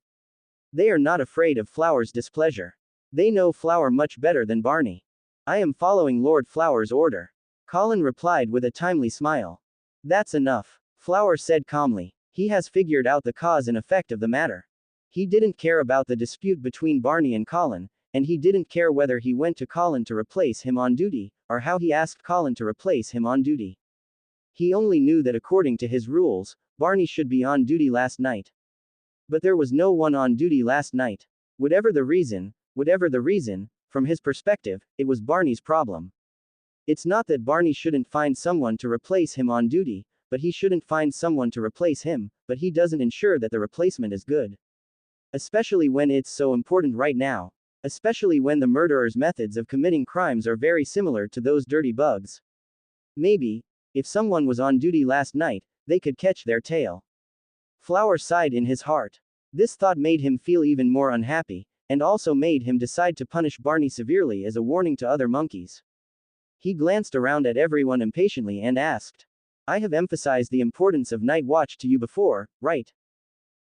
They are not afraid of Flower's displeasure. They know Flower much better than Barney. I am following Lord Flower's order. Colin replied with a timely smile. That's enough, Flower said calmly. He has figured out the cause and effect of the matter. He didn't care about the dispute between Barney and Colin, and he didn't care whether he went to Colin to replace him on duty, or how he asked Colin to replace him on duty. He only knew that according to his rules, Barney should be on duty last night. But there was no one on duty last night. Whatever the reason, from his perspective, it was Barney's problem. It's not that Barney shouldn't find someone to replace him on duty, but he shouldn't find someone to replace him, but he doesn't ensure that the replacement is good. Especially when it's so important right now. Especially when the murderer's methods of committing crimes are very similar to those dirty bugs. Maybe, if someone was on duty last night, they could catch their tail. Flower sighed in his heart. This thought made him feel even more unhappy, and also made him decide to punish Barney severely as a warning to other monkeys. He glanced around at everyone impatiently and asked. I have emphasized the importance of night watch to you before, right?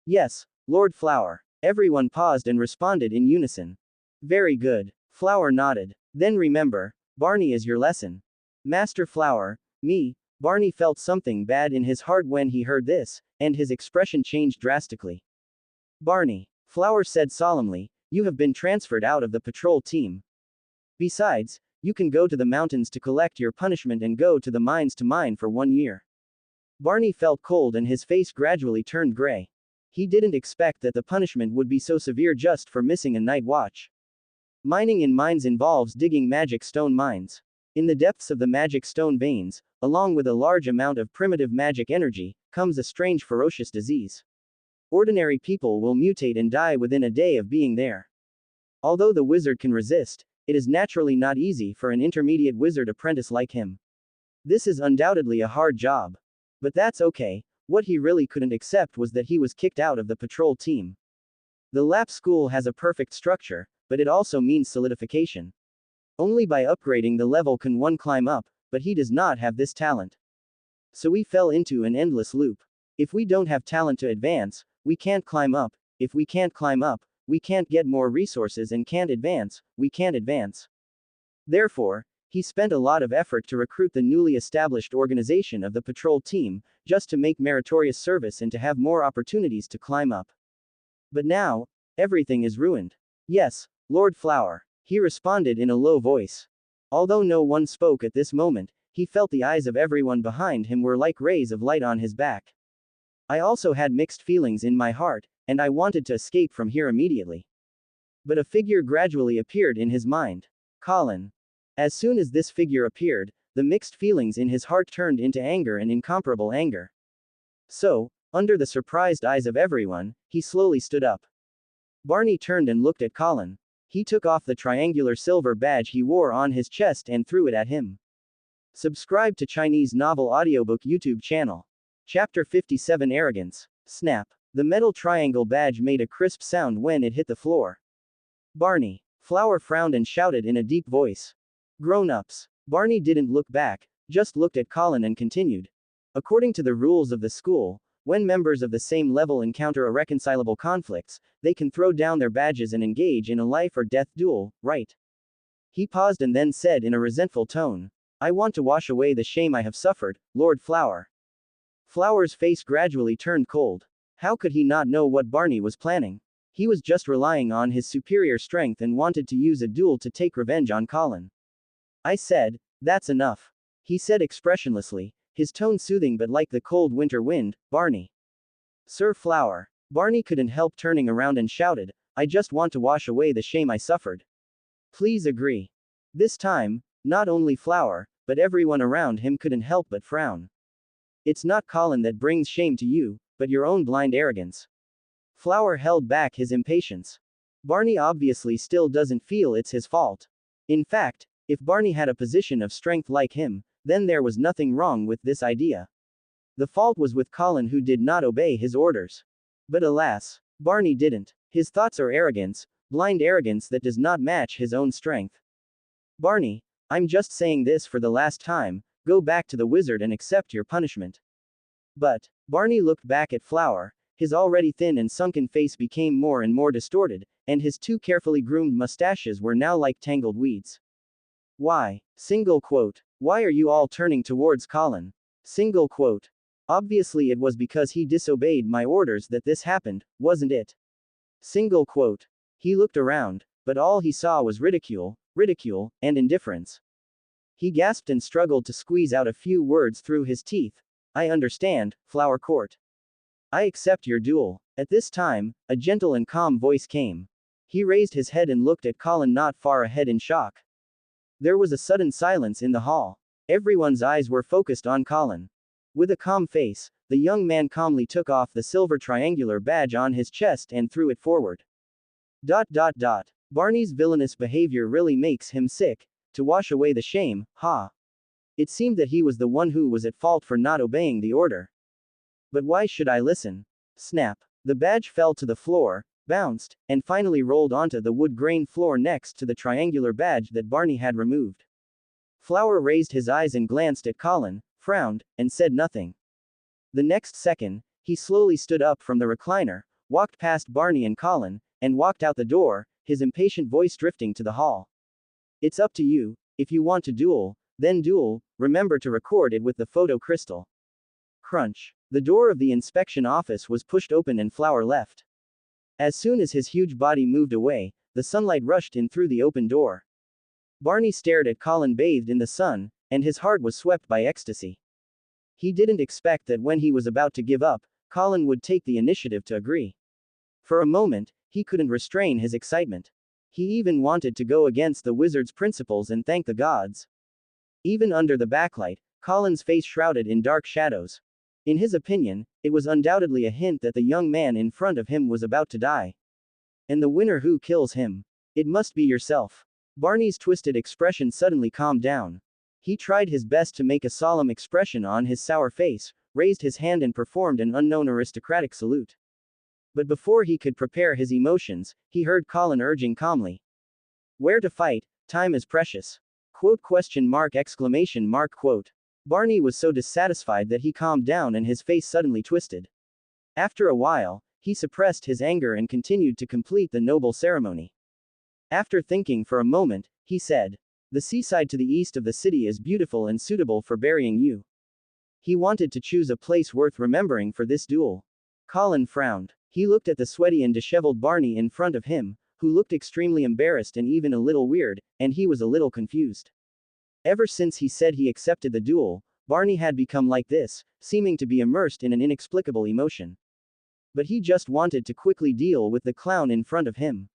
Yes, Lord Flower. Everyone paused and responded in unison. Very good. Flower nodded. Then remember, Barney is your lesson. Master Flower, me. Barney felt something bad in his heart when he heard this, and his expression changed drastically. Barney, Flower said solemnly, you have been transferred out of the patrol team. Besides, you can go to the mountains to collect your punishment and go to the mines to mine for 1 year. Barney felt cold and his face gradually turned gray. He didn't expect that the punishment would be so severe just for missing a night watch. Mining in mines involves digging magic stone mines. In the depths of the magic stone veins, along with a large amount of primitive magic energy, comes a strange ferocious disease. Ordinary people will mutate and die within a day of being there. Although the wizard can resist, it is naturally not easy for an intermediate wizard apprentice like him. This is undoubtedly a hard job. But that's okay. What he really couldn't accept was that he was kicked out of the patrol team. The lap school has a perfect structure, but it also means solidification. Only by upgrading the level can one climb up, but he does not have this talent. So we fell into an endless loop. If we don't have talent to advance, we can't climb up. If we can't climb up, we can't get more resources and can't advance, we can't advance. Therefore, he spent a lot of effort to recruit the newly established organization of the patrol team, just to make meritorious service and to have more opportunities to climb up. But now, everything is ruined. Yes, Lord Flower, he responded in a low voice. Although no one spoke at this moment, he felt the eyes of everyone behind him were like rays of light on his back. I also had mixed feelings in my heart, and I wanted to escape from here immediately. But a figure gradually appeared in his mind. Colin. As soon as this figure appeared, the mixed feelings in his heart turned into anger and incomparable anger. So, under the surprised eyes of everyone, he slowly stood up. Barney turned and looked at Colin. He took off the triangular silver badge he wore on his chest and threw it at him. Subscribe to Chinese Novel Audiobook YouTube channel. Chapter 57 Arrogance. Snap. The metal triangle badge made a crisp sound when it hit the floor. Barney. Flower frowned and shouted in a deep voice. Grown-ups. Barney didn't look back, just looked at Colin and continued. According to the rules of the school, when members of the same level encounter irreconcilable conflicts, they can throw down their badges and engage in a life or death duel, right? He paused and then said in a resentful tone, I want to wash away the shame I have suffered, Lord Flower. Flower's face gradually turned cold. How could he not know what Barney was planning? He was just relying on his superior strength and wanted to use a duel to take revenge on Colin. I said, that's enough. He said expressionlessly, his tone soothing but like the cold winter wind, Barney. Sir Flower. Barney couldn't help turning around and shouted, I just want to wash away the shame I suffered. Please agree. This time, not only Flower, but everyone around him couldn't help but frown. It's not Colin that brings shame to you, but your own blind arrogance. Flower held back his impatience. Barney obviously still doesn't feel it's his fault. In fact, if Barney had a position of strength like him, then there was nothing wrong with this idea. The fault was with Colin who did not obey his orders. But alas, Barney didn't. His thoughts are arrogance, blind arrogance that does not match his own strength. Barney, I'm just saying this for the last time, go back to the wizard and accept your punishment. But, Barney looked back at Flower, his already thin and sunken face became more and more distorted, and his two carefully groomed mustaches were now like tangled weeds. Why? Single quote. Why are you all turning towards Colin? Single quote. Obviously it was because he disobeyed my orders that this happened, wasn't it? Single quote. He looked around, but all he saw was ridicule, and indifference. He gasped and struggled to squeeze out a few words through his teeth. I understand, Flower Court. I accept your duel. At this time, a gentle and calm voice came. He raised his head and looked at Colin not far ahead in shock. There was a sudden silence in the hall. Everyone's eyes were focused on Colin. With a calm face, the young man calmly took off the silver triangular badge on his chest and threw it forward. Barney's villainous behavior really makes him sick. To wash away the shame, ha. It seemed that he was the one who was at fault for not obeying the order. But why should I listen? Snap. The badge fell to the floor, bounced, and finally rolled onto the wood grain floor next to the triangular badge that Barney had removed. Flower raised his eyes and glanced at Colin, frowned, and said nothing. The next second, he slowly stood up from the recliner, walked past Barney and Colin, and walked out the door, his impatient voice drifting to the hall. It's up to you. If you want to duel, then duel, remember to record it with the photo crystal. Crunch. The door of the inspection office was pushed open and Flower left. As soon as his huge body moved away, the sunlight rushed in through the open door. Barney stared at Colin bathed in the sun, and his heart was swept by ecstasy. He didn't expect that when he was about to give up, Colin would take the initiative to agree. For a moment, he couldn't restrain his excitement. He even wanted to go against the wizard's principles and thank the gods. Even under the backlight, Colin's face shrouded in dark shadows. In his opinion, it was undoubtedly a hint that the young man in front of him was about to die. And the winner who kills him? It must be yourself. Barney's twisted expression suddenly calmed down. He tried his best to make a solemn expression on his sour face, raised his hand and performed an unknown aristocratic salute. But before he could prepare his emotions, he heard Colin urging calmly. Where to fight? Time is precious. Quote question mark exclamation mark quote. Barney was so dissatisfied that he calmed down and his face suddenly twisted. After a while, he suppressed his anger and continued to complete the noble ceremony. After thinking for a moment, he said, the seaside to the east of the city is beautiful and suitable for burying you. He wanted to choose a place worth remembering for this duel. Colin frowned. He looked at the sweaty and disheveled Barney in front of him, who looked extremely embarrassed and even a little weird, and he was a little confused. Ever since he said he accepted the duel, Barney had become like this, seeming to be immersed in an inexplicable emotion. But he just wanted to quickly deal with the clown in front of him.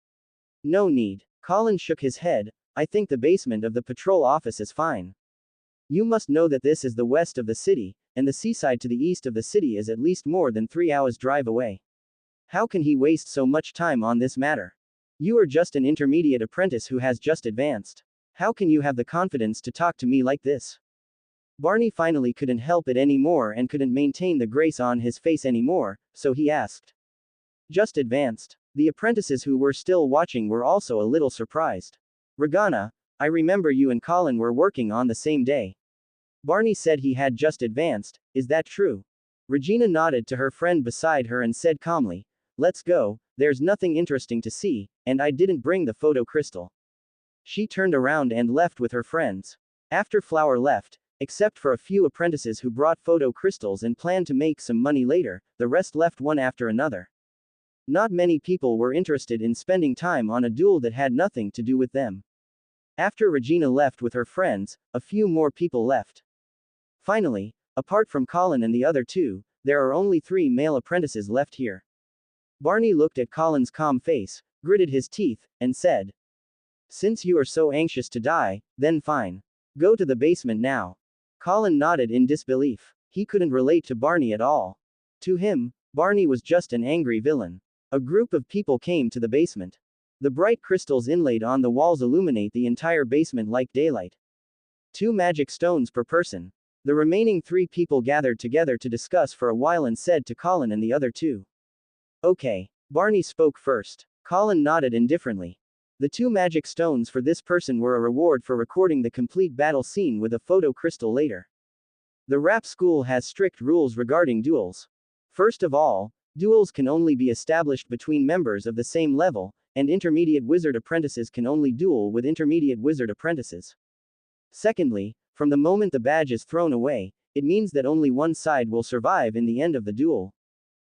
No need. Colin shook his head. I think the basement of the patrol office is fine. You must know that this is the west of the city, and the seaside to the east of the city is at least more than 3 hours drive away. How can he waste so much time on this matter? You are just an intermediate apprentice who has just advanced. How can you have the confidence to talk to me like this? Barney finally couldn't help it anymore and couldn't maintain the grace on his face anymore, so he asked. Just advanced. The apprentices who were still watching were also a little surprised. Regana, I remember you and Colin were working on the same day. Barney said he had just advanced, is that true? Regina nodded to her friend beside her and said calmly, let's go, there's nothing interesting to see, and I didn't bring the photo crystal. She turned around and left with her friends. After Flower left, except for a few apprentices who brought photo crystals and planned to make some money later, the rest left one after another. Not many people were interested in spending time on a duel that had nothing to do with them. After Regina left with her friends, a few more people left. Finally, apart from Colin and the other two, there are only 3 male apprentices left here. Barney looked at Colin's calm face, gritted his teeth, and said, since you are so anxious to die, then fine. Go to the basement now. Colin nodded in disbelief. He couldn't relate to Barney at all. To him, Barney was just an angry villain. A group of people came to the basement. The bright crystals inlaid on the walls illuminate the entire basement like daylight. 2 magic stones per person. The remaining 3 people gathered together to discuss for a while and said to Colin and the other 2. Okay. Barney spoke first. Colin nodded indifferently. The 2 magic stones for this person were a reward for recording the complete battle scene with a photo crystal later. The rap school has strict rules regarding duels. First of all, duels can only be established between members of the same level, and intermediate wizard apprentices can only duel with intermediate wizard apprentices. Secondly, from the moment the badge is thrown away, it means that only one side will survive in the end of the duel.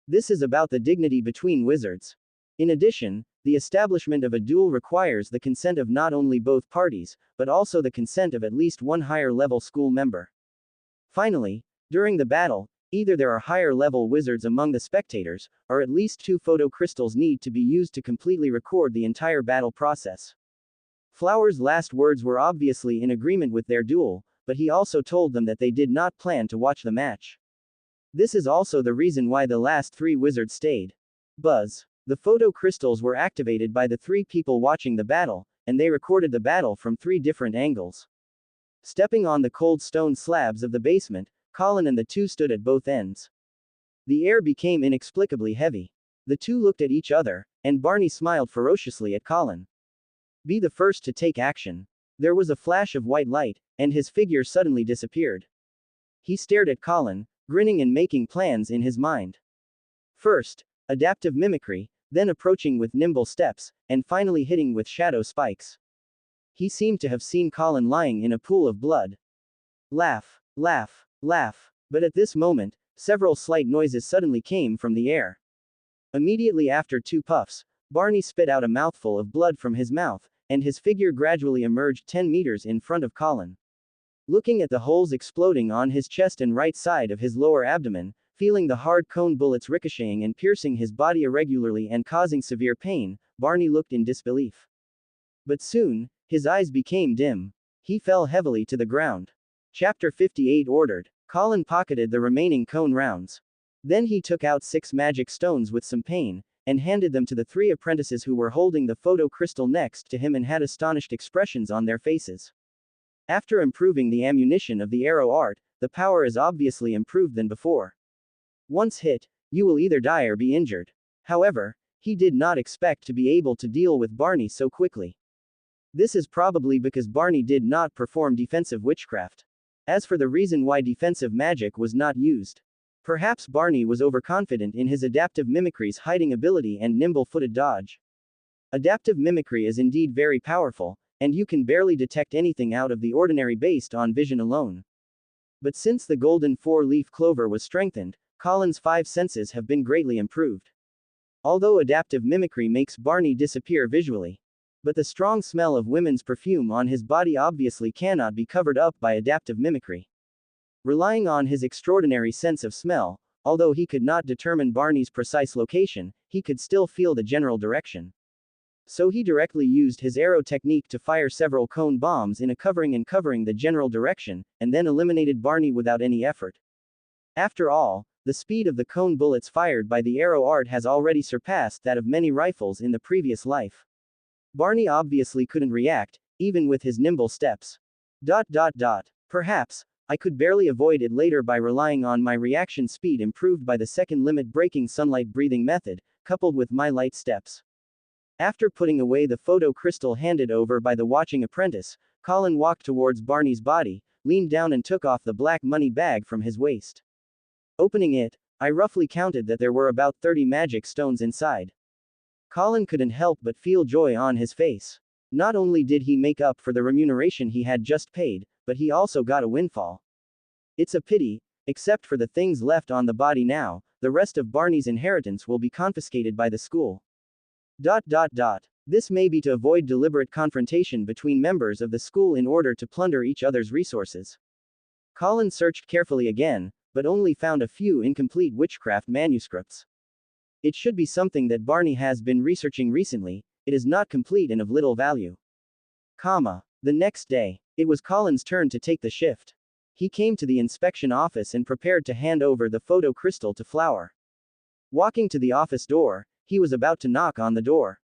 This is about the dignity between wizards. In addition, the establishment of a duel requires the consent of not only both parties, but also the consent of at least one higher-level school member. Finally, during the battle, either there are higher-level wizards among the spectators, or at least 2 photo crystals need to be used to completely record the entire battle process. Flower's last words were obviously in agreement with their duel, but he also told them that they did not plan to watch the match. This is also the reason why the last 3 wizards stayed. Buzz. The photo crystals were activated by the 3 people watching the battle, and they recorded the battle from 3 different angles. Stepping on the cold stone slabs of the basement, Colin and the 2 stood at both ends. The air became inexplicably heavy. The 2 looked at each other, and Barney smiled ferociously at Colin. Be the first to take action. There was a flash of white light, and his figure suddenly disappeared. He stared at Colin, grinning and making plans in his mind. First, adaptive mimicry, then approaching with nimble steps, and finally hitting with shadow spikes. He seemed to have seen Colin lying in a pool of blood. Laugh, laugh, laugh. But at this moment, several slight noises suddenly came from the air. Immediately after 2 puffs, Barney spit out a mouthful of blood from his mouth, and his figure gradually emerged 10 meters in front of Colin. Looking at the holes exploding on his chest and right side of his lower abdomen, feeling the hard cone bullets ricocheting and piercing his body irregularly and causing severe pain, Barney looked in disbelief. But soon, his eyes became dim. He fell heavily to the ground. Chapter 58 ordered. Colin pocketed the remaining cone rounds. Then he took out 6 magic stones with some pain, and handed them to the 3 apprentices who were holding the photo crystal next to him and had astonished expressions on their faces. After improving the ammunition of the arrow art, the power is obviously improved than before. Once hit, you will either die or be injured. However, he did not expect to be able to deal with Barney so quickly. This is probably because Barney did not perform defensive witchcraft. As for the reason why defensive magic was not used, perhaps Barney was overconfident in his adaptive mimicry's hiding ability and nimble-footed dodge. Adaptive mimicry is indeed very powerful, and you can barely detect anything out of the ordinary based on vision alone. But since the golden four-leaf clover was strengthened, Colin's 5 senses have been greatly improved. Although adaptive mimicry makes Barney disappear visually, but the strong smell of women's perfume on his body obviously cannot be covered up by adaptive mimicry. Relying on his extraordinary sense of smell, although he could not determine Barney's precise location, he could still feel the general direction. So he directly used his arrow technique to fire several cone bombs in a covering the general direction, and then eliminated Barney without any effort. After all, the speed of the cone bullets fired by the arrow art has already surpassed that of many rifles in the previous life. Barney obviously couldn't react, even with his nimble steps. Perhaps, I could barely avoid it later by relying on my reaction speed improved by the second limit breaking sunlight breathing method, coupled with my light steps. After putting away the photo crystal handed over by the watching apprentice, Colin walked towards Barney's body, leaned down and took off the black money bag from his waist. Opening it, I roughly counted that there were about 30 magic stones inside. Colin couldn't help but feel joy on his face. Not only did he make up for the remuneration he had just paid, but he also got a windfall. It's a pity, except for the things left on the body now, the rest of Barney's inheritance will be confiscated by the school. This may be to avoid deliberate confrontation between members of the school in order to plunder each other's resources. Colin searched carefully again, but only found a few incomplete witchcraft manuscripts. It should be something that Barney has been researching recently, it is not complete and of little value. The next day, it was Colin's turn to take the shift. He came to the inspection office and prepared to hand over the photo crystal to Flower. Walking to the office door, he was about to knock on the door.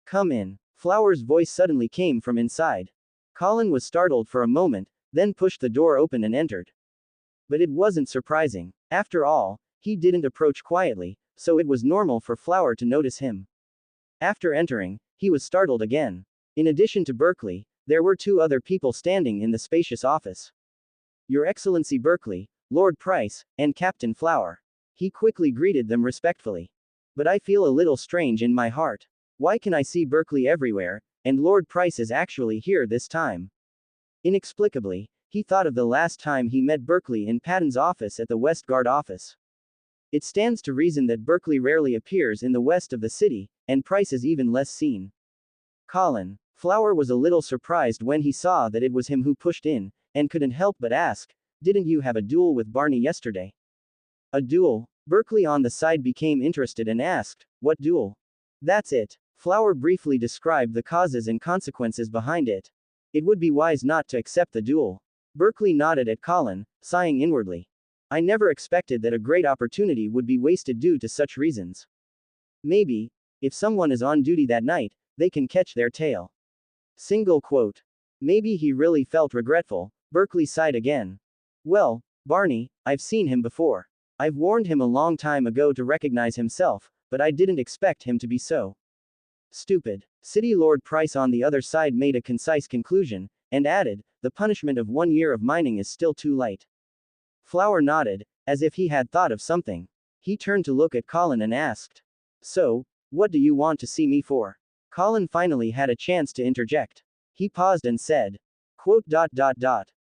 "Come in." Flower's voice suddenly came from inside. Colin was startled for a moment, then pushed the door open and entered. But it wasn't surprising. After all, he didn't approach quietly, so it was normal for Flower to notice him. After entering, he was startled again. In addition to Berkeley, there were 2 other people standing in the spacious office. "Your Excellency Berkeley, Lord Price, and Captain Flower." He quickly greeted them respectfully. "But I feel a little strange in my heart. Why can I see Berkeley everywhere, and Lord Price is actually here this time?" Inexplicably, he thought of the last time he met Berkeley in Patton's office at the West Guard office. It stands to reason that Berkeley rarely appears in the west of the city, and Price is even less seen. Flower was a little surprised when he saw that it was him who pushed in, and couldn't help but ask, "Didn't you have a duel with Barney yesterday?" "A duel?" Berkeley on the side became interested and asked, "What duel?" "That's it." Flower briefly described the causes and consequences behind it. "It would be wise not to accept the duel." Berkeley nodded at Colin, sighing inwardly. "I never expected that a great opportunity would be wasted due to such reasons. Maybe, if someone is on duty that night, they can catch their tail." Maybe he really felt regretful. Berkeley sighed again. "Well, Barney, I've seen him before. I've warned him a long time ago to recognize himself, but I didn't expect him to be so stupid." City Lord Price on the other side made a concise conclusion, and added, "The punishment of 1 year of mining is still too light." Flower nodded, as if he had thought of something. He turned to look at Colin and asked, "So, what do you want to see me for?" Colin finally had a chance to interject. He paused and said,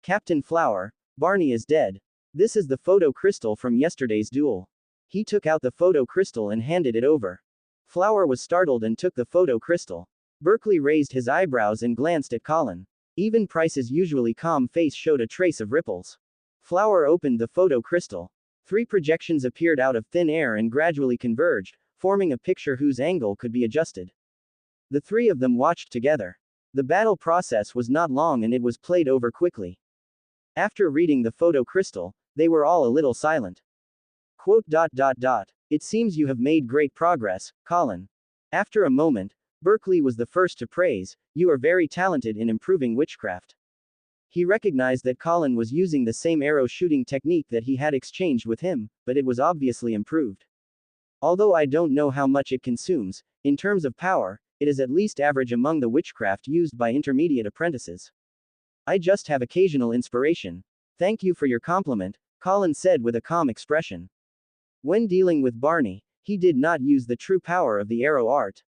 "Captain Flower, Barney is dead. This is the photo crystal from yesterday's duel." He took out the photo crystal and handed it over. Flower was startled and took the photo crystal. Berkeley raised his eyebrows and glanced at Colin. Even Price's usually calm face showed a trace of ripples. Flower opened the photo crystal. 3 projections appeared out of thin air and gradually converged, forming a picture whose angle could be adjusted. The 3 of them watched together. The battle process was not long and it was played over quickly. After reading the photo crystal, they were all a little silent. "It seems you have made great progress, Colin." After a moment, Berkeley was the first to praise, "You are very talented in improving witchcraft." He recognized that Colin was using the same arrow shooting technique that he had exchanged with him, but it was obviously improved. Although I don't know how much it consumes, in terms of power, it is at least average among the witchcraft used by intermediate apprentices. I just have occasional inspiration. Thank you for your compliment, Colin said with a calm expression. When dealing with Barney, he did not use the true power of the arrow art.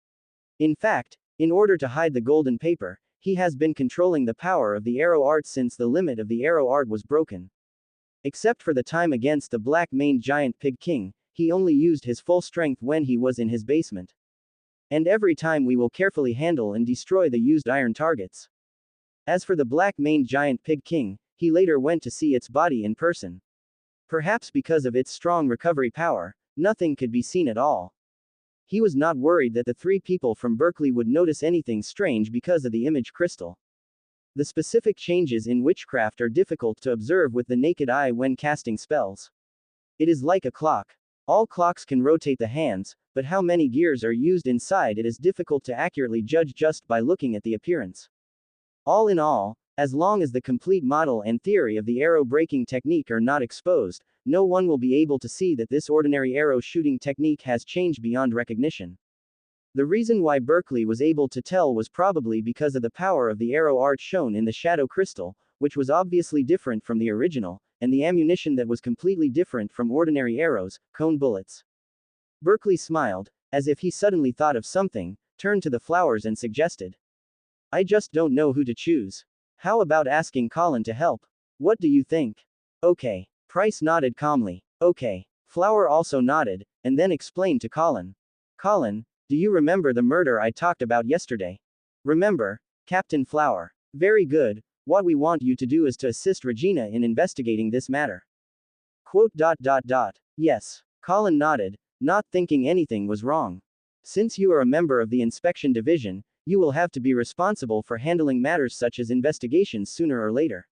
In fact, in order to hide the golden paper, he has been controlling the power of the arrow art since the limit of the arrow art was broken. Except for the time against the black-maned giant pig king, he only used his full strength when he was in his basement. And every time we will carefully handle and destroy the used iron targets. As for the black-maned giant pig king, he later went to see its body in person. Perhaps because of its strong recovery power, nothing could be seen at all. He was not worried that the three people from Berkeley would notice anything strange because of the image crystal. The specific changes in witchcraft are difficult to observe with the naked eye when casting spells. It is like a clock. All clocks can rotate the hands, but how many gears are used inside it is difficult to accurately judge just by looking at the appearance. All in all, as long as the complete model and theory of the arrow breaking technique are not exposed, no one will be able to see that this ordinary arrow shooting technique has changed beyond recognition. The reason why Berkeley was able to tell was probably because of the power of the arrow art shown in the shadow crystal, which was obviously different from the original, and the ammunition that was completely different from ordinary arrows, cone bullets. Berkeley smiled, as if he suddenly thought of something, turned to the flowers and suggested. I just don't know who to choose. How about asking Colin to help? What do you think? Okay. Price nodded calmly. Okay. Flower also nodded, and then explained to Colin. Colin, do you remember the murder I talked about yesterday? Remember, Captain Flower. Very good, what we want you to do is to assist Regina in investigating this matter. Quote. Yes. Colin nodded, not thinking anything was wrong. Since you are a member of the inspection division, you will have to be responsible for handling matters such as investigations sooner or later.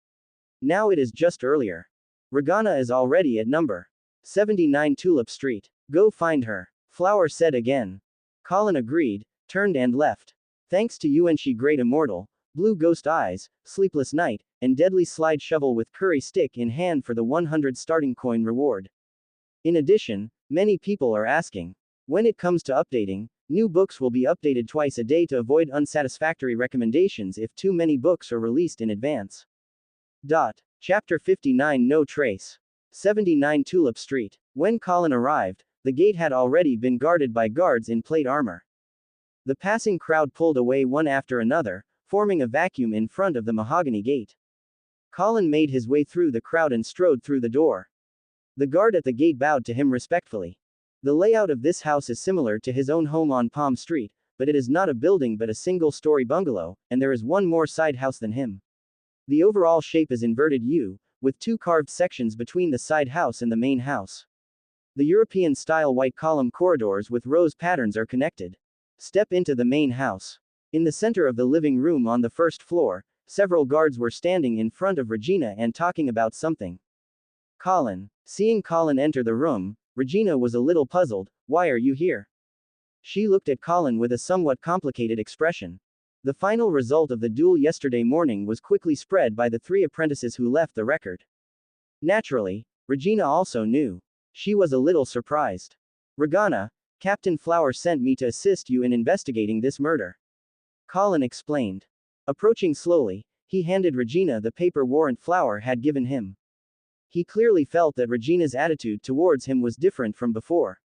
Now it is just earlier. Regina is already at number 79 Tulip Street. Go find her. Flower said again. Colin agreed, turned and left. Thanks to Xianxia Great Immortal, Blue Ghost Eyes, Sleepless Night, and Deadly Slide Shovel with Curry Stick in hand for the 100 starting coin reward. In addition, many people are asking. When it comes to updating, new books will be updated twice a day to avoid unsatisfactory recommendations if too many books are released in advance. Chapter 59 No Trace. 79 Tulip Street. When Colin arrived, the gate had already been guarded by guards in plate armor. The passing crowd pulled away one after another, forming a vacuum in front of the mahogany gate. Colin made his way through the crowd and strode through the door. The guard at the gate bowed to him respectfully. The layout of this house is similar to his own home on Palm Street, but it is not a building but a single-story bungalow, and there is one more side house than him. The overall shape is inverted U, with two carved sections between the side house and the main house. The European-style white column corridors with rose patterns are connected. Step into the main house. In the center of the living room on the first floor, several guards were standing in front of Regina and talking about something. Colin. Seeing Colin enter the room, Regina was a little puzzled. Why are you here? She looked at Colin with a somewhat complicated expression. The final result of the duel yesterday morning was quickly spread by the three apprentices who left the record. Naturally, Regina also knew. She was a little surprised. Regina, Captain Flower sent me to assist you in investigating this murder. Colin explained. Approaching slowly, he handed Regina the paper warrant Flower had given him. He clearly felt that Regina's attitude towards him was different from before.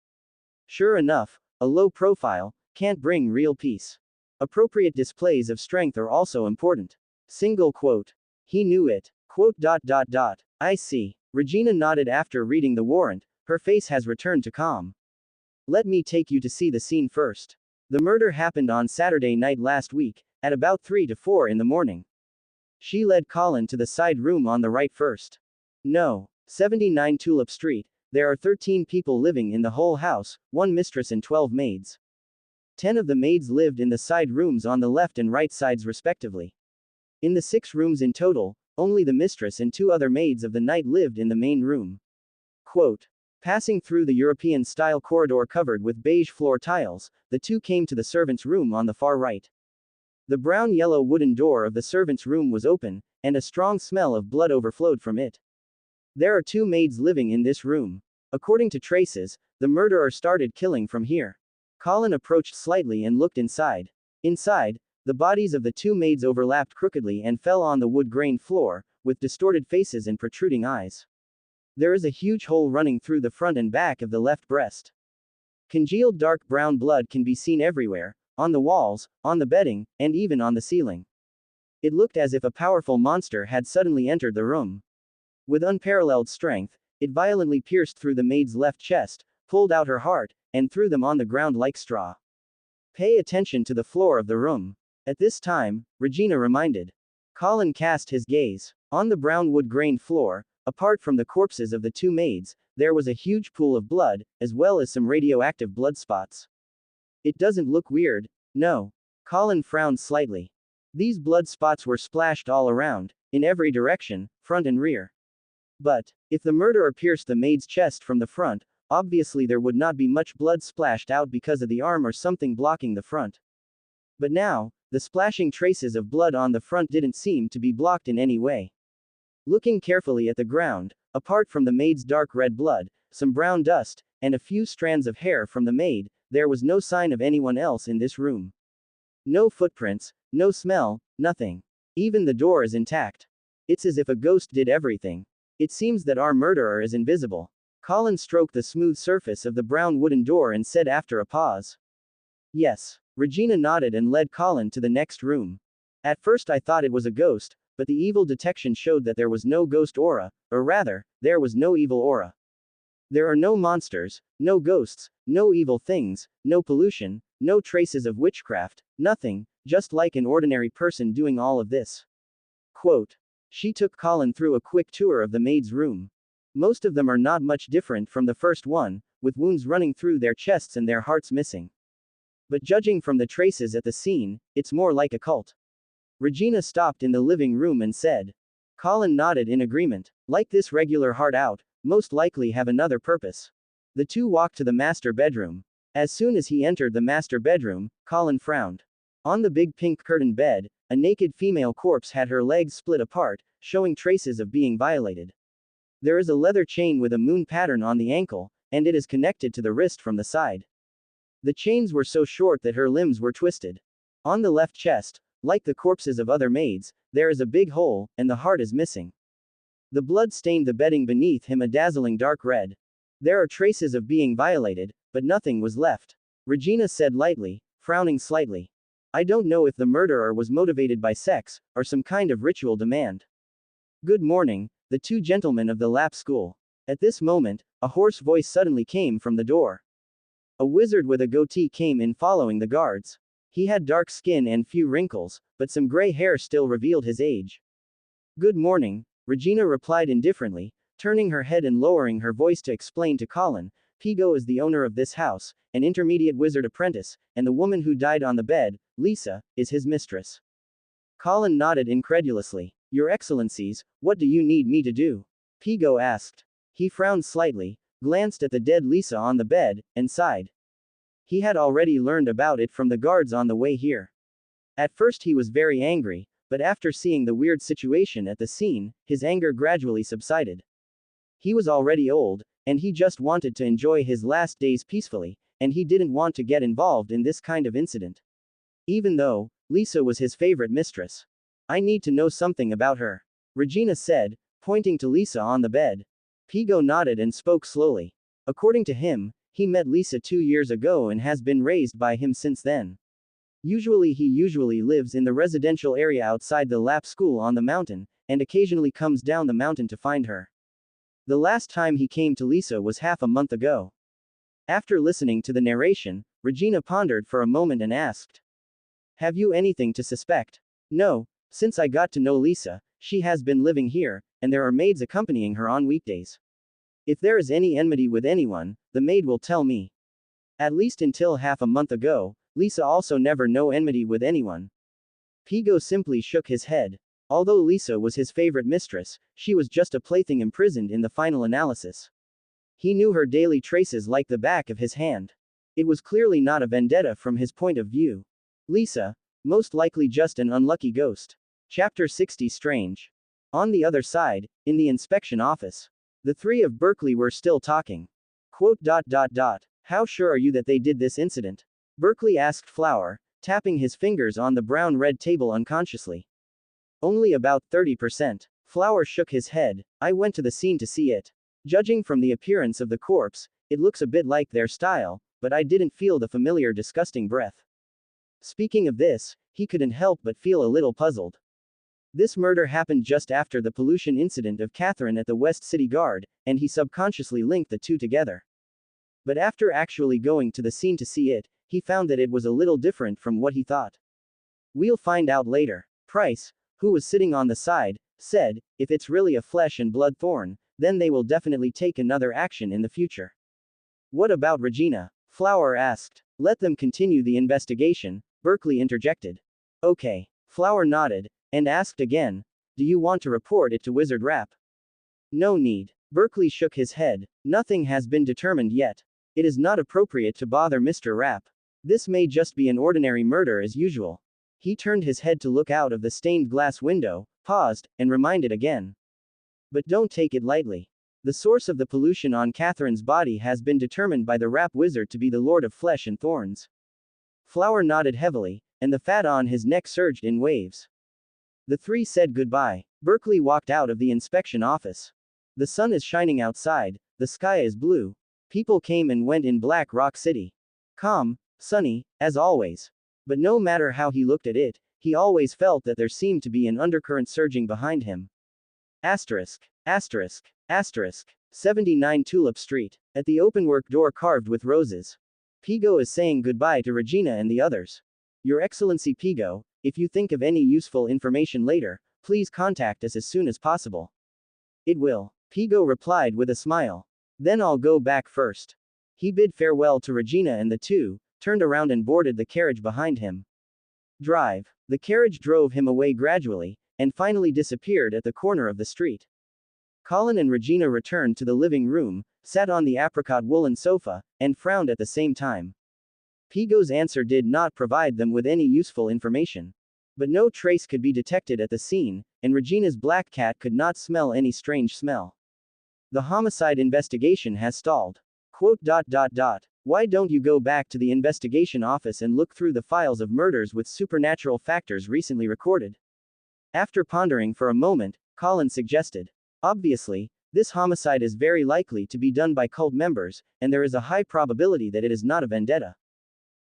Sure enough, a low profile can't bring real peace. Appropriate displays of strength are also important. Single quote. He knew it. Quote. I see. Regina nodded after reading the warrant, her face has returned to calm. Let me take you to see the scene first. The murder happened on Saturday night last week, at about 3 to 4 in the morning. She led Colin to the side room on the right first. No. 79 Tulip Street, there are 13 people living in the whole house, 1 mistress and 12 maids. 10 of the maids lived in the side rooms on the left and right sides respectively. In the 6 rooms in total, only the mistress and 2 other maids of the night lived in the main room. Quote. Passing through the European-style corridor covered with beige floor tiles, the two came to the servants' room on the far right. The brown-yellow wooden door of the servants' room was open, and a strong smell of blood overflowed from it. There are 2 maids living in this room. According to traces, the murderer started killing from here. Colin approached slightly and looked inside. Inside, the bodies of the 2 maids overlapped crookedly and fell on the wood-grained floor, with distorted faces and protruding eyes. There is a huge hole running through the front and back of the left breast. Congealed dark brown blood can be seen everywhere, on the walls, on the bedding, and even on the ceiling. It looked as if a powerful monster had suddenly entered the room. With unparalleled strength, it violently pierced through the maid's left chest, pulled out her heart, and threw them on the ground like straw. Pay attention to the floor of the room. At this time, Regina reminded. Colin cast his gaze. On the brown wood-grained floor, apart from the corpses of the 2 maids, there was a huge pool of blood, as well as some radioactive blood spots. It doesn't look weird, no. Colin frowned slightly. These blood spots were splashed all around, in every direction, front and rear. But, if the murderer pierced the maid's chest from the front, obviously there would not be much blood splashed out because of the arm or something blocking the front. But now, the splashing traces of blood on the front didn't seem to be blocked in any way. Looking carefully at the ground, apart from the maid's dark red blood, some brown dust, and a few strands of hair from the maid, there was no sign of anyone else in this room. No footprints, no smell, nothing. Even the door is intact. It's as if a ghost did everything. It seems that our murderer is invisible. Colin stroked the smooth surface of the brown wooden door and said after a pause. Yes. Regina nodded and led Colin to the next room. At first I thought it was a ghost, but the evil detection showed that there was no ghost aura, or rather, there was no evil aura. There are no monsters, no ghosts, no evil things, no pollution, no traces of witchcraft, nothing, just like an ordinary person doing all of this. Quote. She took Colin through a quick tour of the maid's room. Most of them are not much different from the first one, with wounds running through their chests and their hearts missing. But judging from the traces at the scene, it's more like a cult. Regina stopped in the living room and said. Colin nodded in agreement. Like this regular heart out, most likely have another purpose. The 2 walked to the master bedroom. As soon as he entered the master bedroom, Colin frowned. On the big pink curtained bed, a naked female corpse had her legs split apart, showing traces of being violated. There is a leather chain with a moon pattern on the ankle, and it is connected to the wrist from the side. The chains were so short that her limbs were twisted. On the left chest, like the corpses of other maids, there is a big hole, and the heart is missing. The blood stained the bedding beneath him a dazzling dark red. There are traces of being violated, but nothing was left. Regina said lightly, frowning slightly. I don't know if the murderer was motivated by sex, or some kind of ritual demand. Good morning, the 2 gentlemen of the lap school. At this moment, a hoarse voice suddenly came from the door. A wizard with a goatee came in following the guards. He had dark skin and few wrinkles, but some gray hair still revealed his age. Good morning, Regina replied indifferently, turning her head and lowering her voice to explain to Colin. Pigo is the owner of this house, an intermediate wizard apprentice, and the woman who died on the bed, Lisa, is his mistress. Colin nodded incredulously. Your Excellencies, what do you need me to do? Pigo asked. He frowned slightly, glanced at the dead Lisa on the bed, and sighed. He had already learned about it from the guards on the way here. At first he was very angry, but after seeing the weird situation at the scene, his anger gradually subsided. He was already old, and he just wanted to enjoy his last days peacefully, and he didn't want to get involved in this kind of incident. Even though Lisa was his favorite mistress. I need to know something about her, Regina said, pointing to Lisa on the bed. Pigo nodded and spoke slowly. According to him, he met Lisa 2 years ago and has been raised by him since then. He usually lives in the residential area outside the lap school on the mountain, and occasionally comes down the mountain to find her. The last time he came to Lisa was half a month ago. After listening to the narration, Regina pondered for a moment and asked. Have you anything to suspect? No, since I got to know Lisa, she has been living here, and there are maids accompanying her on weekdays. If there is any enmity with anyone, the maid will tell me. At least until half a month ago, Lisa also never no enmity with anyone. Pigo simply shook his head. Although Lisa was his favorite mistress, she was just a plaything imprisoned in the final analysis. He knew her daily traces like the back of his hand. It was clearly not a vendetta from his point of view. Lisa, most likely just an unlucky ghost. Chapter 60 Strange. On the other side, in the inspection office, the three of Berkeley were still talking. Quote. How sure are you that they did this incident? Berkeley asked Flower, tapping his fingers on the brown red table unconsciously. Only about 30%. Flower shook his head. I went to the scene to see it. Judging from the appearance of the corpse, it looks a bit like their style, but I didn't feel the familiar disgusting breath. Speaking of this, he couldn't help but feel a little puzzled. This murder happened just after the pollution incident of Catherine at the West City Guard, and he subconsciously linked the two together. But after actually going to the scene to see it, he found that it was a little different from what he thought. We'll find out later. Price, who was sitting on the side, said, if it's really a flesh and blood thorn, then they will definitely take another action in the future. What about Regina? Flower asked. Let them continue the investigation, Berkeley interjected. Okay. Flower nodded, and asked again, do you want to report it to Wizard Rap? No need. Berkeley shook his head. Nothing has been determined yet. It is not appropriate to bother Mr. Rap. This may just be an ordinary murder as usual. He turned his head to look out of the stained glass window, paused, and reminded again. But don't take it lightly. The source of the pollution on Catherine's body has been determined by the Rap Wizard to be the Lord of Flesh and Thorns. Flower nodded heavily, and the fat on his neck surged in waves. The three said goodbye. Berkeley walked out of the inspection office. The sun is shining outside, the sky is blue. People came and went in Black Rock City. Calm, sunny, as always. But no matter how he looked at it, he always felt that there seemed to be an undercurrent surging behind him. Asterisk. 79 Tulip Street. At the openwork door carved with roses. Pigo is saying goodbye to Regina and the others. Your Excellency Pigo, if you think of any useful information later, please contact us as soon as possible. It will. Pigo replied with a smile. Then I'll go back first. He bid farewell to Regina and the two, turned around and boarded the carriage behind him. Drive. The carriage drove him away gradually, and finally disappeared at the corner of the street. Colin and Regina returned to the living room, sat on the apricot woolen sofa, and frowned at the same time. Pigo's answer did not provide them with any useful information. But no trace could be detected at the scene, and Regina's black cat could not smell any strange smell. The homicide investigation has stalled. Quote. Why don't you go back to the investigation office and look through the files of murders with supernatural factors recently recorded? After pondering for a moment, Colin suggested. Obviously, this homicide is very likely to be done by cult members, and there is a high probability that it is not a vendetta.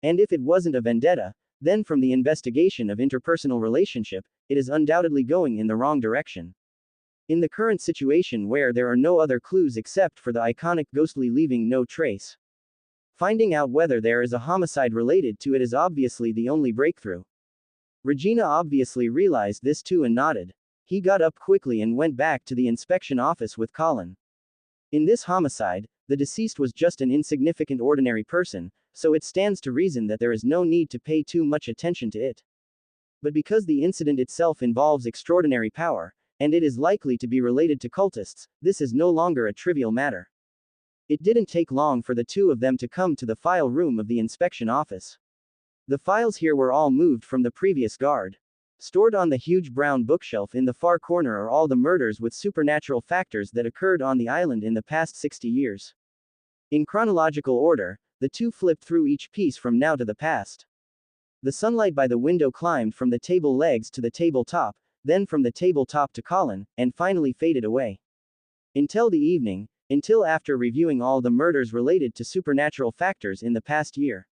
And if it wasn't a vendetta, then from the investigation of interpersonal relationship, it is undoubtedly going in the wrong direction. In the current situation where there are no other clues except for the iconic ghostly leaving no trace, finding out whether there is a homicide related to it is obviously the only breakthrough. Regina obviously realized this too and nodded. He got up quickly and went back to the inspection office with Colin. In this homicide, the deceased was just an insignificant ordinary person, so it stands to reason that there is no need to pay too much attention to it. But because the incident itself involves extraordinary power, and it is likely to be related to cultists, this is no longer a trivial matter. It didn't take long for the two of them to come to the file room of the inspection office. The files here were all moved from the previous guard. Stored on the huge brown bookshelf in the far corner are all the murders with supernatural factors that occurred on the island in the past 60 years. In chronological order, the two flipped through each piece from now to the past. The sunlight by the window climbed from the table legs to the tabletop, then from the tabletop to Colin, and finally faded away. Until the evening, until after reviewing all the murders related to supernatural factors in the past year.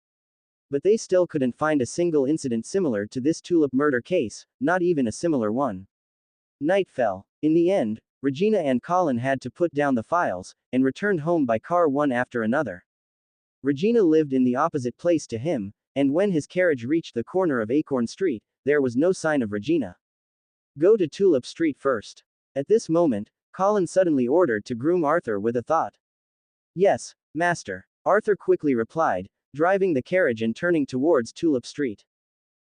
But they still couldn't find a single incident similar to this tulip murder case, not even a similar one. Night fell. In the end, Regina and Colin had to put down the files, and returned home by car one after another. Regina lived in the opposite place to him, and when his carriage reached the corner of Acorn Street, there was no sign of Regina. Go to Tulip Street first. At this moment, Colin suddenly ordered to groom Arthur with a thought. Yes, master. Arthur quickly replied, driving the carriage and turning towards Tulip Street.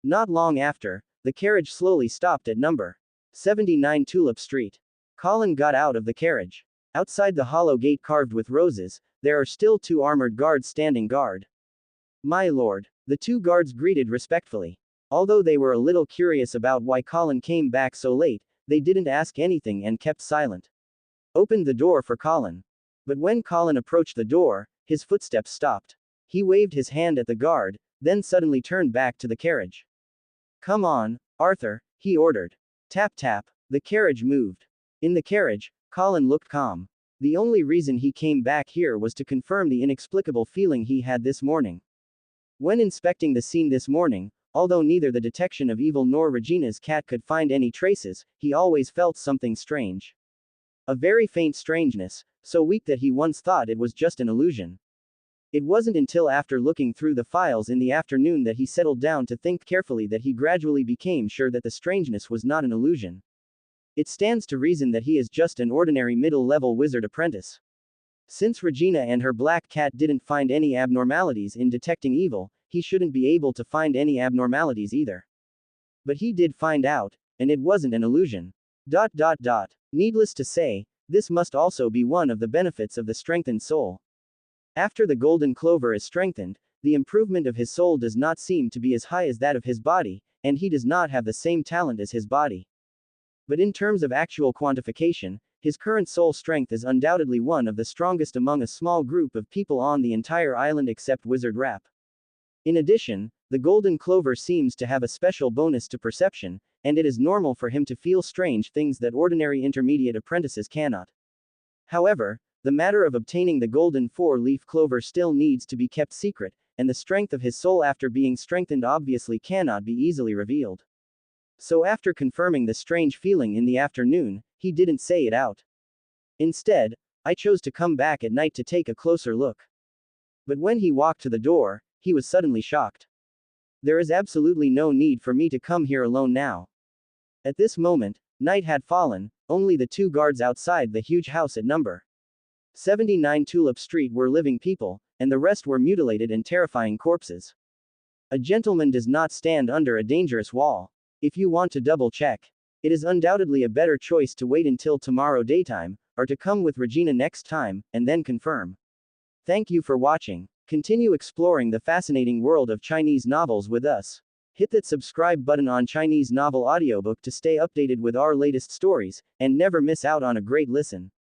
Not long after, the carriage slowly stopped at number 79 Tulip Street. Colin got out of the carriage. Outside the hollow gate carved with roses, there are still two armored guards standing guard. My lord. The two guards greeted respectfully. Although they were a little curious about why Colin came back so late, they didn't ask anything and kept silent. Opened the door for Colin. But when Colin approached the door, his footsteps stopped. He waved his hand at the guard, then suddenly turned back to the carriage. Come on, Arthur, he ordered. Tap tap, the carriage moved. In the carriage, Colin looked calm. The only reason he came back here was to confirm the inexplicable feeling he had this morning. When inspecting the scene this morning, although neither the detection of evil nor Regina's cat could find any traces, he always felt something strange. A very faint strangeness, so weak that he once thought it was just an illusion. It wasn't until after looking through the files in the afternoon that he settled down to think carefully that he gradually became sure that the strangeness was not an illusion. It stands to reason that he is just an ordinary middle-level wizard apprentice. Since Regina and her black cat didn't find any abnormalities in detecting evil, he shouldn't be able to find any abnormalities either. But he did find out, and it wasn't an illusion. Needless to say, this must also be one of the benefits of the strengthened soul. After the golden clover is strengthened, the improvement of his soul does not seem to be as high as that of his body, and he does not have the same talent as his body. But in terms of actual quantification, his current soul strength is undoubtedly one of the strongest among a small group of people on the entire island except Wizard Rap. In addition, the golden clover seems to have a special bonus to perception, and it is normal for him to feel strange things that ordinary intermediate apprentices cannot. However, the matter of obtaining the golden four-leaf clover still needs to be kept secret, and the strength of his soul after being strengthened obviously cannot be easily revealed. So after confirming the strange feeling in the afternoon, he didn't say it out. Instead, I chose to come back at night to take a closer look. But when he walked to the door, he was suddenly shocked. There is absolutely no need for me to come here alone now. At this moment, night had fallen, only the two guards outside the huge house at number 79 Tulip Street were living people, and the rest were mutilated and terrifying corpses. A gentleman does not stand under a dangerous wall. If you want to double check, it is undoubtedly a better choice to wait until tomorrow daytime, or to come with Regina next time, and then confirm. Thank you for watching. Continue exploring the fascinating world of Chinese novels with us. Hit that subscribe button on Chinese Novel Audiobook to stay updated with our latest stories, and never miss out on a great listen.